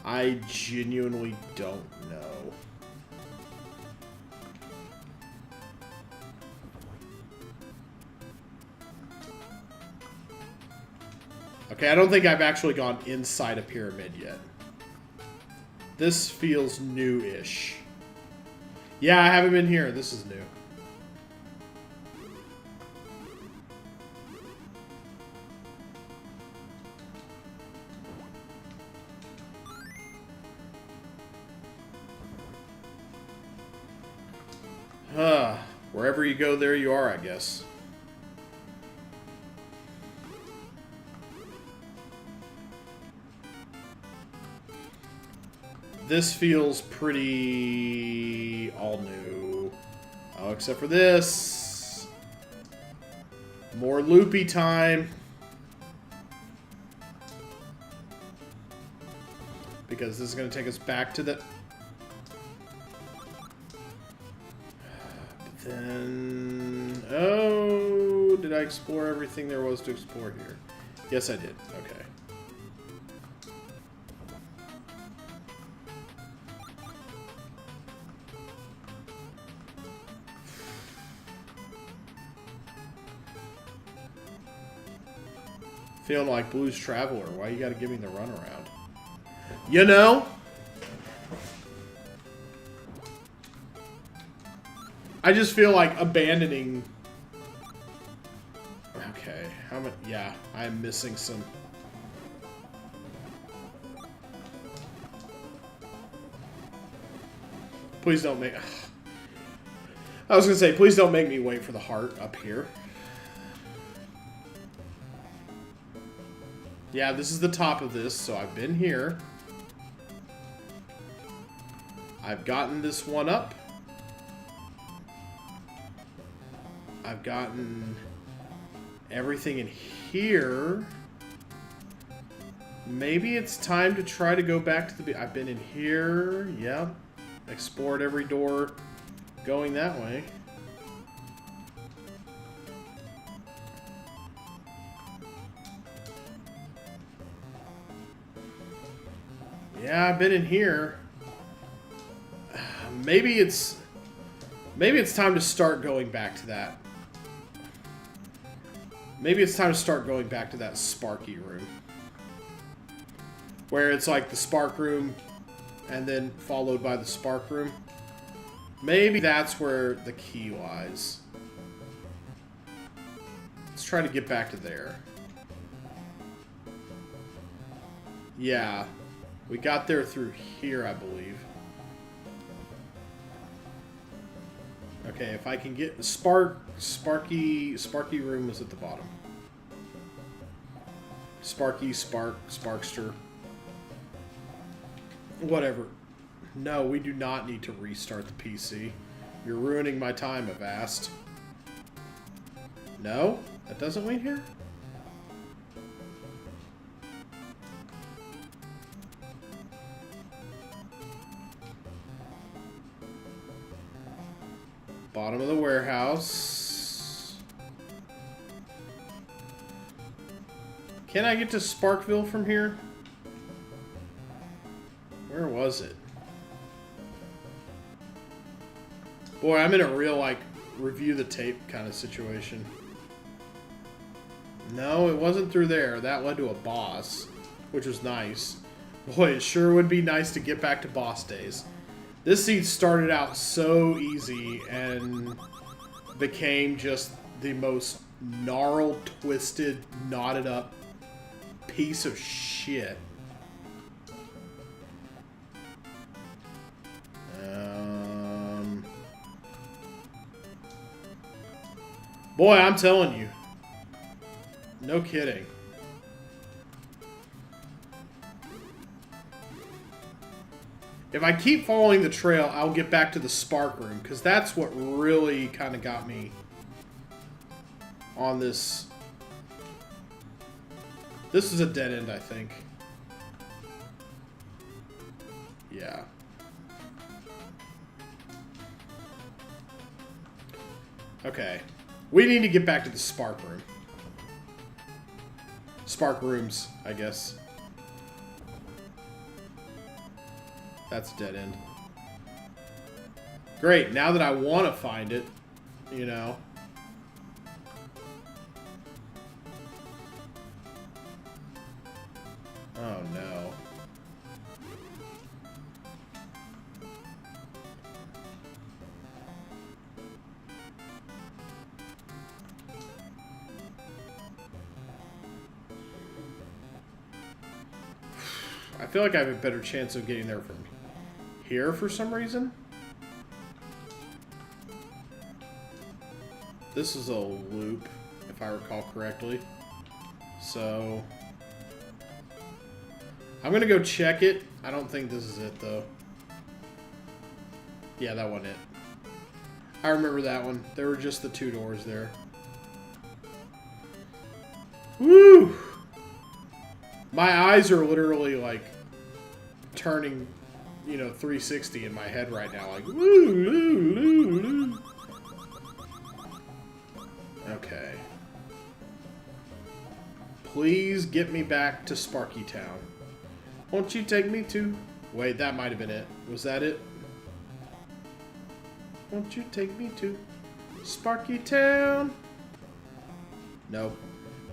I genuinely don't know. Okay, I don't think I've actually gone inside a pyramid yet. This feels new-ish. Yeah, I haven't been here. This is new. Wherever you go, there you are, I guess. This feels pretty all new. Oh, except for this. More loopy time. Because this is going to take us back to the... Then, oh, did I explore everything there was to explore here? Yes, I did. Okay. Feeling like Blues Traveler. Why you gotta give me the runaround? You know? I just feel like abandoning... Okay, how many... Yeah, I'm missing some... Please don't make... I was gonna say, please don't make me wait for the heart up here. Yeah, this is the top of this, so I've been here. I've gotten this one up. I've gotten everything in here. Maybe it's time to try to go back to the... I've been in here. Yep. Explored every door going that way. Yeah, I've been in here. Maybe it's time to start going back to that. Maybe it's time to start going back to that Sparky room. Where it's like the Spark room and then followed by the Spark room. Maybe that's where the key lies. Let's try to get back to there. Yeah. We got there through here, I believe. Okay, if I can get... Sparky room was at the bottom. Sparkster. Whatever. No, we do not need to restart the PC. You're ruining my time, Avast. No? That doesn't wait here? Bottom of the warehouse. Can I get to Sparkville from here? Where was it? Boy, I'm in a real, like, review the tape kind of situation. No, it wasn't through there. That led to a boss, which was nice. Boy, it sure would be nice to get back to boss days. This seed started out so easy and became just the most gnarled, twisted, knotted up piece of shit. Boy, I'm telling you. No kidding. If I keep following the trail, I'll get back to the spark room, because that's what really kind of got me on this. This is a dead end, I think. Yeah. Okay. We need to get back to the spark room. Spark rooms, I guess. That's a dead end. Great, now that I want to find it, you know. Oh no. I feel like I have a better chance of getting there from here for some reason. This is a loop, if I recall correctly. So I'm gonna go check it. I don't think this is it though. Yeah, that wasn't it. I remember that one. There were just the 2 doors there. Woo! My eyes are literally like turning, you know, 360 in my head right now, like woo, woo, woo, woo. Okay. Please get me back to Sparky Town. Won't you take me to... Wait, that might have been it. Was that it? Won't you take me to Sparky Town? Nope.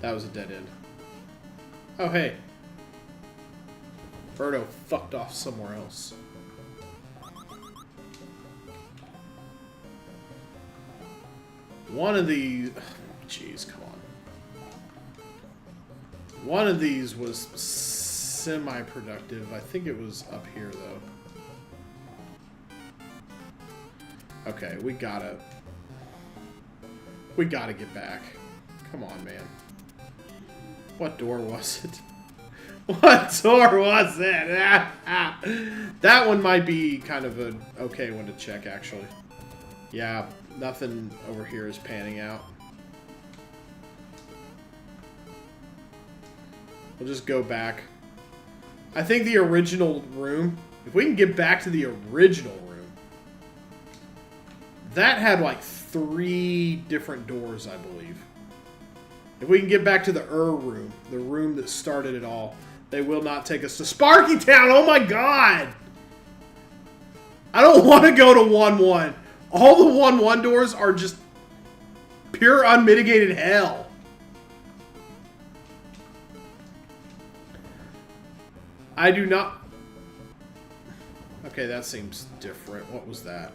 That was a dead end. Oh, hey. Birdo fucked off somewhere else. One of these... Jeez, come on. One of these was semi-productive. I think it was up here, though. Okay, we gotta get back. Come on, man. What door was it? What door was it? That one might be kind of an okay one to check, actually. Yeah, nothing over here is panning out. We'll just go back. I think the original room, if we can get back to the original room, that had like 3 different doors, I believe. If we can get back to the room, the room that started it all, they will not take us to Sparky Town. Oh my god! I don't want to go to 1-1. All the 1-1 doors are just pure unmitigated hell. I do not... Okay, that seems different. What was that?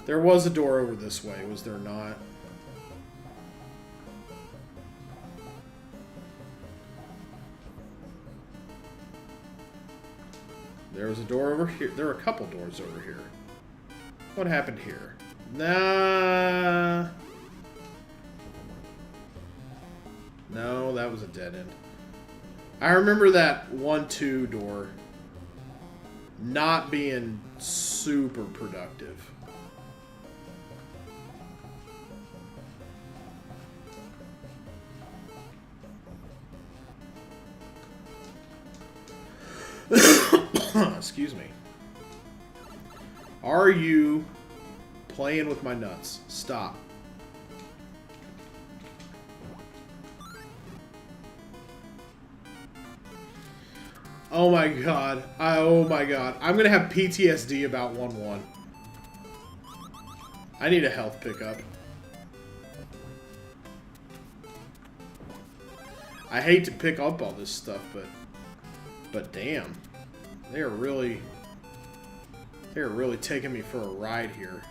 There was a door over this way, was there not? There was a door over here. There were a couple doors over here. What happened here? Nah. No, that was a dead end. I remember that 1-2 door not being super productive. Excuse me. Are you playing with my nuts? Stop. Oh my god. Oh my god. I'm gonna have PTSD about 1-1. I need a health pickup. I hate to pick up all this stuff, but damn. They're really taking me for a ride here.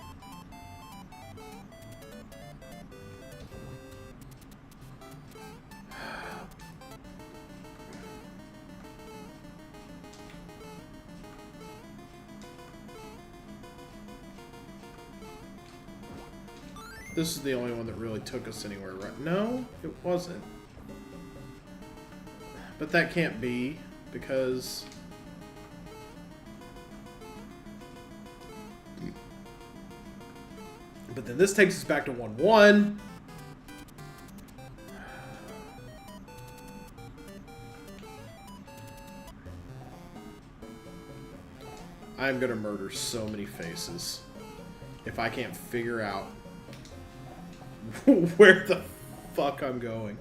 This is the only one that really took us anywhere, right? No, it wasn't. But that can't be, because... But then this takes us back to 1-1. I'm gonna murder so many faces if I can't figure out where the fuck I'm going.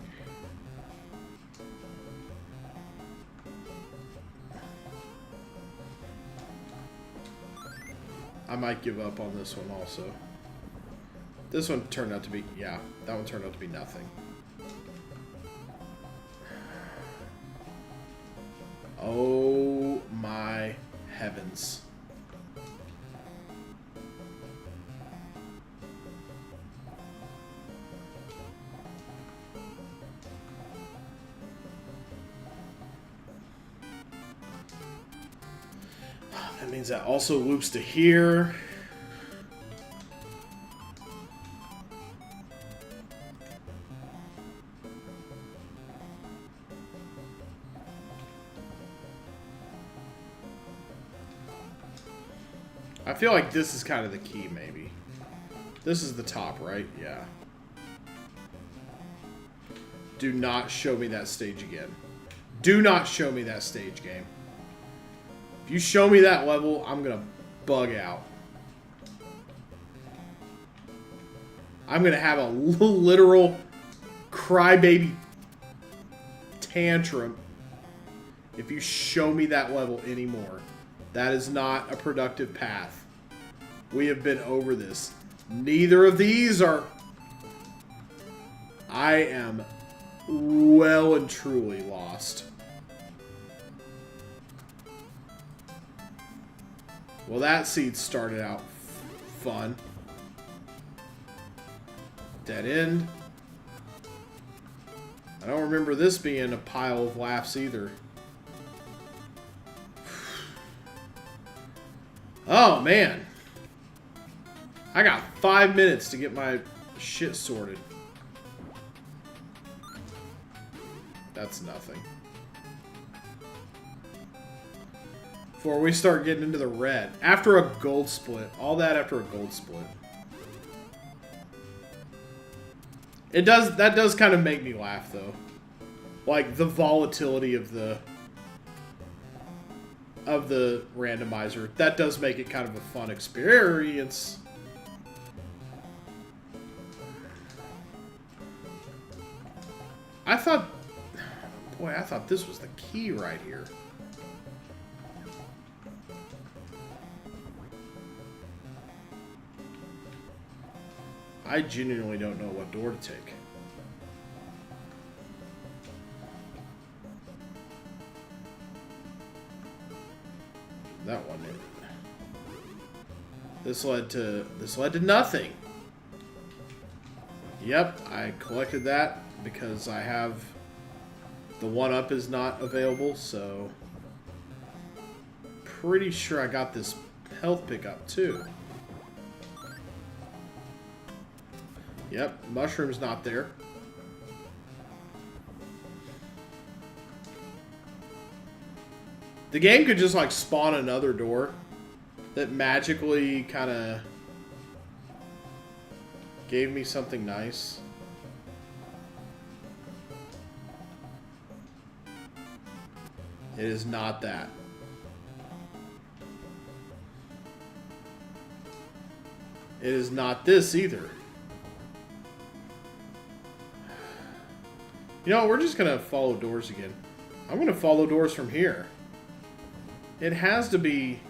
I might give up on this one also. This one turned out to be, yeah, that one turned out to be nothing. Oh my heavens. That means that also loops to here. I feel like this is kind of the key, maybe. This is the top, right? Yeah. Do not show me that stage again. Do not show me that stage, game. If you show me that level, I'm gonna bug out. I'm gonna have a literal crybaby tantrum if you show me that level anymore. That is not a productive path. We have been over this. Neither of these are... I am well and truly lost. Well, that seed started out fun. Dead end. I don't remember this being a pile of laughs either. Oh, man. I got 5 minutes to get my shit sorted. That's nothing. Before we start getting into the red. After a gold split. All that after a gold split. That does kind of make me laugh, though. Like, the volatility of the randomizer. That does make it kind of a fun experience. I thought... Boy, I thought this was the key right here. I genuinely don't know what door to take. That one did. This led to nothing. Yep, I collected that because I have the 1-up is not available, so pretty sure I got this health pickup too. Yep, mushroom's not there. The game could just like spawn another door that magically kind of gave me something nice. It is not that. It is not this either. You know, we're just gonna follow doors again. I'm gonna follow doors from here. It has to be...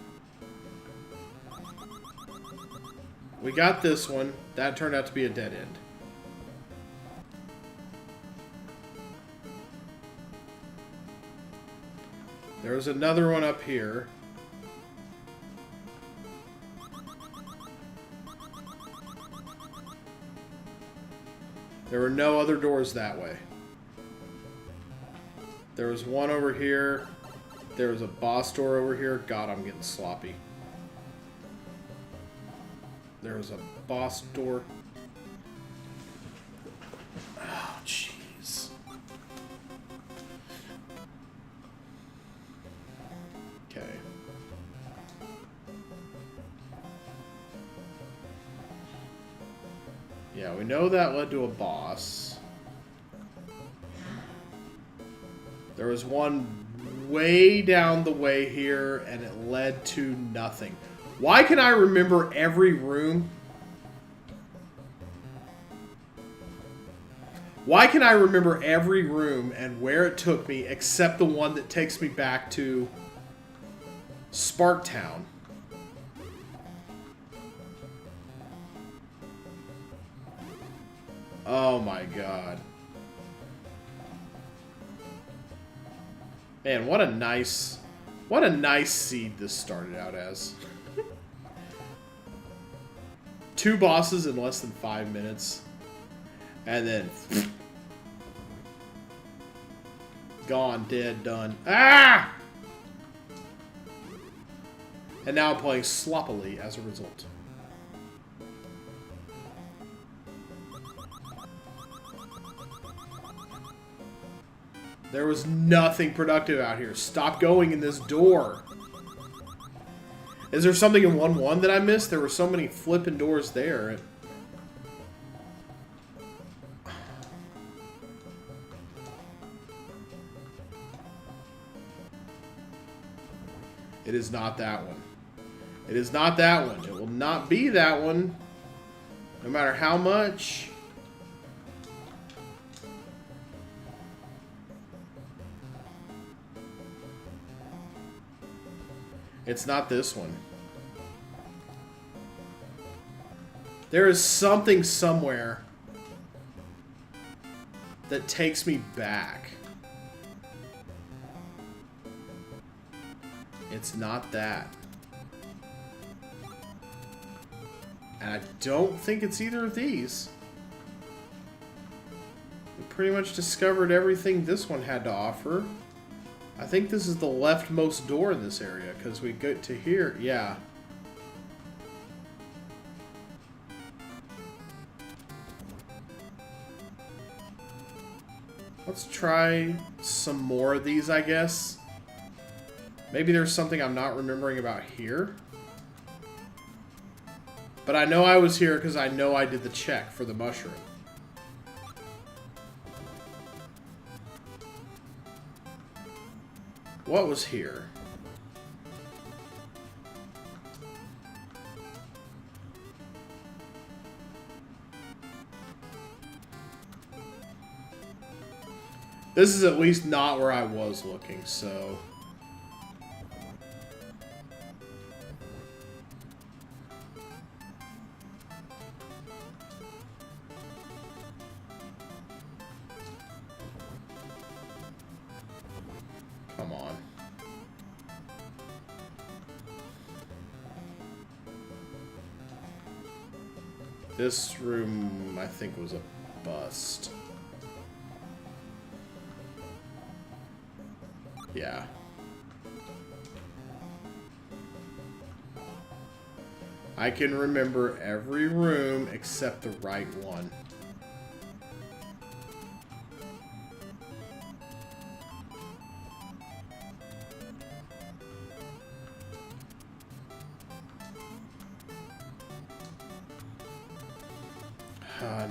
We got this one. That turned out to be a dead end. There was another one up here. There were no other doors that way. There was one over here. There was a boss door over here. God, I'm getting sloppy. There was a boss door. Yeah, we know that led to a boss. There was one way down the way here, and it led to nothing. Why can I remember every room? Why can I remember every room and where it took me except the one that takes me back to Sparktown? Oh my god. Man, what a nice seed this started out as. 2 bosses in less than 5 minutes. And then gone, dead, done. Ah! And now I'm playing sloppily as a result. There was nothing productive out here. Stop going in this door. Is there something in 1-1 that I missed? There were so many flipping doors there. It is not that one. It is not that one. It will not be that one. No matter how much. It's not this one. There is something somewhere that takes me back. It's not that. And I don't think it's either of these. We pretty much discovered everything this one had to offer. I think this is the leftmost door in this area, because we get to here. Yeah. Let's try some more of these, I guess. Maybe there's something I'm not remembering about here. But I know I was here because I know I did the check for the mushroom. What was here? This is at least not where I was looking, so... Come on. This room, I think, was a bust. Yeah. I can remember every room except the right one.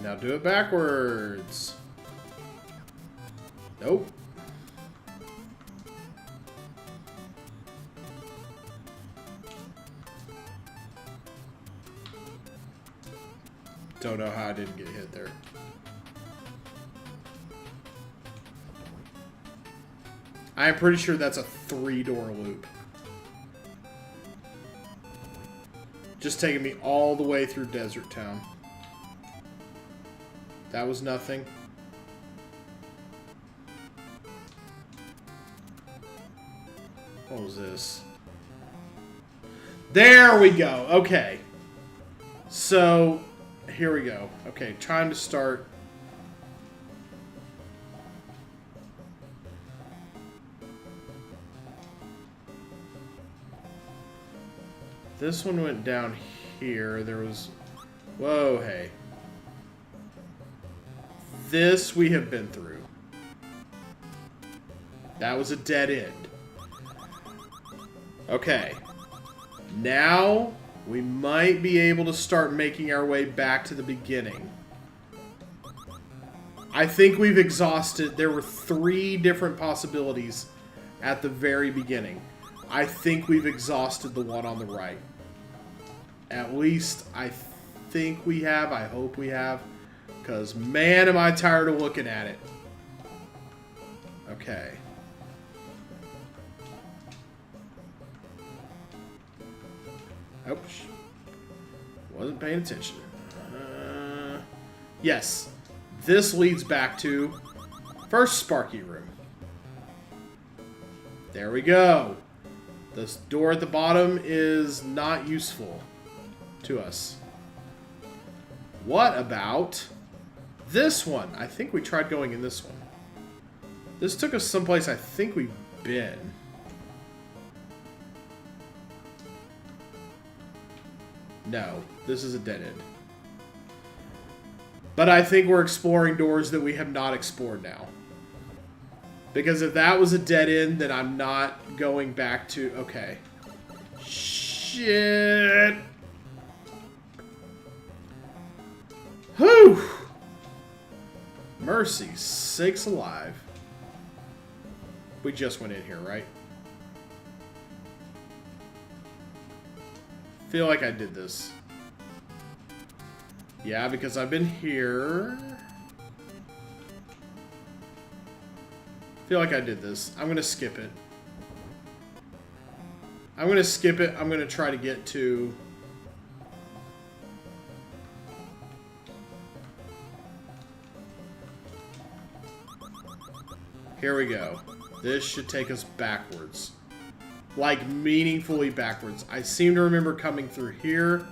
Now do it backwards. Nope. Don't know how I didn't get hit there. I'm pretty sure that's a 3-door loop. Just taking me all the way through Desert Town. That was nothing. What was this? There we go. Okay. So, here we go. Okay, time to start. This one went down here. There was... Whoa, hey. This we have been through. That was a dead end. Okay. Now we might be able to start making our way back to the beginning. I think we've exhausted... There were 3 different possibilities at the very beginning. I think we've exhausted the one on the right. At least I think we have. I hope we have. Because, man, am I tired of looking at it. Okay. Ouch. Wasn't paying attention. Yes. This leads back to first Sparky room. There we go. This door at the bottom is not useful to us. What about this one? I think we tried going in this one. This took us someplace I think we've been. No, this is a dead end. But I think we're exploring doors that we have not explored now. Because if that was a dead end, then I'm not going back to... Okay. Shit! Whew! Mercy sakes alive. We just went in here, right? Feel like I did this. Yeah, because I've been here. Feel like I did this. I'm gonna skip it. I'm gonna skip it. I'm gonna try to get to... Here we go. This should take us backwards. Like, meaningfully backwards. I seem to remember coming through here.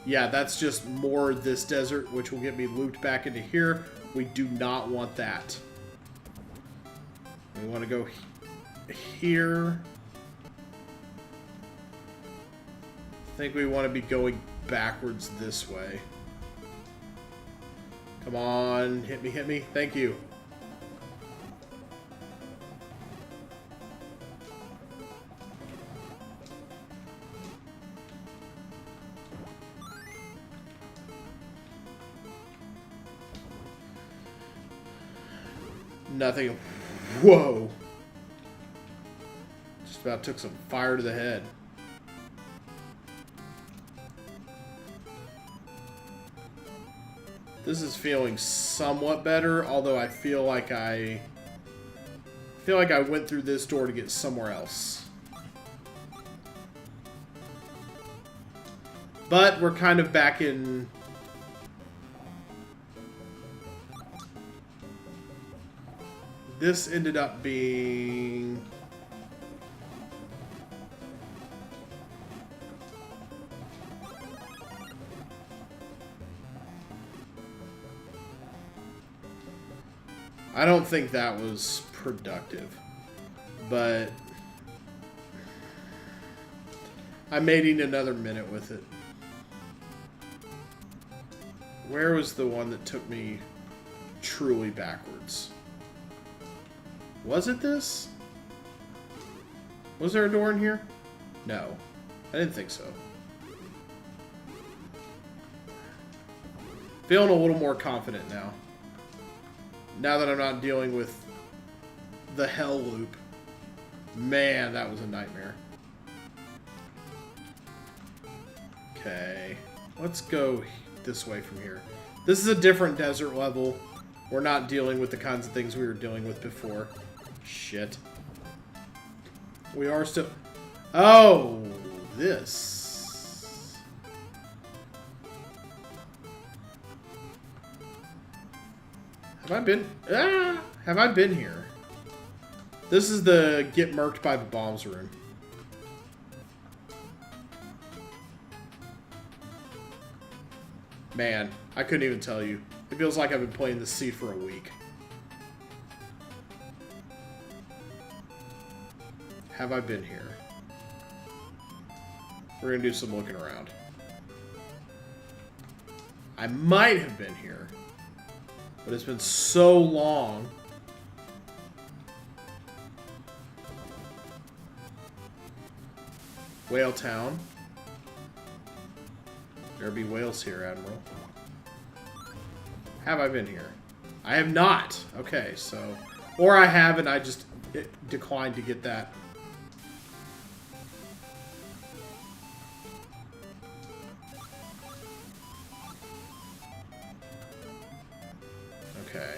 Yeah, that's just more of this desert, which will get me looped back into here. We do not want that. We want to go here. I think we want to be going backwards this way. Come on, hit me, hit me. Thank you. Nothing. Whoa. Just about took some fire to the head. This is feeling somewhat better, although I feel like I went through this door to get somewhere else. But we're kind of back in... This ended up being... I don't think that was productive, but I made it another minute with it. Where was the one that took me truly backwards? Was it this? Was there a door in here? No. I didn't think so. Feeling a little more confident now. Now that I'm not dealing with the hell loop. Man, that was a nightmare. Okay. Let's go this way from here. This is a different desert level. We're not dealing with the kinds of things we were dealing with before. Shit. We are still... Oh! This. Have I been... Ah! Have I been here? This is the get murked by the bombs room. Man, I couldn't even tell you. It feels like I've been playing this seed for a week. Have I been here? We're gonna do some looking around. I might have been here, but it's been so long. Whale Town. There be whales here, Admiral. Have I been here? I have not. Okay, so... Or I have and I just declined to get that. Okay.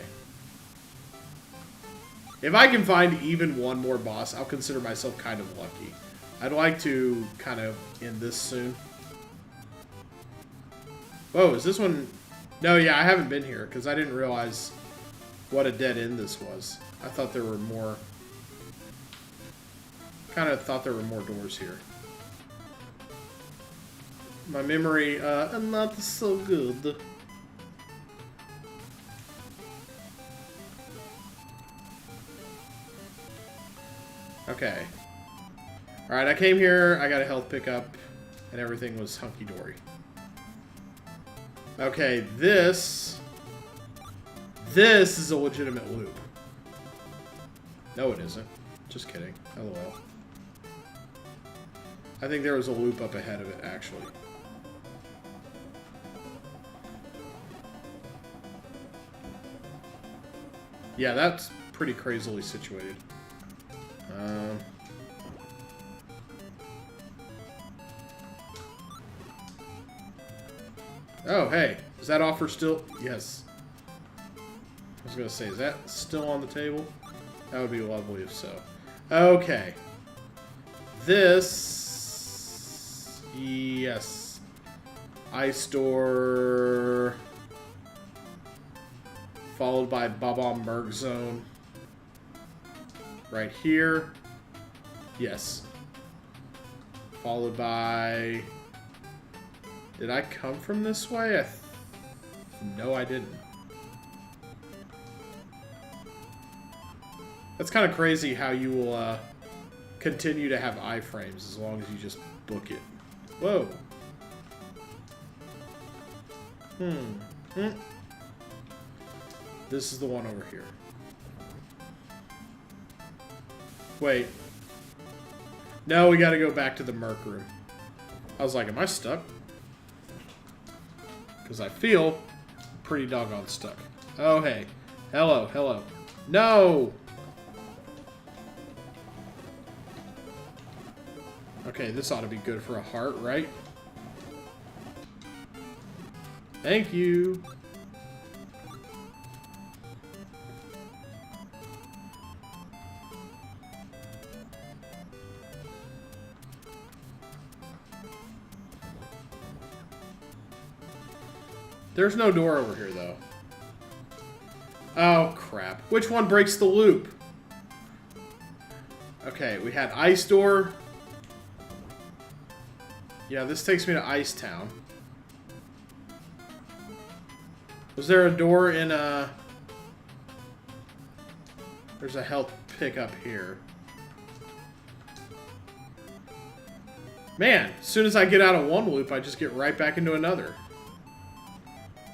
If I can find even one more boss, I'll consider myself kind of lucky. I'd like to kind of end this soon. Whoa, is this one... No, yeah, I haven't been here, because I didn't realize what a dead end this was. I thought there were more... Kind of thought there were more doors here. My memory, not so good. Okay. Alright, I came here, I got a health pickup, and everything was hunky-dory. Okay, this is a legitimate loop. No, it isn't. Just kidding. LOL. I think there was a loop up ahead of it, actually. Yeah, that's pretty crazily situated. Oh, hey. Is that offer still? Yes. I was going to say, is that still on the table? That would be lovely if so. Okay. This... Yes. Ice door... Followed by Babomberg Zone. Right here. Yes. Followed by... Did I come from this way? No, I didn't. That's kind of crazy how you will continue to have iframes as long as you just book it. Whoa. This is the one over here. Wait. No, we gotta go back to the Merc room. I was like, am I stuck? Because I feel pretty doggone stuck. Oh, hey. Hello, hello. No! Okay, this ought to be good for a heart, right? Thank you. There's no door over here, though. Oh, crap. Which one breaks the loop? Okay, we had Ice Door. Yeah, this takes me to Ice Town. Was there a door in a... There's a health pickup here. Man, as soon as I get out of one loop, I just get right back into another.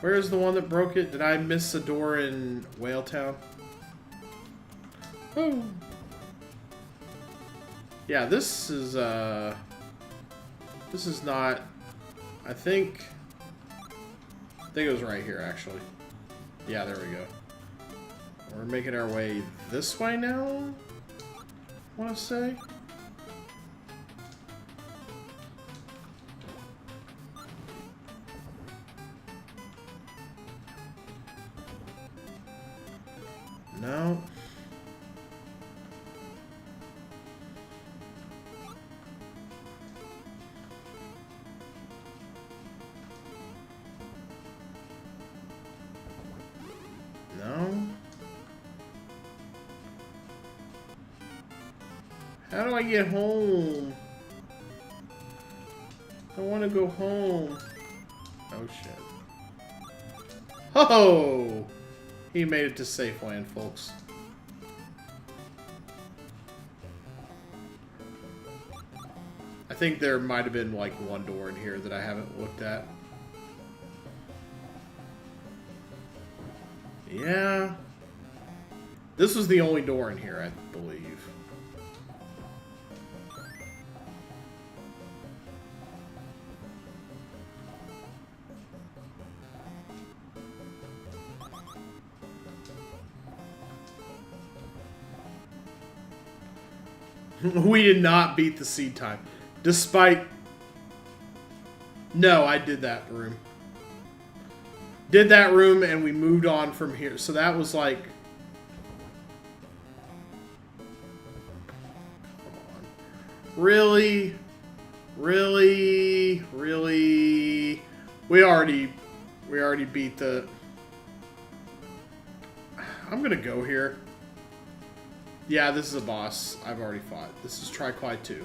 Where's the one that broke it? Did I miss a door in Whale Town? Oh. Yeah, this is not... I think it was right here, actually. Yeah, there we go. We're making our way this way now, I want to say. No. No. How do I get home? I want to go home. Oh shit. Oh! He made it to safe land, folks. I think there might have been like one door in here that I haven't looked at. Yeah. This was the only door in here, I believe. We did not beat the seed time. Despite... No, I did that room. Did that room and we moved on from here. So that was like... Come on. Really? Really? Really? We already beat the... I'm gonna go here. Yeah, this is a boss I've already fought. This is Tri-Clyde 2.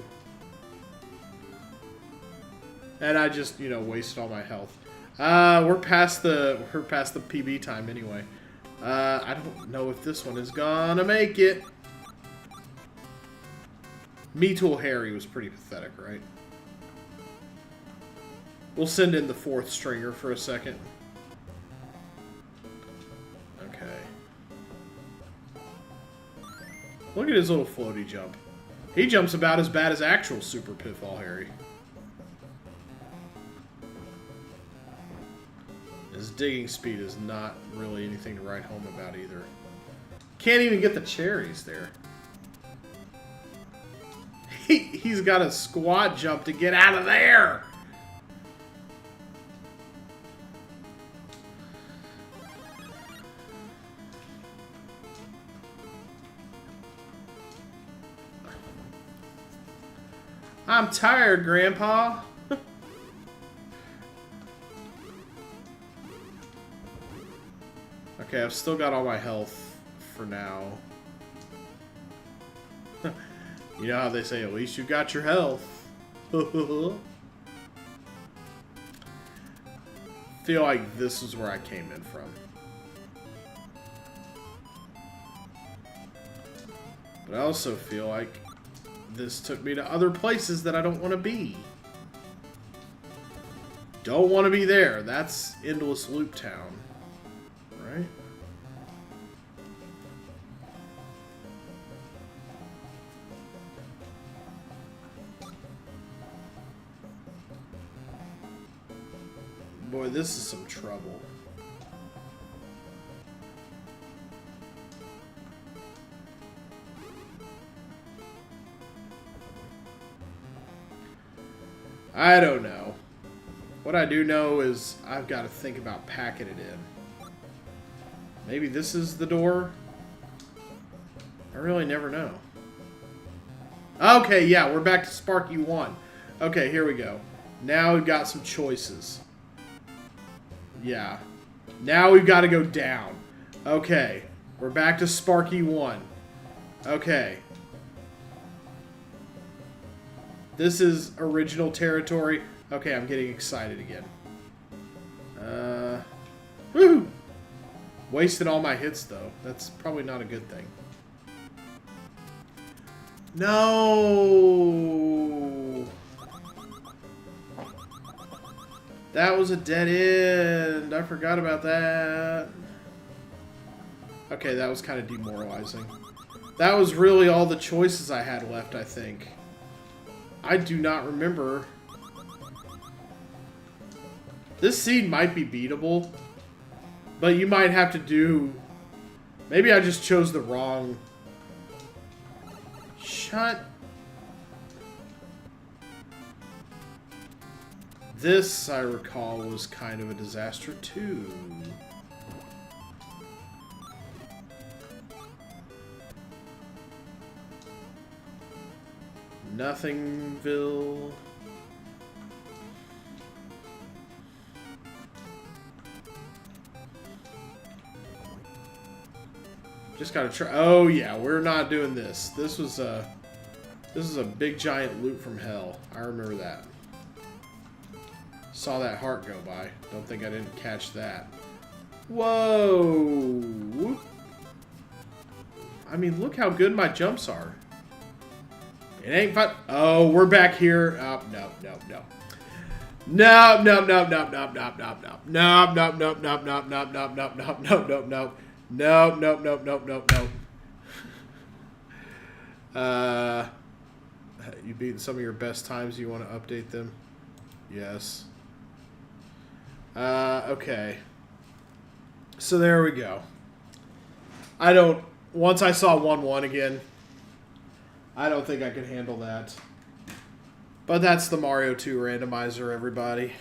And I just, you know, wasted all my health. We're past the PB time anyway. I don't know if this one is gonna make it. Me Tool Harry was pretty pathetic, right? We'll send in the 4th stringer for a second. Okay. Look at his little floaty jump. He jumps about as bad as actual Super Pitfall Harry. His digging speed is not really anything to write home about either. Can't even get the cherries there. He's got a squat jump to get out of there! I'm tired, Grandpa. Okay, I've still got all my health for now. You know how they say, at least you got your health. Feel like this is where I came in from. But I also feel like this took me to other places that I don't want to be. Don't want to be there. That's Endless Loop Town. Right? Boy, this is some trouble. I don't know. What I do know is I've got to think about packing it in. Maybe this is the door? I really never know. Okay, yeah, we're back to Sparky 1. Okay, here we go. Now we've got some choices. Yeah. Now we've got to go down. Okay. We're back to Sparky 1. Okay. This is original territory. Okay, I'm getting excited again. Woo! Wasted all my hits, though. That's probably not a good thing. No! That was a dead end. I forgot about that. Okay, that was kind of demoralizing. That was really all the choices I had left, I think. I do not remember. This seed might be beatable, but you might have to do... Maybe I just chose the wrong... Shut... This, I recall, was kind of a disaster, too. Nothingville. Just gotta try. Oh yeah, we're not doing this. This is a big giant loop from hell. I remember that. Saw that heart go by. Don't think I didn't catch that. Whoa! I mean, look how good my jumps are. It ain't fun. Oh, we're back here. Oh, no. No. No. You beat some of your best times. You want to update them? Yes. Okay. So there we go. Once I saw 1-1 again, I don't think I could handle that. But that's the Mario 2 randomizer, everybody.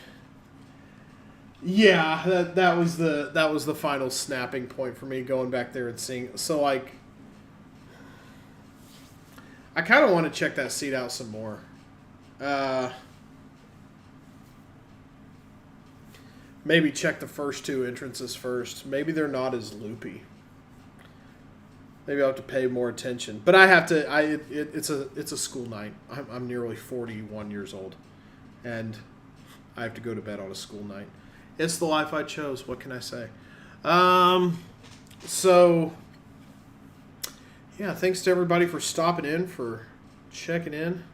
Yeah, that was the final snapping point for me, going back there and seeing. So like, I kind of want to check that seat out some more. Maybe check the first two entrances first. Maybe they're not as loopy. Maybe I'll have to pay more attention. But I have to. It's a school night. I'm nearly 41 years old, and I have to go to bed on a school night. It's the life I chose. What can I say? So, yeah, thanks to everybody for stopping in, for checking in.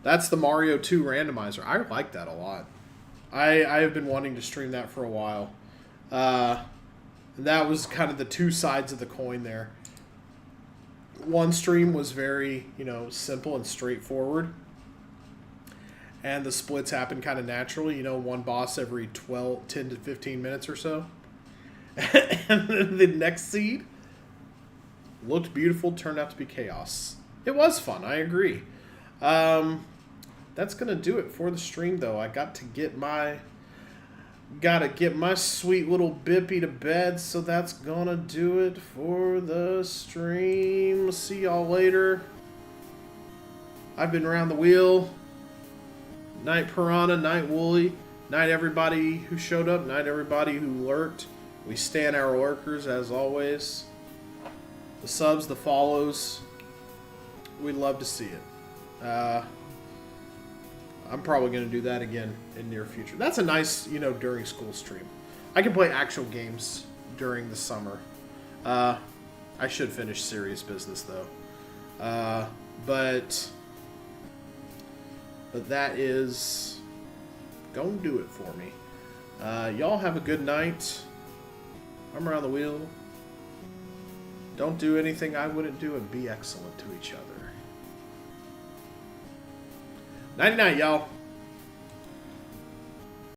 That's the Mario 2 randomizer. I like that a lot. I have been wanting to stream that for a while. That was kind of the two sides of the coin there. One stream was very, simple and straightforward. And the splits happened kind of naturally. One boss every 10 to 15 minutes or so. And then the next seed looked beautiful, turned out to be chaos. It was fun, I agree. That's going to do it for the stream, though. I got to get my sweet little Bippy to bed, so that's going to do it for the stream. See y'all later. I've been Round the Wheel. Night Piranha, night Wooly, night everybody who showed up, night everybody who lurked. We stand our lurkers as always. The subs, the follows, we'd love to see it. I'm probably going to do that again in near future. That's a nice, during school stream. I can play actual games during the summer. I should finish serious business though. But that is going to do it for me. Y'all have a good night. I'm Around the Wheel. Don't do anything I wouldn't do, and be excellent to each other. Nighty-night, y'all.